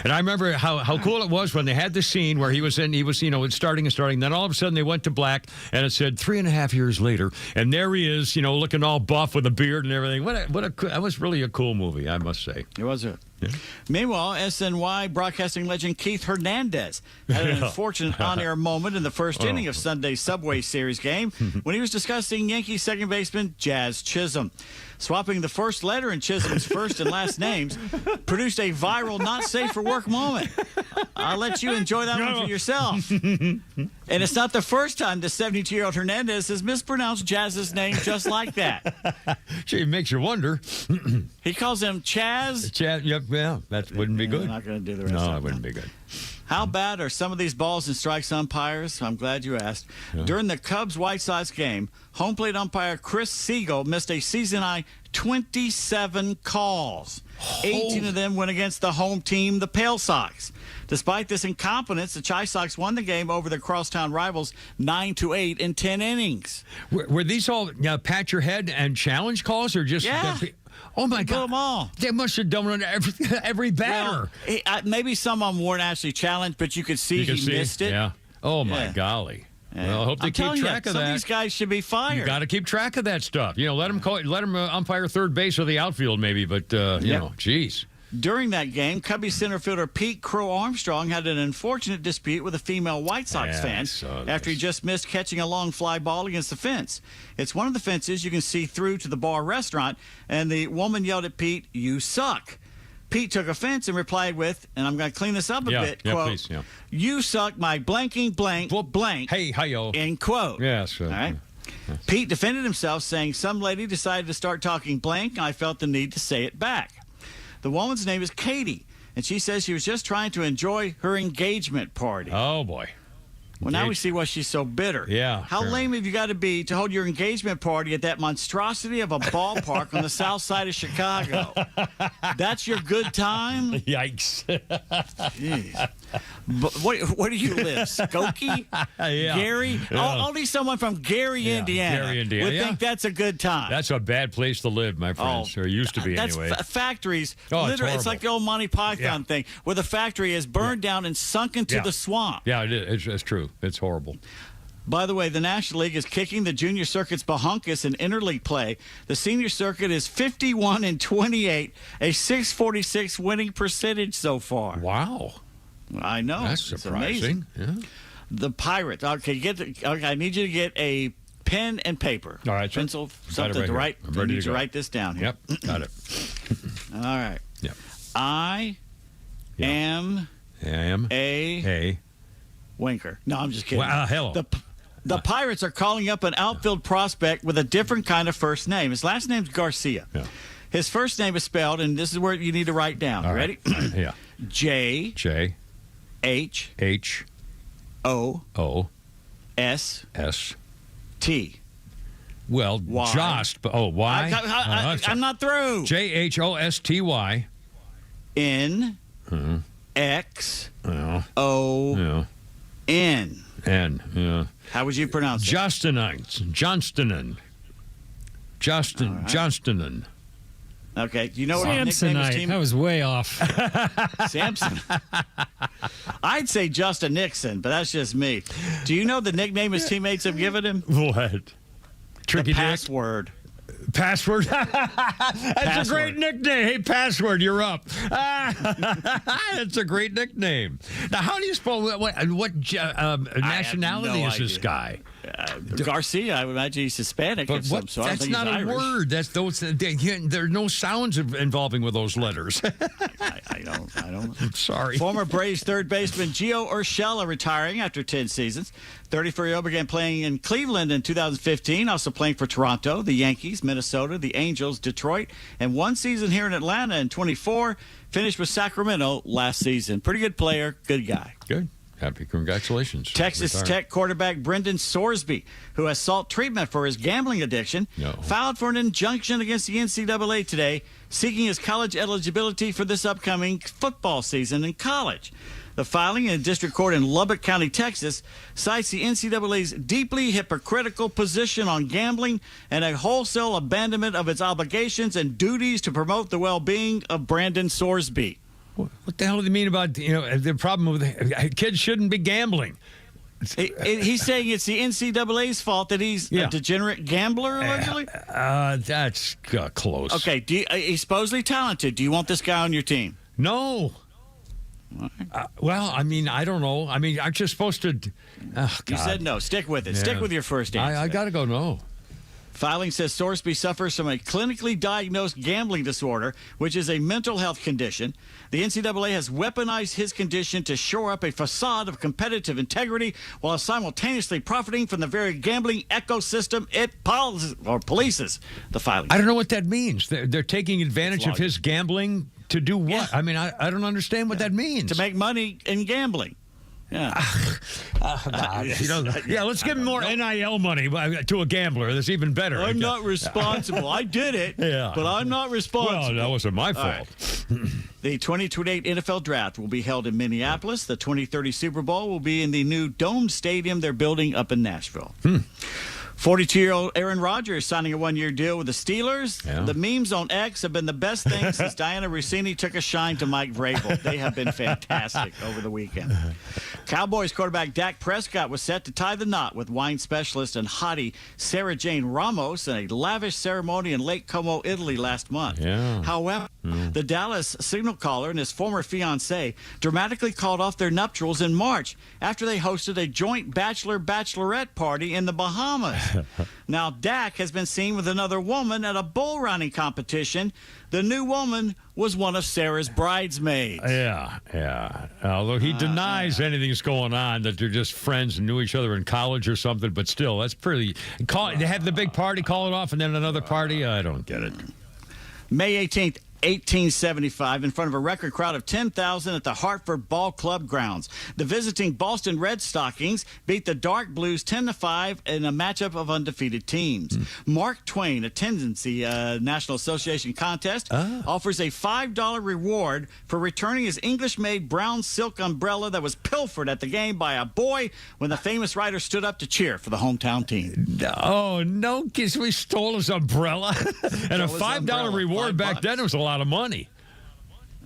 And I remember how cool it was when they had the scene where he was starting. Then all of a sudden they went to black and it said 3.5 years later. And there he is, looking all buff with a beard and everything. That was really a cool movie, I must say. It was it. Yeah. Meanwhile, SNY broadcasting legend Keith Hernandez had an unfortunate on-air moment in the first inning of Sunday's Subway Series game when he was discussing Yankee second baseman Jazz Chisholm. Swapping the first letter in Chisholm's first and last names produced a viral not safe for work moment. I'll let you enjoy that one for yourself. And it's not the first time the 72-year-old Hernandez has mispronounced Jazz's name just like that. Gee, it makes you wonder. He calls him Chaz. Yeah, that wouldn't be good. I'm not going to do the rest of it. No, it wouldn't be good. How bad are some of these balls and strikes umpires? I'm glad you asked. Yeah. During the Cubs-White Sox game, home plate umpire Chris Siegel missed a season-high 27 calls. 18 of them went against the home team, the Pale Sox. Despite this incompetence, the Chi Sox won the game over their crosstown rivals 9-8 in 10 innings. Were these all pat your head and challenge calls, or just... Yeah. Oh, my God. Them all. They must have done every batter. Well, maybe some of them weren't actually challenged, but you could see missed it. Yeah. Oh, my golly. Yeah. Well, I hope they keep track of that. Some of these guys should be fired. You got to keep track of that stuff. Let them umpire third base or the outfield maybe, but, geez. During that game, Cubby center fielder Pete Crow Armstrong had an unfortunate dispute with a female White Sox fan after he just missed catching a long fly ball against the fence. It's one of the fences you can see through to the bar restaurant, and the woman yelled at Pete, "You suck." Pete took offense and replied with, and I'm going to clean this up a bit, quote, please, "You suck my blanking blank blank." Hey, hi-yo. End quote. Yes. All right. Pete defended himself, saying, "Some lady decided to start talking blank, and I felt the need to say it back." The woman's name is Katie, and she says she was just trying to enjoy her engagement party. Oh, boy. Well, now we see why she's so bitter. Yeah. How lame have you got to be to hold your engagement party at that monstrosity of a ballpark on the south side of Chicago? That's your good time? Yikes. Jeez. But where do you live? Skokie? Gary? Yeah. Only someone from Gary, Indiana, would think that's a good time. That's a bad place to live, my friends. Or used to be anyway. That's factories. Oh, literally, it's like the old Monty Python thing, where the factory is burned down and sunk into the swamp. Yeah, it is. It's true. It's horrible. By the way, the National League is kicking the junior circuit's bahunkus in interleague play. The senior circuit is 51-28, a 646 winning percentage so far. Wow. I know. That's It's surprising. amazing. Yeah. The Pirates. Okay, I need you to get a pen and paper. All right, sir. Pencil, Got it something right to here. write. I'm I ready need to you go. to write this down here. Yep, got it. All right. Yep. I am a winker. No, I'm just kidding. Wow, hello. The Pirates are calling up an outfield prospect with a different kind of first name. His last name's Garcia. Yeah. His first name is spelled, and this is where you need to write down. All Ready? right. Yeah. J H O O S S T. Well, Y. Jost. Oh, why? I'm not through. JHOSTY. N X Yeah. O Yeah. N. N. Yeah. How would you pronounce it? Johnston. Johnston. Okay. Do you know what his nickname is? Samsonite. That was way off. Samson. I'd say Justin Nixon, but that's just me. Do you know the nickname his teammates have given him? What? Tricky the Dick? password. Password? That's a great nickname. Hey, Password, you're up. That's a great nickname. Now, how do you spell what nationality is this guy? Garcia, I would imagine he's Hispanic of some sort. That's not a word. That's those. There are no sounds involving with those letters. I don't know. I'm sorry. Former Braves third baseman Gio Urshela retiring after 10 seasons. 34-year-old began playing in Cleveland in 2015, also playing for Toronto, the Yankees, Minnesota, the Angels, Detroit, and one season here in Atlanta in 24. Finished with Sacramento last season. Pretty good player, good guy. Good. Happy congratulations. Texas Tech quarterback Brendan Sorsby, who has sought treatment for his gambling addiction, filed for an injunction against the NCAA today, seeking his college eligibility for this upcoming football season in college. The filing in a district court in Lubbock County, Texas, cites the NCAA's deeply hypocritical position on gambling and a wholesale abandonment of its obligations and duties to promote the well-being of Brandon Sorsby. What the hell do they mean about the problem with kids shouldn't be gambling? He's saying it's the NCAA's fault that he's a degenerate gambler, allegedly? That's close. Okay, he's supposedly talented. Do you want this guy on your team? No. Well, I mean, I don't know. I mean, aren't you supposed to? Oh, you said no. Stick with it. Yeah. Stick with your first answer. I got to go no. Filing says Sorsby suffers from a clinically diagnosed gambling disorder, which is a mental health condition. The NCAA has weaponized his condition to shore up a facade of competitive integrity while simultaneously profiting from the very gambling ecosystem it polices. The filing. I don't know what that means. They're taking advantage of his gambling to do what? Yeah. I mean, I don't understand what that means. To make money in gambling. Yeah. Let's give him more NIL money to a gambler. That's even better. I'm not responsible. I did it, but I'm not responsible. Well, that wasn't my fault. Right. The 2028 NFL Draft will be held in Minneapolis. The 2030 Super Bowl will be in the new Dome Stadium they're building up in Nashville. 42-year-old Aaron Rodgers signing a one-year deal with the Steelers. Yeah. The memes on X have been the best thing since Diana Rossini took a shine to Mike Vrabel. They have been fantastic over the weekend. Cowboys quarterback Dak Prescott was set to tie the knot with wine specialist and hottie Sarah Jane Ramos in a lavish ceremony in Lake Como, Italy last month. Yeah. However, the Dallas signal caller and his former fiancée dramatically called off their nuptials in March after they hosted a joint bachelorette party in the Bahamas. Now, Dak has been seen with another woman at a bull riding competition. The new woman was one of Sarah's bridesmaids. Yeah. Although he denies anything's going on, that they're just friends and knew each other in college or something, but still, that's pretty. They have the big party, call it off, and then another party. I don't get it. May 18th. 1875 in front of a record crowd of 10,000 at the Hartford Ball Club grounds. The visiting Boston Red Stockings beat the Dark Blues 10-5 in a matchup of undefeated teams. Mark Twain attends the National Association contest, offers a $5 reward for returning his English-made brown silk umbrella that was pilfered at the game by a boy when the famous writer stood up to cheer for the hometown team. Oh, no, kids, we stole his umbrella. And a $5 reward back then was a lot of money.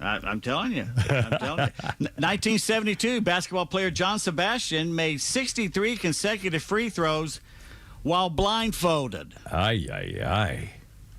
I'm telling you. 1972, basketball player John Sebastian made 63 consecutive free throws while blindfolded. Aye.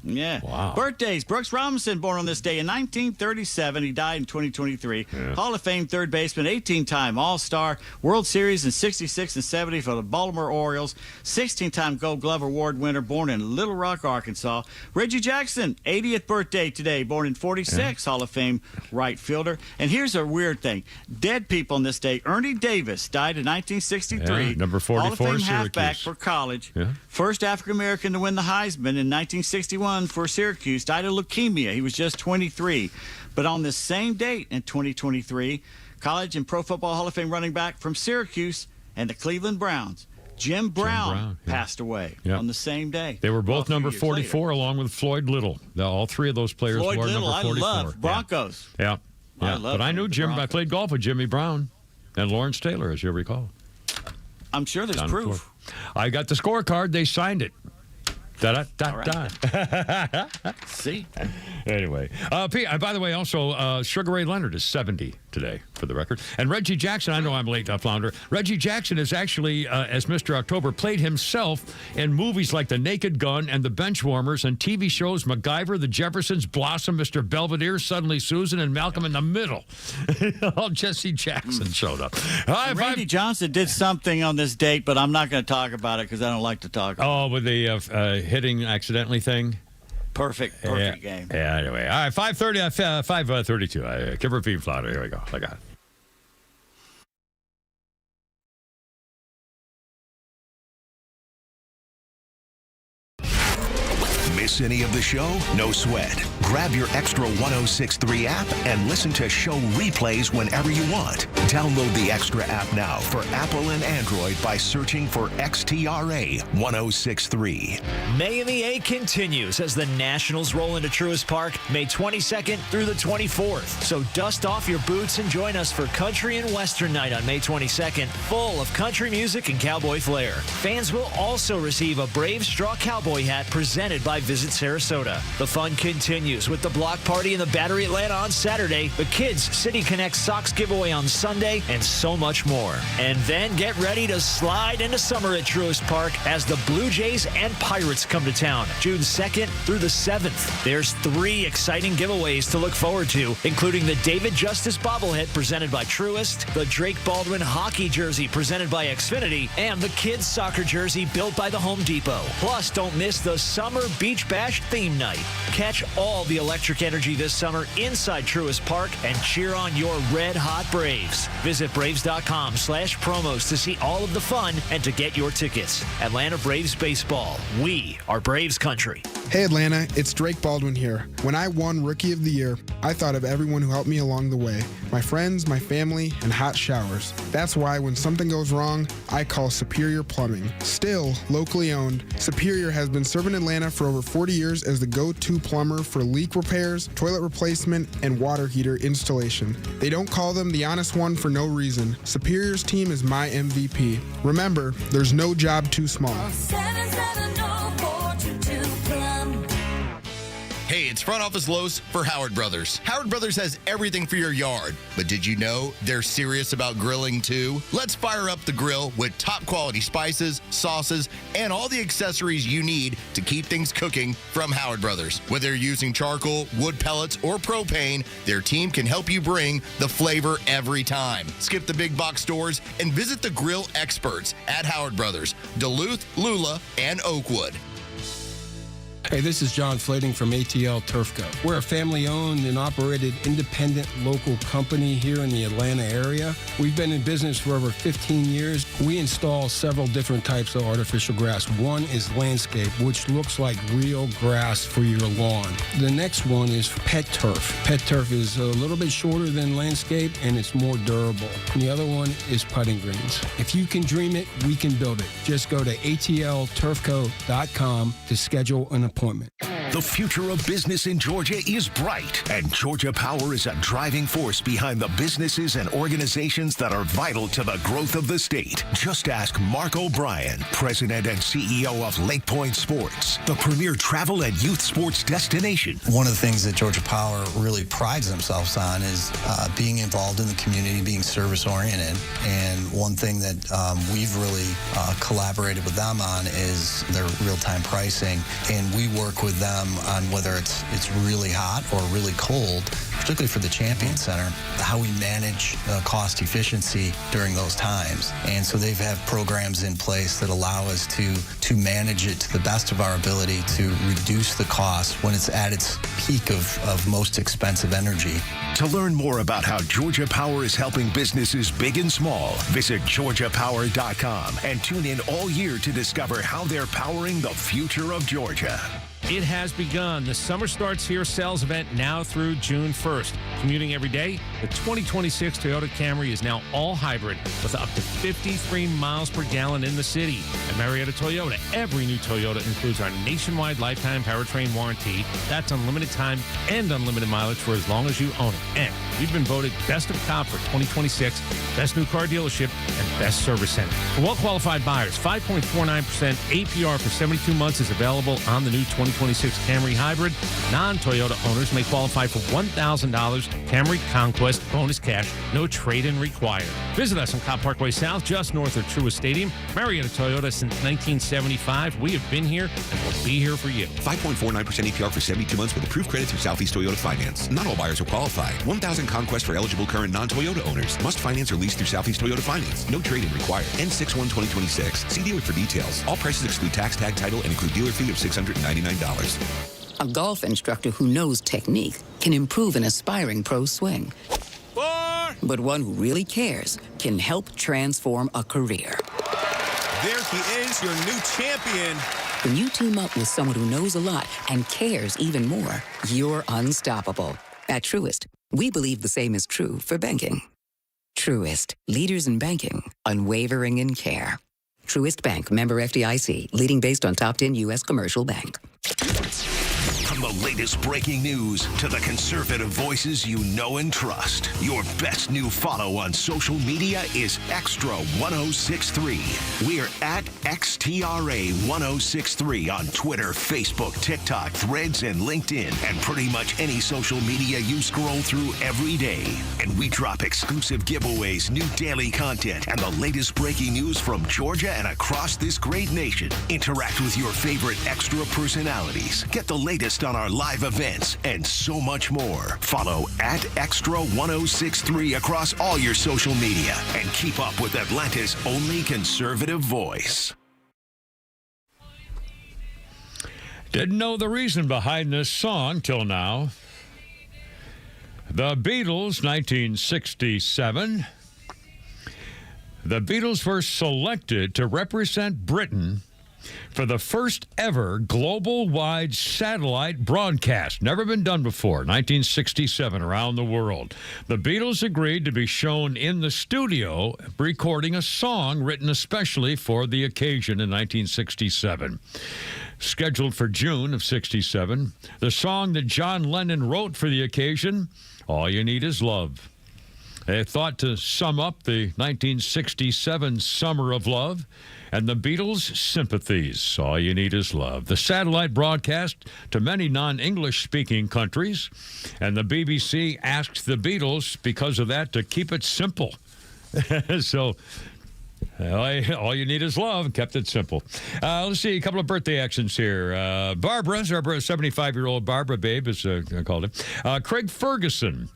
Yeah. Wow. Birthdays. Brooks Robinson, born on this day in 1937. He died in 2023. Yeah. Hall of Fame third baseman, 18-time All-Star, World Series in 66 and 70 for the Baltimore Orioles, 16-time Gold Glove Award winner, born in Little Rock, Arkansas. Reggie Jackson, 80th birthday today, born in 46, Hall of Fame right fielder. And here's a weird thing. Dead people on this day. Ernie Davis died in 1963. Yeah, number 44, Hall of Fame Syracuse. halfback for college. Yeah. First African-American to win the Heisman in 1961 for Syracuse. Died of leukemia. He was just 23. But on this same date in 2023, College and Pro Football Hall of Fame running back from Syracuse and the Cleveland Browns, Jim Brown passed away on the same day. They were both number 44 later. along with Floyd Little. All three of those players Floyd were Little, number 44. I love Broncos. Yeah. But I knew Jim. I played golf with Jimmy Brown and Lawrence Taylor, as you'll recall. I'm sure there's Down proof. I got the scorecard. They signed it. See? Anyway. Pete, by the way, also, Sugar Ray Leonard is 70 today, for the record. And Reggie Jackson, I know I'm late, Flounder. Reggie Jackson is actually, as Mr. October, played himself in movies like The Naked Gun and The Benchwarmers and TV shows MacGyver, The Jeffersons, Blossom, Mr. Belvedere, Suddenly Susan, and Malcolm in the Middle. All Jesse Jackson showed up. Randy Johnson did something on this date, but I'm not going to talk about it because I don't like to talk about it. Oh, with the hitting accidentally thing? Perfect game. Yeah, anyway. All right, 5:30, 5:32. Give her a beam flounder. Here we go. I got it. Miss any of the show? No sweat. Grab your Extra 106.3 app and listen to show replays whenever you want. Download the Extra app now for Apple and Android by searching for XTRA 106.3. May in the A continues as the Nationals roll into Truist Park May 22nd through the 24th. So dust off your boots and join us for Country and Western Night on May 22nd, full of country music and cowboy flair. Fans will also receive a Brave Straw Cowboy hat presented by Visit Sarasota. The fun continues with the block party in the Battery Atlanta on Saturday, the Kids City Connect Socks giveaway on Sunday, and so much more. And then get ready to slide into summer at Truist Park as the Blue Jays and Pirates come to town June 2nd through the 7th. There's 3 exciting giveaways to look forward to, including the David Justice bobblehead presented by Truist, the Drake Baldwin hockey jersey presented by Xfinity, and the Kids soccer jersey built by the Home Depot. Plus, don't miss the Summer Beach Bash theme night. Catch all the electric energy this summer inside Truist Park and cheer on your red-hot Braves. Visit Braves.com/promos to see all of the fun and to get your tickets. Atlanta Braves Baseball. We are Braves Country. Hey Atlanta, it's Drake Baldwin here. When I won Rookie of the Year, I thought of everyone who helped me along the way. My friends, my family, and hot showers. That's why when something goes wrong, I call Superior Plumbing. Still locally owned, Superior has been serving Atlanta for over 40 years as the go-to plumber for leak repairs, toilet replacement, and water heater installation. They don't call them the honest one for no reason. Superior's team is my MVP. Remember, there's no job too small. Hey, it's Front Office Lowe's for Howard Brothers. Howard Brothers has everything for your yard, but did you know they're serious about grilling too? Let's fire up the grill with top quality spices, sauces, and all the accessories you need to keep things cooking from Howard Brothers. Whether you're using charcoal, wood pellets, or propane, their team can help you bring the flavor every time. Skip the big box stores and visit the grill experts at Howard Brothers, Duluth, Lula, and Oakwood. Hey, this is John Flading from ATL Turfco. We're a family-owned and operated independent local company here in the Atlanta area. We've been in business for over 15 years. We install several different types of artificial grass. One is landscape, which looks like real grass for your lawn. The next one is pet turf. Pet turf is a little bit shorter than landscape, and it's more durable. And the other one is putting greens. If you can dream it, we can build it. Just go to atlturfco.com to schedule an appointment. The future of business in Georgia is bright, and Georgia Power is a driving force behind the businesses and organizations that are vital to the growth of the state. Just ask Mark O'Brien, President and CEO of Lake Point Sports, the premier travel and youth sports destination. One of the things that Georgia Power really prides themselves on is being involved in the community, being service-oriented. And one thing that we've really collaborated with them on is their real-time pricing. And we work with them on whether it's really hot or really cold, particularly for the Champion Center, how we manage cost efficiency during those times. And so they've had programs in place that allow us to manage it to the best of our ability to reduce the cost when it's at its peak of most expensive energy. To learn more about how Georgia Power is helping businesses big and small, visit georgiapower.com and tune in all year to discover how they're powering the future of Georgia. It has begun. The Summer Starts Here sales event now through June 1st. Commuting every day, the 2026 Toyota Camry is now all hybrid with up to 53 miles per gallon in the city. At Marietta Toyota, every new Toyota includes our nationwide lifetime powertrain warranty. That's unlimited time and unlimited mileage for as long as you own it. And we've been voted Best of Cop for 2026, Best New Car Dealership, and Best Service Center. For well-qualified buyers, 5.49% APR for 72 months is available on the new 2026 Camry Hybrid. Non-Toyota owners may qualify for $1,000 Camry Conquest bonus cash, no trade-in required. Visit us on Cobb Parkway South, just north of Truist Stadium. Marietta Toyota since 1975. We have been here and will be here for you. 5.49% APR for 72 months with approved credit through Southeast Toyota Finance. Not all buyers will qualify. 1,000 Conquest for eligible current non-Toyota owners. Must finance or lease through Southeast Toyota Finance. No trade-in required. N61-2026. See dealer for details. All prices exclude tax, tag, title, and include dealer fee of $699. A golf instructor who knows technique can improve an aspiring pro's swing. But one who really cares can help transform a career. There he is, your new champion. When you team up with someone who knows a lot and cares even more, you're unstoppable. At Truist, we believe the same is true for banking. Truist, leaders in banking, unwavering in care. Truist Bank, member FDIC, leading based on top 10 U.S. commercial bank. From the latest breaking news to the conservative voices you know and trust, your best new follow on social media is Extra 1063. We're at XTRA 1063 on Twitter, Facebook, TikTok, Threads, and LinkedIn, and pretty much any social media you scroll through every day. And we drop exclusive giveaways, new daily content, and the latest breaking news from Georgia and across this great nation. Interact with your favorite Extra personalities. Get the latest on our live events and so much more. Follow at Extra 1063 across all your social media and keep up with Atlanta's only conservative voice. Didn't know the reason behind this song till now. The Beatles, 1967. The Beatles were selected to represent Britain for the first ever global-wide satellite broadcast. Never been done before. 1967, around the world. The Beatles agreed to be shown in the studio recording a song written especially for the occasion in 1967. Scheduled for June of 67, the song that John Lennon wrote for the occasion, All You Need Is Love. They thought to sum up the 1967 Summer of Love and the Beatles' sympathies. All You Need Is Love. The satellite broadcast to many non-English speaking countries, and the BBC asked the Beatles, because of that, to keep it simple. So, all you need is love. Kept it simple. Let's see, a couple of birthday actions here. Barbara, 75-year-old Barbara Babe, as I called him. Craig Ferguson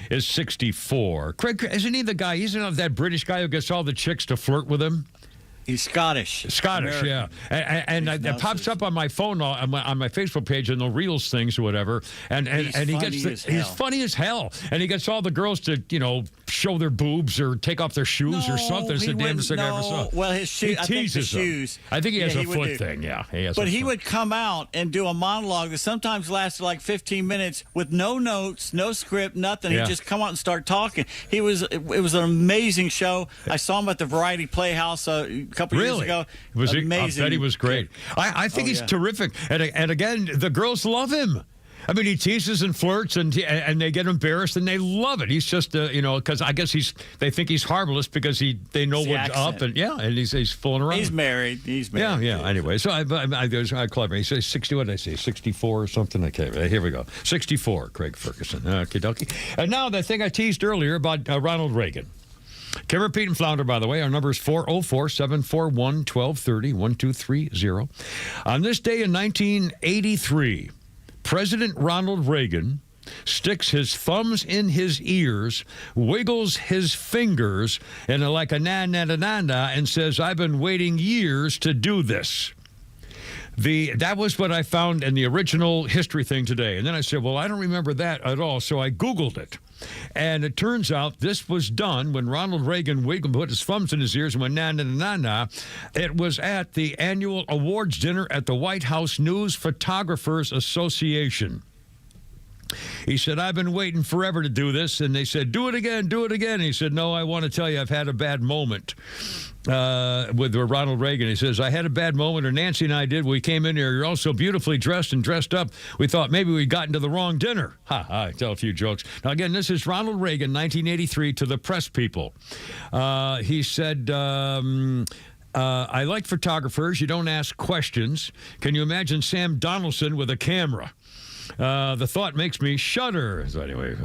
is 64. Craig, isn't he the guy? Isn't that British guy who gets all the chicks to flirt with him? He's Scottish. Scottish, American. yeah. And it pops up on my phone, on my Facebook page, in the Reels things or whatever. And he gets he's funny as hell. And he gets all the girls to, show their boobs or take off their shoes or something. It's the damnedest thing I ever saw. Well, his shoes. He teases them. Shoes. I think he has a foot thing. Yeah, he has. But he would come out and do a monologue that sometimes lasted like 15 minutes with no notes, no script, nothing. Yeah. He'd just come out and start talking. It was an amazing show. I saw him at the Variety Playhouse a couple years ago. Was he? Amazing. I bet he was great. I think he's terrific. And again, the girls love him. I mean, he teases and flirts, and they get embarrassed, and they love it. He's just, because I guess they think he's harmless because they know what's up, and he's fooling around. He's married. Yeah. Anyway, so I clever. He says 60. What did I say? 64 or something. Okay, here we go. 64. Craig Ferguson. Okie dokie. And now the thing I teased earlier about Ronald Reagan. Kimmer, Pete, and Flounder, by the way. Our number is 404-741-1230, 1230. On this day in 1983, President Ronald Reagan sticks his thumbs in his ears, wiggles his fingers, and like a na-na-na-na-na, and says, I've been waiting years to do this. That was what I found in the original history thing today. And then I said, well, I don't remember that at all, so I Googled it. And it turns out this was done when Ronald Reagan put his thumbs in his ears and went na-na-na-na. It was at the annual awards dinner at the White House News Photographers Association. He said, I've been waiting forever to do this. And they said, do it again, do it again. And he said, no, I want to tell you I've had a bad moment with Ronald Reagan. He says, I had a bad moment, or Nancy and I did. We came in here. You're all so beautifully dressed and dressed up. We thought maybe we'd gotten to the wrong dinner. I tell a few jokes. Now, again, this is Ronald Reagan, 1983, to the press people. He said, I like photographers. You don't ask questions. Can you imagine Sam Donaldson with a camera? The thought makes me shudder. So anyway, he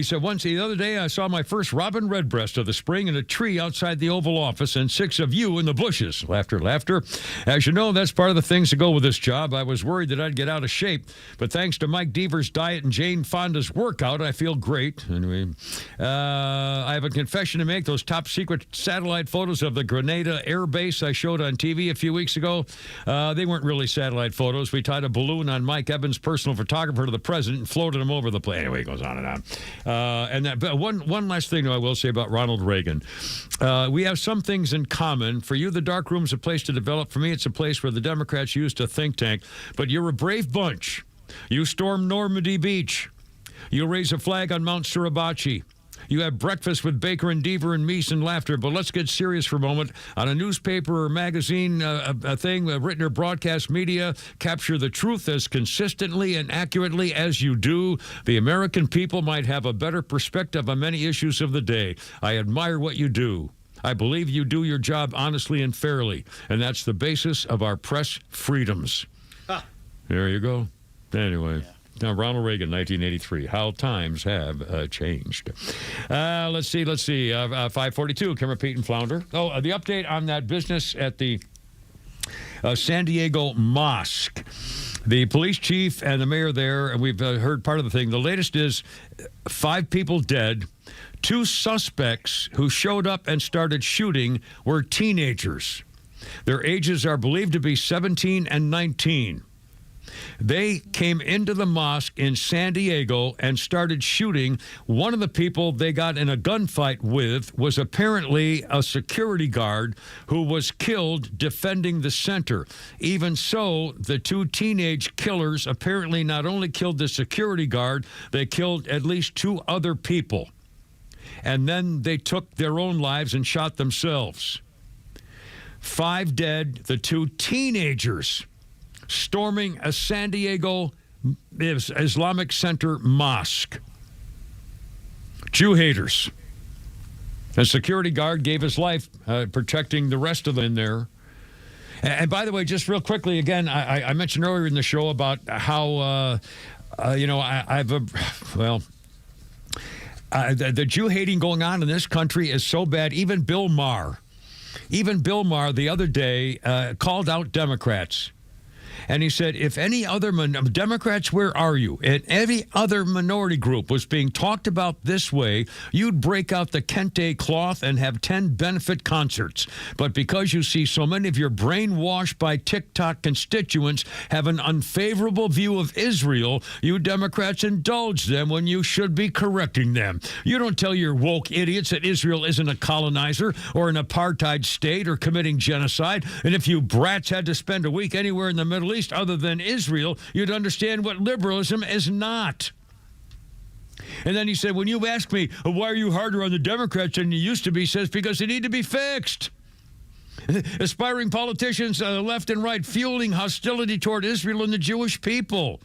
said, the other day I saw my first robin redbreast of the spring in a tree outside the Oval Office and 6 of you in the bushes. Laughter, laughter. As you know, that's part of the things that go with this job. I was worried that I'd get out of shape, but thanks to Mike Deaver's diet and Jane Fonda's workout, I feel great. Anyway, I have a confession to make. Those top secret satellite photos of the Grenada Air Base I showed on TV a few weeks ago, they weren't really satellite photos. We tied a balloon on Mike Evans' personal photographer to the president and floated him over the plane. Anyway, it goes on and on. But one last thing I will say about Ronald Reagan. We have some things in common. For you, the dark room's a place to develop. For me, it's a place where the Democrats used a think tank. But you're a brave bunch. You storm Normandy Beach. You raise a flag on Mount Suribachi. You have breakfast with Baker and Deaver and Meese and laughter. But let's get serious for a moment. On a newspaper or magazine, a thing, written or broadcast media, capture the truth as consistently and accurately as you do. The American people might have a better perspective on many issues of the day. I admire what you do. I believe you do your job honestly and fairly. And that's the basis of our press freedoms. There you go. Anyway. Yeah. Now, Ronald Reagan, 1983. How times have changed. Let's see. 542, Kimmer, Pete, and Flounder. Oh, the update on that business at the San Diego Mosque. The police chief and the mayor there, and we've heard part of the thing. The latest is 5 people dead. 2 suspects who showed up and started shooting were teenagers. Their ages are believed to be 17 and 19. They came into the mosque in San Diego and started shooting. One of the people they got in a gunfight with was apparently a security guard who was killed defending the center. Even so, the 2 teenage killers apparently not only killed the security guard, they killed at least 2 other people. And then they took their own lives and shot themselves. 5 dead, the 2 teenagers storming a San Diego Islamic Center mosque. Jew haters. A security guard gave his life protecting the rest of them in there. And by the way, just real quickly, again, I mentioned earlier in the show about how, the Jew hating going on in this country is so bad. Even Bill Maher the other day called out Democrats. And he said, if any other Democrats, where are you? And every other minority group was being talked about this way, you'd break out the kente cloth and have 10 benefit concerts. But because you see so many of your brainwashed by TikTok constituents have an unfavorable view of Israel, you Democrats indulge them when you should be correcting them. You don't tell your woke idiots that Israel isn't a colonizer or an apartheid state or committing genocide. And if you brats had to spend a week anywhere in the Middle East other than Israel, you'd understand what liberalism is not. And then he said, when you ask me, why are you harder on the Democrats than you used to be, he says, because they need to be fixed. Aspiring politicians, left and right, fueling hostility toward Israel and the Jewish people.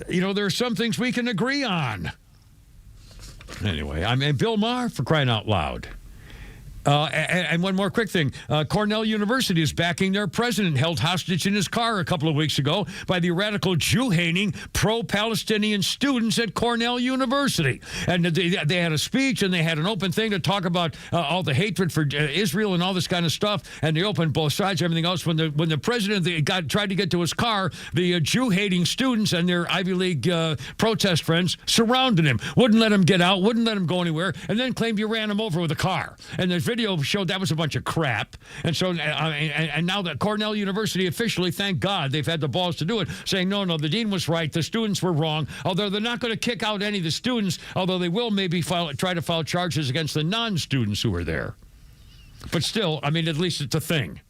You know, there are some things we can agree on. Anyway, I mean, Bill Maher, for crying out loud. And one more quick thing. Cornell University is backing their president, held hostage in his car a couple of weeks ago by the radical Jew-hating, pro-Palestinian students at Cornell University. And they had a speech and they had an open thing to talk about all the hatred for Israel and all this kind of stuff. And they opened both sides, everything else. When the president tried to get to his car, the Jew-hating students and their Ivy League protest friends surrounded him, wouldn't let him get out, wouldn't let him go anywhere, and then claimed you ran him over with a car. And the video showed that was a bunch of crap. And so, and now that Cornell University officially, thank God, they've had the balls to do it, saying, no, the dean was right, the students were wrong, although they're not going to kick out any of the students, although they will maybe try to file charges against the non-students who were there. But still, I mean, at least it's a thing.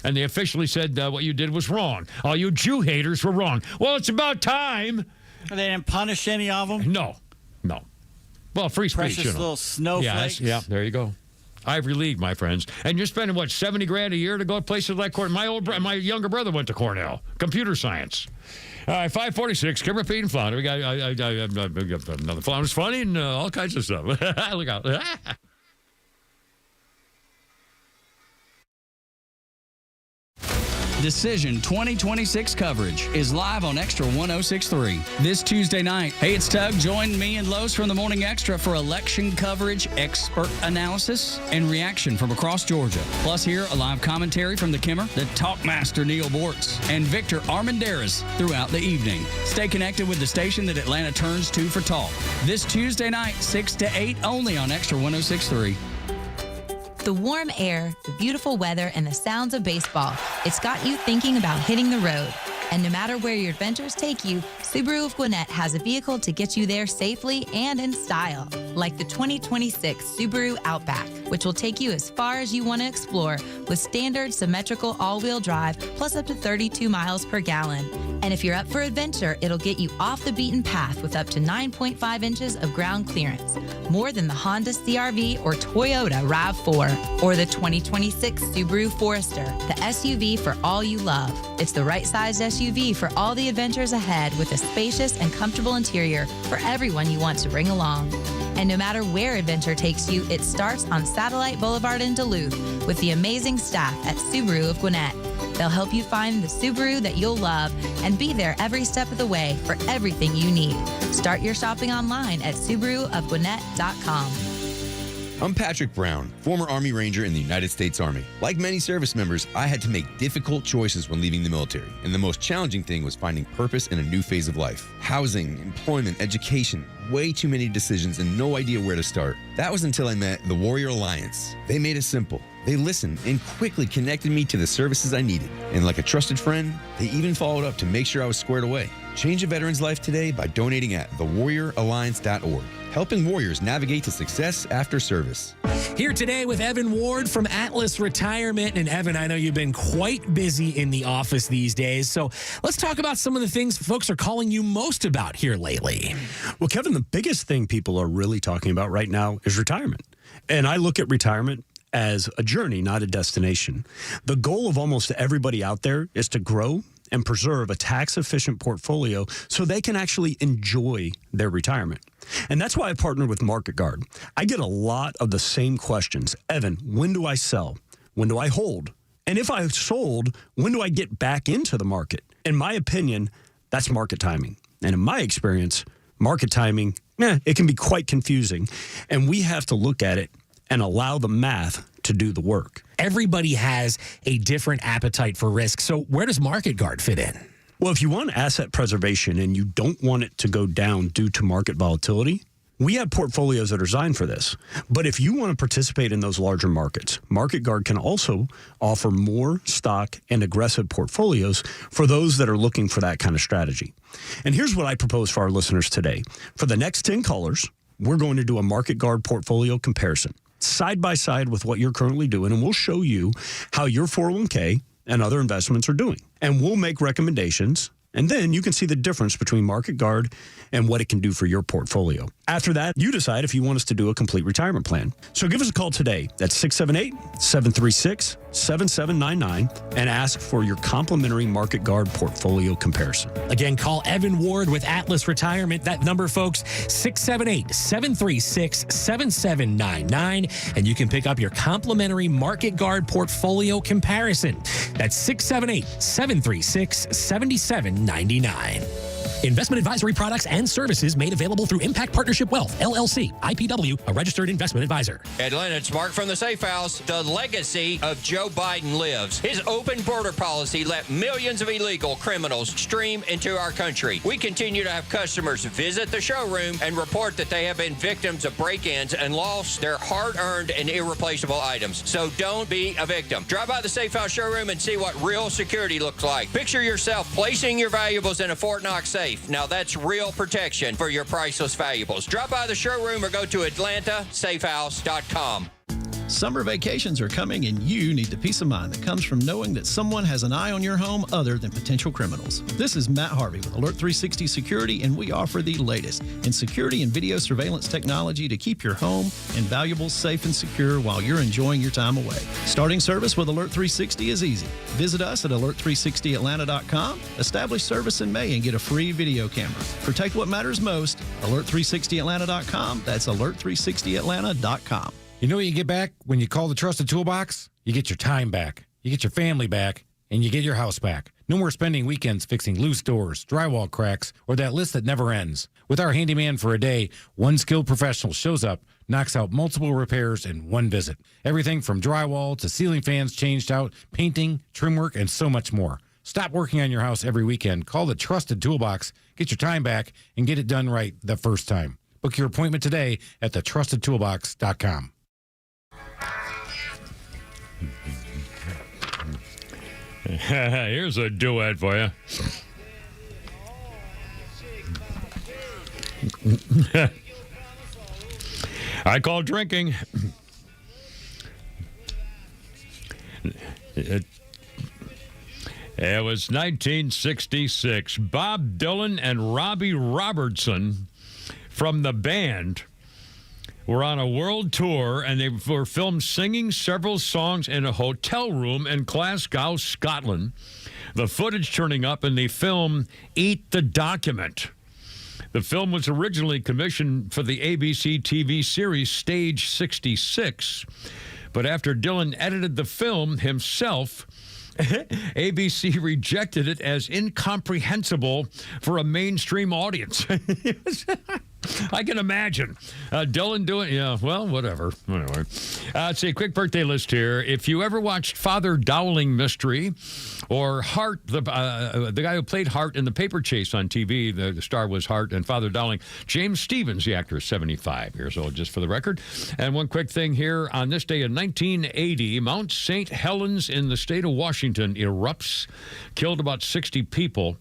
And they officially said what you did was wrong. All you Jew haters were wrong. Well, it's about time. They didn't punish any of them? No. Well, free speech, Precious little snowflakes. Yeah, there you go. Ivy League, my friends. And you're spending, what, $70,000 a year to go to places like Cornell? My younger brother went to Cornell. Computer science. All right, 546, Kim, Repeat, and Flounder. We got another Flounders Funny and all kinds of stuff. Look out. Decision 2026 coverage is live on Extra 106.3 this Tuesday night. Hey, it's Tug. Join me and Lowe's from the Morning Extra for election coverage, expert analysis, and reaction from across Georgia. Plus, hear a live commentary from the Kimmer, the Talkmaster Neil Bortz, and Victor Armendariz throughout the evening. Stay connected with the station that Atlanta turns to for talk. This Tuesday night, 6 to 8, only on Extra 106.3. The warm air, the beautiful weather, and the sounds of baseball. It's got you thinking about hitting the road. And no matter where your adventures take you, Subaru of Gwinnett has a vehicle to get you there safely and in style. Like the 2026 Subaru Outback, which will take you as far as you want to explore with standard symmetrical all-wheel drive plus up to 32 miles per gallon. And if you're up for adventure, it'll get you off the beaten path with up to 9.5 inches of ground clearance. More than the Honda CR-V or Toyota RAV4 or the 2026 Subaru Forester, the SUV for all you love. It's the right-sized SUV for all the adventures ahead with a spacious and comfortable interior for everyone you want to bring along. And no matter where adventure takes you, it starts on Satellite Boulevard in Duluth with the amazing staff at Subaru of Gwinnett. They'll help you find the Subaru that you'll love and be there every step of the way for everything you need. Start your shopping online at SubaruofGwinnett.com. I'm Patrick Brown, former Army Ranger in the United States Army. Like many service members, I had to make difficult choices when leaving the military, and the most challenging thing was finding purpose in a new phase of life. Housing, employment, education, way too many decisions and no idea where to start. That was until I met the Warrior Alliance. They made it simple. They listened and quickly connected me to the services I needed. And like a trusted friend, they even followed up to make sure I was squared away. Change a veteran's life today by donating at thewarrioralliance.org. Helping warriors navigate to success after service. Here today with Evan Ward from Atlas Retirement. And Evan, I know you've been quite busy in the office these days. So let's talk about some of the things folks are calling you most about here lately. Well, Kevin, the biggest thing people are really talking about right now is retirement. And I look at retirement as a journey, not a destination. The goal of almost everybody out there is to grow and preserve a tax-efficient portfolio so they can actually enjoy their retirement. And that's why I partnered with Market Guard. I get a lot of the same questions. Evan, when do I sell? When do I hold? And if I sold, when do I get back into the market? In my opinion, that's market timing. And in my experience, market timing, it can be quite confusing. And we have to look at it and allow the math to do the work. Everybody has a different appetite for risk. So where does Market Guard fit in? Well, if you want asset preservation and you don't want it to go down due to market volatility, we have portfolios that are designed for this. But if you want to participate in those larger markets, Market Guard can also offer more stock and aggressive portfolios for those that are looking for that kind of strategy. And here's what I propose for our listeners today. For the next 10 callers, we're going to do a Market Guard portfolio comparison, side by side with what you're currently doing, and we'll show you how your 401k and other investments are doing. And we'll make recommendations, and then you can see the difference between Market Guard and what it can do for your portfolio. After that, you decide if you want us to do a complete retirement plan. So give us a call today at 678-736-7799 and ask for your complimentary Market Guard portfolio comparison. Again, call Evan Ward with Atlas Retirement. That number, folks, 678-736-7799, and you can pick up your complimentary Market Guard portfolio comparison. That's 678-736-7799. Investment advisory products and services made available through Impact Partnership Wealth, LLC, IPW, a registered investment advisor. Atlanta, it's Mark from the Safe House. The legacy of Joe Biden lives. His open border policy let millions of illegal criminals stream into our country. We continue to have customers visit the showroom and report that they have been victims of break-ins and lost their hard-earned and irreplaceable items. So don't be a victim. Drive by the Safe House showroom and see what real security looks like. Picture yourself placing your valuables in a Fort Knox safe. Now that's real protection for your priceless valuables. Drop by the showroom or go to atlantasafehouse.com. Summer vacations are coming, and you need the peace of mind that comes from knowing that someone has an eye on your home other than potential criminals. This is Matt Harvey with Alert 360 Security, and we offer the latest in security and video surveillance technology to keep your home and valuables safe and secure while you're enjoying your time away. Starting service with Alert 360 is easy. Visit us at alert360atlanta.com, establish service in May, and get a free video camera. Protect what matters most. Alert360atlanta.com. That's alert360atlanta.com. You know what you get back when you call the Trusted Toolbox? You get your time back, you get your family back, and you get your house back. No more spending weekends fixing loose doors, drywall cracks, or that list that never ends. With our handyman for a day, one skilled professional shows up, knocks out multiple repairs in one visit. Everything from drywall to ceiling fans changed out, painting, trim work, and so much more. Stop working on your house every weekend. Call the Trusted Toolbox, get your time back, and get it done right the first time. Book your appointment today at thetrustedtoolbox.com. Here's a duet for you. I call drinking. It was 1966. Bob Dylan and Robbie Robertson from the band were on a world tour, and they were filmed singing several songs in a hotel room in Glasgow, Scotland. The footage turning up in the film Eat the Document. The film was originally commissioned for the ABC TV series Stage 66, but after Dylan edited the film himself, ABC rejected it as incomprehensible for a mainstream audience. I can imagine. Dylan doing, yeah, well, whatever. Anyway. Let's see, quick birthday list here. If you ever watched Father Dowling Mystery or Hart, the guy who played Hart in The Paper Chase on TV, the star was Hart and Father Dowling. James Stevens, the actor, is 75 years old, just for the record. And one quick thing here. On this day in 1980, Mount St. Helens in the state of Washington erupts, killed about 60 people.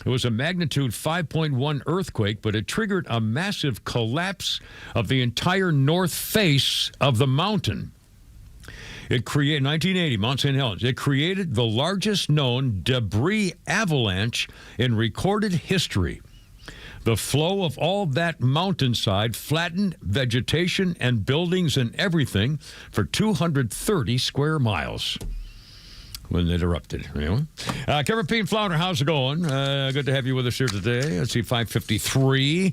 It was a magnitude 5.1 earthquake, but it triggered a massive collapse of the entire north face of the mountain. It created, 1980, Mount St. Helens, it created the largest known debris avalanche in recorded history. The flow of all that mountainside flattened vegetation and buildings and everything for 230 square miles. When it erupted. Anyway. Kevin P. and Flounder, how's it going? Good to have you with us here today. Let's see, 5:53.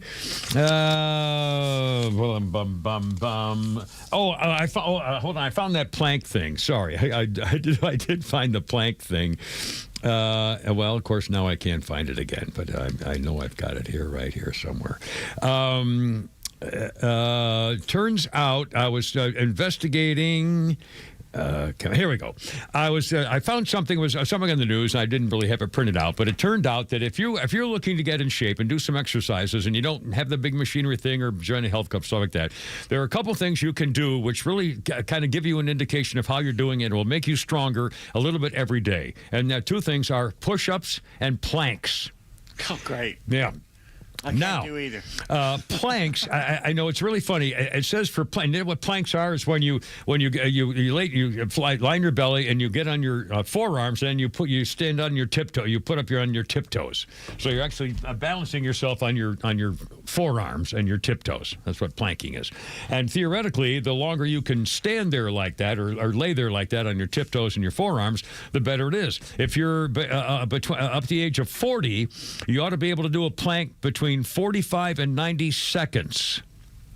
Hold on. I found that plank thing. Sorry. I did find the plank thing. Well, of course, now I can't find it again, but I know I've got it here, right here somewhere. Turns out I was investigating Here we go. I found something on the news, and I didn't really have it printed out, but it turned out that if you're looking to get in shape and do some exercises, and you don't have the big machinery thing or join a health club, stuff like that, there are a couple things you can do which really kind of give you an indication of how you're doing it. It will make you stronger a little bit every day. And two things are push-ups and planks. Oh, great. Yeah. I can't do either. Planks. I know it's really funny. It says for planks. What planks are is when you line your belly and you get on your forearms, and you stand on your tiptoe. You put up on your tiptoes. So you're actually balancing yourself on your forearms and your tiptoes. That's what planking is. And theoretically, the longer you can stand there like that or lay there like that on your tiptoes and your forearms, the better it is. If you're up to the age of 40, you ought to be able to do a plank between 45 and 90 seconds.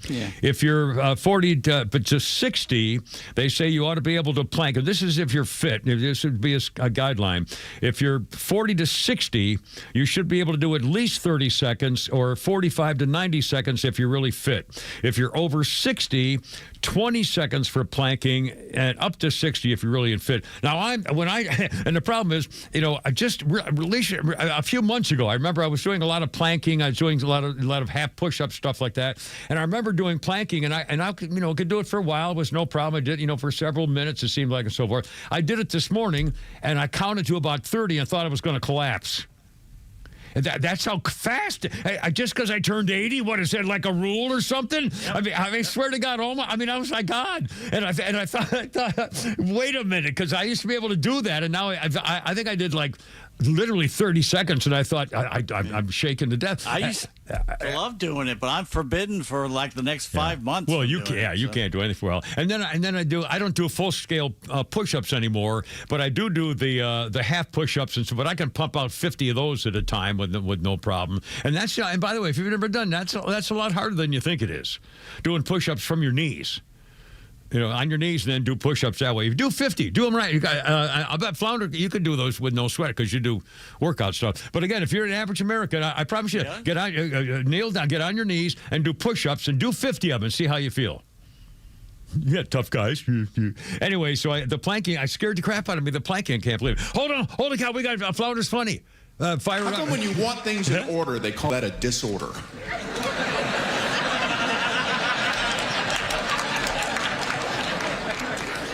Yeah. If you're 40 to 60, they say you ought to be able to plank. And this is if you're fit. This would be a guideline. If you're 40 to 60, you should be able to do at least 30 seconds or 45 to 90 seconds if you're really fit. If you're over 60, 20 seconds for planking, and up to 60 if you're really fit. Now, and the problem is, I just released a few months ago. I remember I was doing a lot of planking. I was doing a lot of half push-ups, stuff like that. And I remember doing planking, and I could do it for a while. It was no problem. I did, for several minutes, it seemed like, and so forth. I did it this morning, and I counted to about 30 and thought I was going to collapse. That's how fast. Just because I turned 80, what is that, like a rule or something? Yep. I swear to God, I was like, God. And I thought, wait a minute, because I used to be able to do that, and now I think I did like literally 30 seconds, and I thought, I'm shaken to death. I used to love doing it, but I'm forbidden for like the next 5 months. Well, you can't do anything well. And then I don't do full scale push-ups anymore, but I do the half push-ups, and so, but I can pump out 50 of those at a time with no problem. And and by the way, if you've never done that's a lot harder than you think it is. Doing push-ups from your knees. On your knees, and then do push-ups that way. If you do 50, do them right. I bet Flounder, you could do those with no sweat because you do workout stuff. But again, if you're an average American, I promise you, get on, kneel down, get on your knees, and do push-ups, and do 50 of them, and see how you feel. Yeah, tough guys. Anyway, so the planking, I scared the crap out of me. The planking, I can't believe it. Hold on, cow, we got Flounders Funny. Fire How come when you want things in order, they call that a disorder?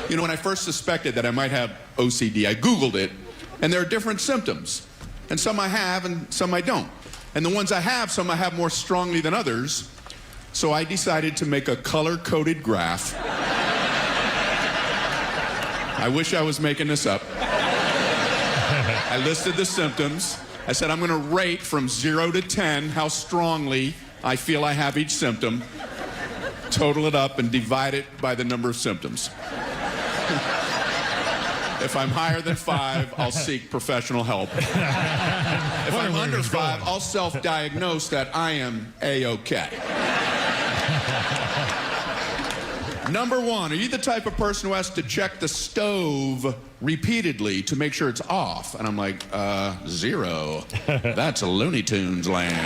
When I first suspected that I might have OCD, I Googled it, and there are different symptoms. And some I have, and some I don't. And the ones I have, some I have more strongly than others. So I decided to make a color-coded graph. I wish I was making this up. I listed the symptoms. I said I'm going to rate from 0 to 10 how strongly I feel I have each symptom, total it up, and divide it by the number of symptoms. If I'm higher than 5, I'll seek professional help. If I'm under 5, I'll self-diagnose that I am A-OK. Number 1, are you the type of person who has to check the stove repeatedly to make sure it's off? And I'm like, 0. That's a Looney Tunes land.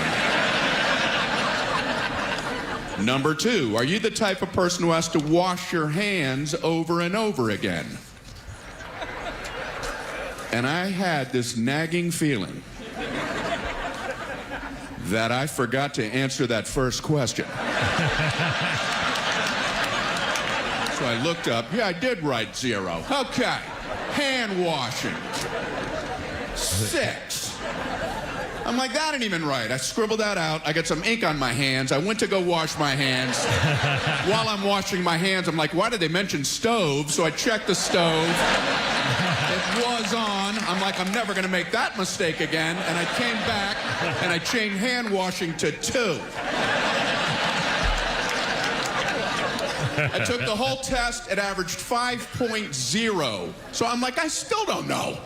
Number 2, are you the type of person who has to wash your hands over and over again? And I had this nagging feeling that I forgot to answer that first question. So I looked up. Yeah, I did write 0. Okay. Hand washing. 6. I'm like, that ain't even right. I scribbled that out. I got some ink on my hands. I went to go wash my hands. While I'm washing my hands, I'm like, why did they mention stove? So I checked the stove. It was on. I'm like, I'm never going to make that mistake again. And I came back, and I changed hand washing to 2. I took the whole test. It averaged 5.0. So I'm like, I still don't know.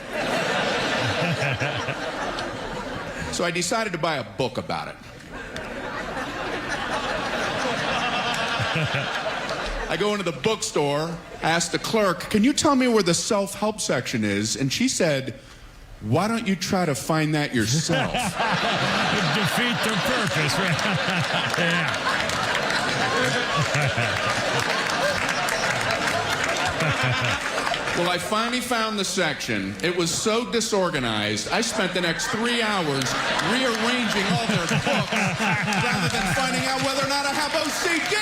So I decided to buy a book about it. I go into the bookstore, ask the clerk, can you tell me where the self-help section is? And she said, why don't you try to find that yourself? Defeat the purpose, right? Yeah. Well, I finally found the section. It was so disorganized, I spent the next 3 hours rearranging all their books rather than finding out whether or not I have OCD.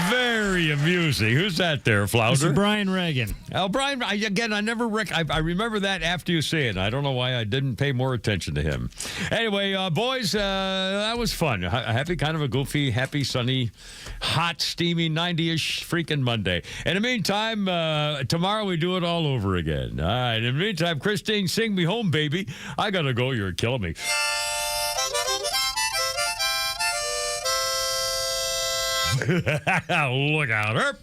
Very amusing. Who's that there, Flounder? Mr. Brian Reagan. Oh, Brian, I remember that after you say it. I don't know why I didn't pay more attention to him. Anyway, boys, that was fun. Happy, kind of a goofy, happy, sunny, hot, steamy, 90-ish freaking Monday. In the meantime, tomorrow we do it all over again. All right. In the meantime, Christine, sing me home, baby. I got to go. You're killing me. Look out, Herb.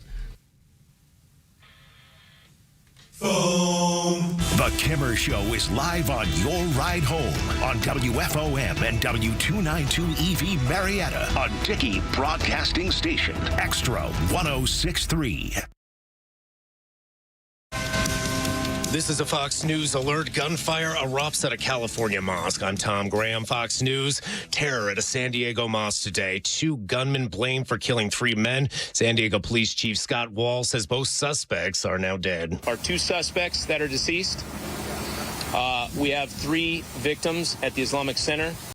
The Kimmer Show is live on your ride home on WFOM and W292 EV Marietta on Dickey Broadcasting Station, Extra 106.3. This is a Fox News alert. Gunfire erupts at a California mosque. I'm Tom Graham, Fox News. Terror at a San Diego mosque today. 2 gunmen blamed for killing 3 men. San Diego Police Chief Scott Wall says both suspects are now dead. Our 2 suspects that are deceased. We have 3 victims at the Islamic Center.